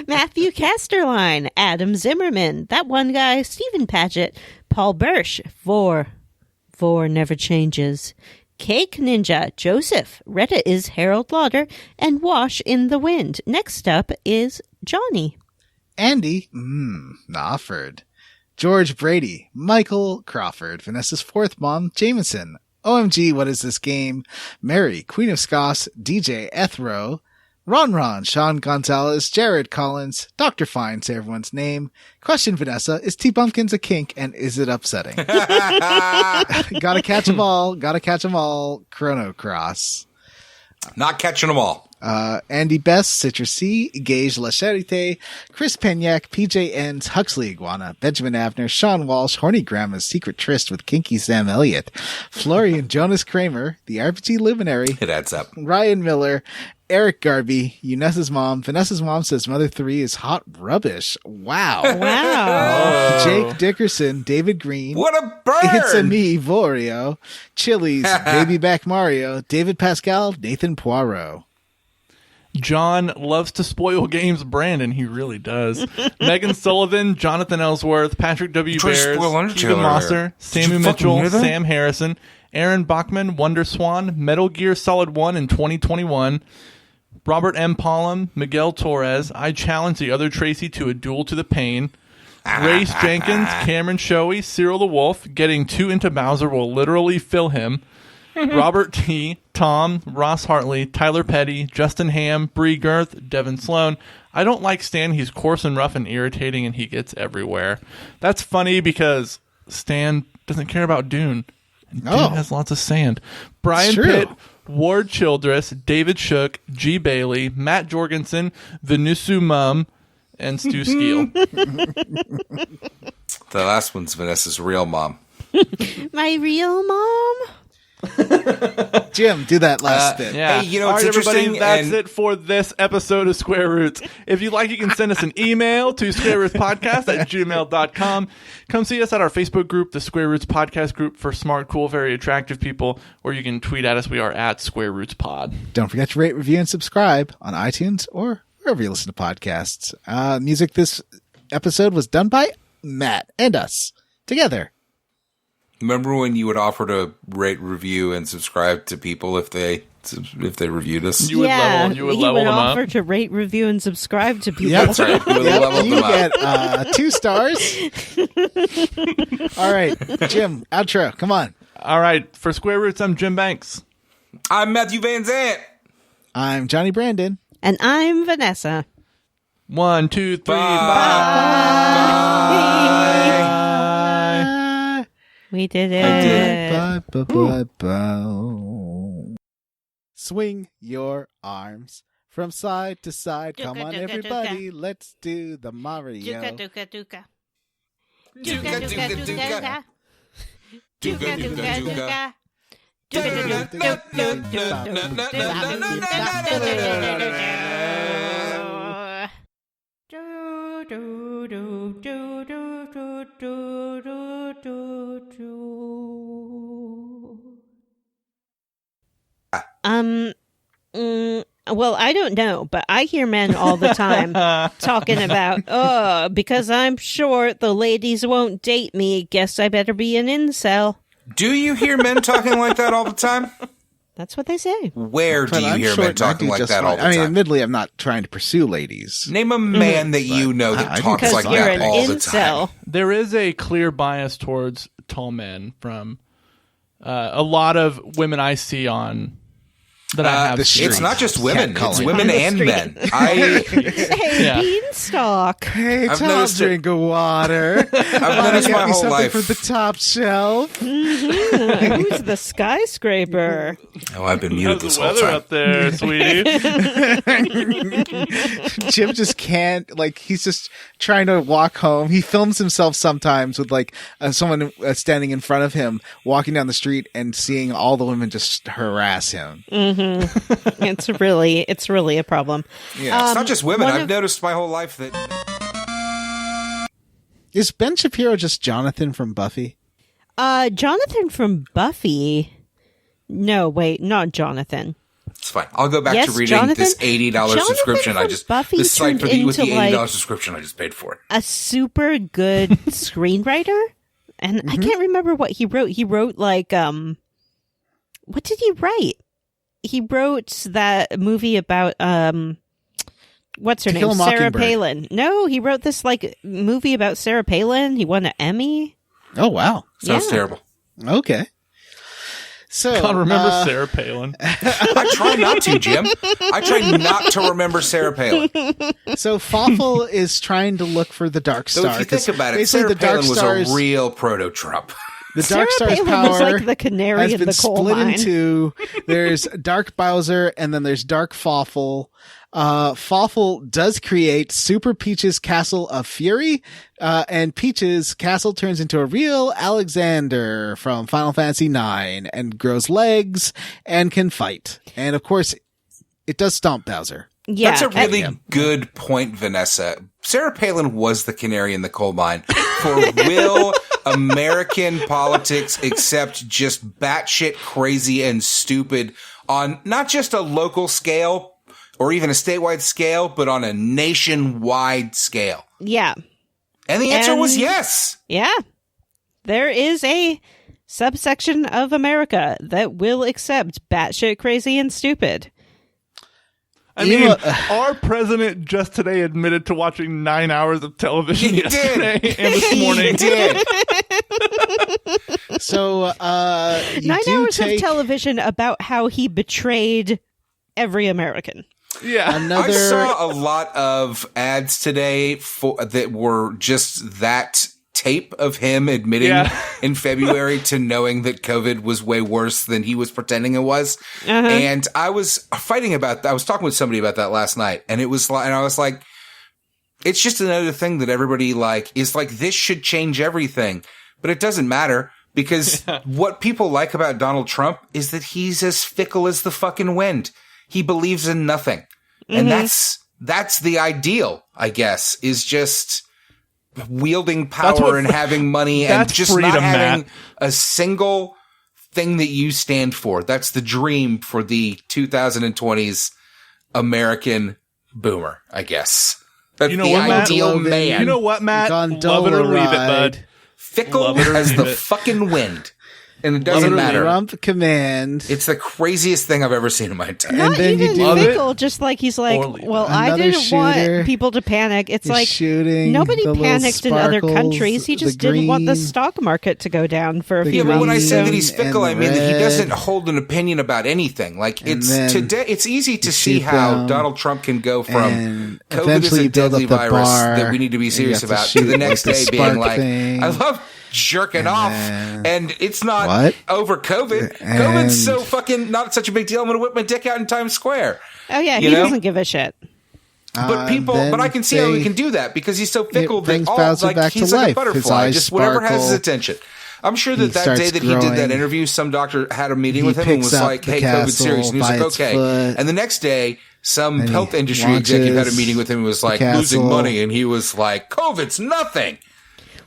Matthew Casterline, Adam Zimmerman, that one guy, Stephen Patchett, Paul Bursch, Vor never changes, Cake Ninja, Joseph, Retta is Harold Lauder, and Wash in the Wind. Next up is Johnny. Andy, Knopford. George Brady, Michael Crawford, Vanessa's fourth mom, Jameson. OMG, what is this game? Mary, Queen of Scots, DJ Ethro, Ron, Sean Gonzalez, Jared Collins, Dr. Fine, say everyone's name. Question, Vanessa, is T-Bumpkins a kink and is it upsetting? Gotta catch 'em all. Chrono Cross. Not catching them all. Andy Best, Citrus C, Gage La Charité, Chris Penyak, PJ Ends, Huxley Iguana, Benjamin Avner, Sean Walsh, Horny Grandma's Secret Tryst with Kinky Sam Elliott, Florian Jonas Kramer, The RPG Luminary, It adds up. Ryan Miller, Eric Garby, Vanessa's mom. Vanessa's mom says Mother 3 is hot rubbish. Wow. Wow. Jake Dickerson, David Green. What a bird! It's a me, Vorio. Chili's, Baby Back Mario, David Pascal, Nathan Poirot. John loves to spoil games. Brandon, he really does. Megan Sullivan, Jonathan Ellsworth, Patrick W. Try to Bears, spoil Undertale Keegan Mosser, earlier. Samu Did you fucking Mitchell, hear that? Sam Harrison, Aaron Bachman, Wonder Swan, Metal Gear Solid 1 in 2021, Robert M. Pollum, Miguel Torres. I challenge the other Tracy to a duel to the pain. Grace Jenkins, Cameron Shoei, Cyril the Wolf. Getting too into Bowser will literally fill him. Robert T., Tom, Ross Hartley, Tyler Petty, Justin Ham, Bree Girth, Devin Sloan. I don't like Stan. He's coarse and rough and irritating, and he gets everywhere. That's funny because Stan doesn't care about Dune. And Dune has lots of sand. Brian true. Pitt, Ward Childress, David Shook, G. Bailey, Matt Jorgensen, Venusu Mum, and Stu Skeel. The last one's Vanessa's real mom. My real mom? Jim, do that last bit. Yeah. Hey, you know All what's right, everybody, interesting? that's And- it for this episode of Square Roots. If you'd like, you can send us an email to squarerootspodcast@gmail.com. Come see us at our Facebook group, the Square Roots Podcast Group for smart, cool, very attractive people, or you can tweet at us. We are at Square Roots Pod. Don't forget to rate, review, and subscribe on iTunes or wherever you listen to podcasts. Music this episode was done by Matt and us together. Remember when you would offer to rate, review, and subscribe to people if they reviewed us? You would level he them would up. offer to rate, review, and subscribe to people. Yep. That's right. You would level You them up. get 2 stars. All right, Jim, outro. Come on. All right, for Square Roots, I'm Jim Banks. I'm Matthew Van Zant. I'm Johnny Brandon. And I'm Vanessa. 1, 2, 3, We did it. Swing your arms from side to side. Come on, Duka, duka, everybody. Let's do the Mario. Duka, duka, duka. Duka, Duka, duka, duka, duka. duka. Duka, duka, duka. Well, I don't know, but I hear men all the time talking about, because I'm short, the ladies won't date me. Guess I better be an incel. Do you hear men talking like that all the time? That's what they say. Where do But you I'm hear short men and I talking do like just that all fine. the I mean, time? admittedly, I'm not trying to pursue ladies. Name a man that you know that I do talks Because like you're that an all the time. incel. There is a clear bias towards tall men from a lot of women I see on that I have the seen. It's not just women; Cat it's calling. women On the and street. men. Hey, Yeah. Beanstalk. Hey, I've Tom, noticed it. drink of water. I've noticed Get my me whole something life. from the top shelf. Who's the skyscraper? Oh, I've been muted How's this the whole weather time. up there, sweetie? Jim just can't, like, he's just trying to walk home. He films himself sometimes with, like, someone standing in front of him, walking down the street and seeing all the women just harass him. It's really a problem. Yeah. It's not just women. one I've of- noticed my whole life that Is Ben Shapiro just Jonathan from Buffy? Jonathan from Buffy. No, wait, not Jonathan. It's fine. I'll go back Yes, to reading Jonathan- this $80 Jonathan subscription. from Buffy This site for turned with the into, $80 like, subscription I just paid for it. a super good screenwriter, and I can't remember what he wrote. He wrote like what did he write? He wrote that movie about what's her To Kill name? a Sarah Mockingbird. Palin. No, he wrote this like movie about Sarah Palin. He won an Emmy. Oh, wow. Sounds Yeah. terrible. Okay. So, God, remember Sarah Palin? I try not to, Jim. I try not to remember Sarah Palin. so Fawful is trying to look for the Dark So Star. if you 'cause think about it, basically Sarah the Dark Palin was Star's, a real proto-Trump. the Sarah Dark Star's Palin power was like the canary has in been the coal split mine. into. There's Dark Bowser and then there's Dark Fawful. Fawful does create Super Peach's Castle of Fury, and Peach's castle turns into a real Alexander from Final Fantasy IX and grows legs and can fight. And of course, it does stomp Bowser. Yeah, That's a really and- good point, Vanessa. Sarah Palin was the canary in the coal mine for real American politics, except just batshit crazy and stupid on not just a local scale or even a statewide scale, but on a nationwide scale. yeah. And the answer was And- yes. Yeah. There is a subsection of America that will accept batshit crazy and stupid. I mean, Emo- our president just today admitted to watching 9 hours of television He yesterday did. and this He morning. did. So, you 9 do hours take of television about how he betrayed every American. Yeah. another. I saw a lot of ads today that were just that tape of him admitting Yeah. in February to knowing that COVID was way worse than he was pretending it was. And I was fighting about that. I was talking with somebody about that last night, and it was like, and I was like, it's just another thing that everybody like is like, this should change everything, but it doesn't matter because what people like about Donald Trump is that he's as fickle as the fucking wind. He believes in nothing. And that's the ideal, I guess, is just wielding That's power what and having money and that's just freedom, not having Matt. a single thing that you stand for. That's the dream for the 2020s American boomer, I guess. That's You know the what, Matt? ideal man. You know what, Matt? Gondola Love it or leave it, ride. bud. Fickle Love it or as leave the it. fucking wind. And it Love doesn't it or matter. Trump command. It's the craziest thing I've ever seen in my entire Not then you even do- Love it fickle, just like he's like, or leave it. well, I Another didn't shooter want people to panic. It's He's like shooting nobody the little panicked in other sparkles, countries. He the just didn't want the green. stock market to go down for a The few Yeah, but when I months. say that green he's and fickle, the I mean that he red. doesn't hold an opinion about anything. Like And it's then today, it's easy to you see shoot how them, Donald Trump can go from and COVID is eventually a you build deadly up the virus bar, that we need to be and you serious have to about shoot to the next like day the being spark like, thing. I love jerking And off, then- and it's not What? over COVID. And- COVID's so fucking not such a big deal. I'm going to whip my dick out in Times Square. Oh yeah, You he know? doesn't give a shit. But people, then but I can see how he they- can do that because he's so fickle it brings that all Bowser like back to he's like a life. His butterfly, eyes just whatever has his sparkle. attention. I'm sure He that that starts day that he did that growing. interview, some doctor had a meeting He with him and picks was up like, the "Hey, COVID's castle serious," and he was by like, its "Okay." foot. And the next day, some And he health industry executive had a launches meeting with him and was like, the "Losing castle. money," and he was like, "COVID's nothing."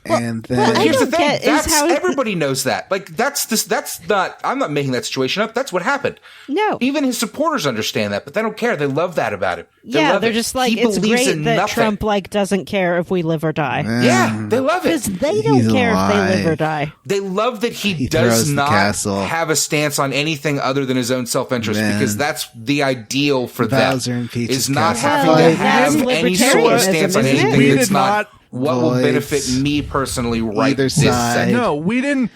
and then well, But I here's the don't thing: get is that's how- everybody knows that. Like that's this. That's not. I'm not making that situation up. That's what happened. No. Even his supporters understand that, but they don't care. They love that about him. They Yeah, love they're it. just like, He it's believes great in that nothing. Trump like doesn't care if we live or die. Yeah, they love Because it. they don't He's care if they live or alive. die. They love that he He does throws the not castle. have a stance on anything other than his own self-interest Man. because that's the ideal for Bowser them. and Peach's Is not castle having Well, to fight. have that's any sort of libertarianism, stance on isn't it? anything We that's did not not what will voice benefit me personally right either this side. second. No, we didn't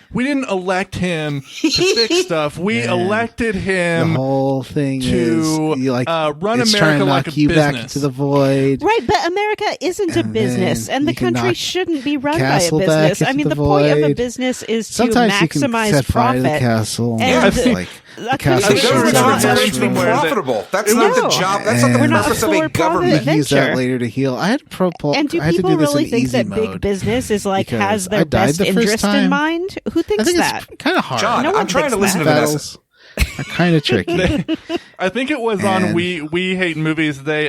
elect him to fix stuff. We Man. elected the him whole thing to, is you like run it's America trying to like knock a you back business. into the void. Right, but America isn't a And business, then and the you can country knock shouldn't be run by a Castle back business. I into mean, the the point of a void. business is to Sometimes you can maximize set fire to the profit. castle. And it's the- like a the country castle The should government's not not have designed to be to work. profitable. That's not No. the job. That's not the We're not purpose of for a profit. government. use that venture. later to heal. I had And do I had to people do this really in think easy that mode big business is like because has I their died best the first interest in time. mind? Who I thinks think that? it's kind of hard. John, No one I'm trying to thinks listen to that. Vanessa. Battles are kind of tricky. I think it was on And- We Hate Movies. They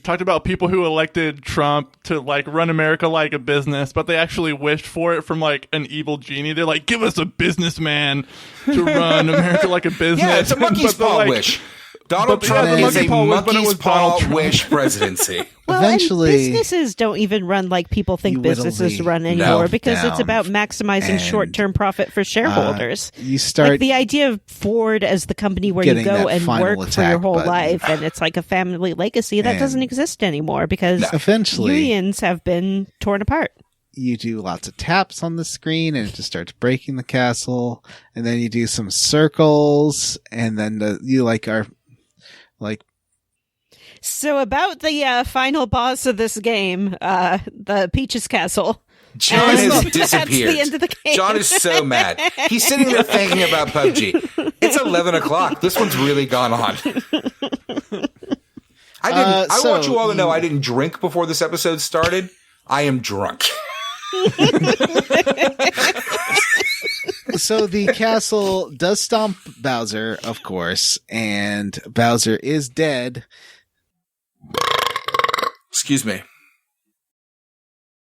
talked about people who elected Trump to like run America like a business, but they actually wished for it from like an evil genie. They're like, give us a businessman to run America like a business. Yeah, it's a monkey's But they're paw like, wish. Donald But, Trump yeah, the is monkey a paw was- but it monkey's was Donald paw Trump. wish presidency. Well, Eventually- and businesses don't even run like people think You whittle businesses the run anymore knife because it's down about maximizing and, short-term profit for shareholders. You start Like the idea of Ford as the company where you getting go that and final work for attack your whole button. life, and it's like a family legacy that And- doesn't exist anymore because eventually unions have been torn apart. you do lots of taps on the screen and it just starts breaking the castle, and then you do some circles, and then you are like So about the final boss of this game, the Peach's Castle. John And has that's disappeared. the end of the game. John is so mad. He's sitting there thinking about PUBG. It's 11 o'clock. This one's really gone on. I want you all to know I didn't drink before this episode started. I am drunk. So the castle does stomp Bowser, of course, and Bowser is dead. Excuse me.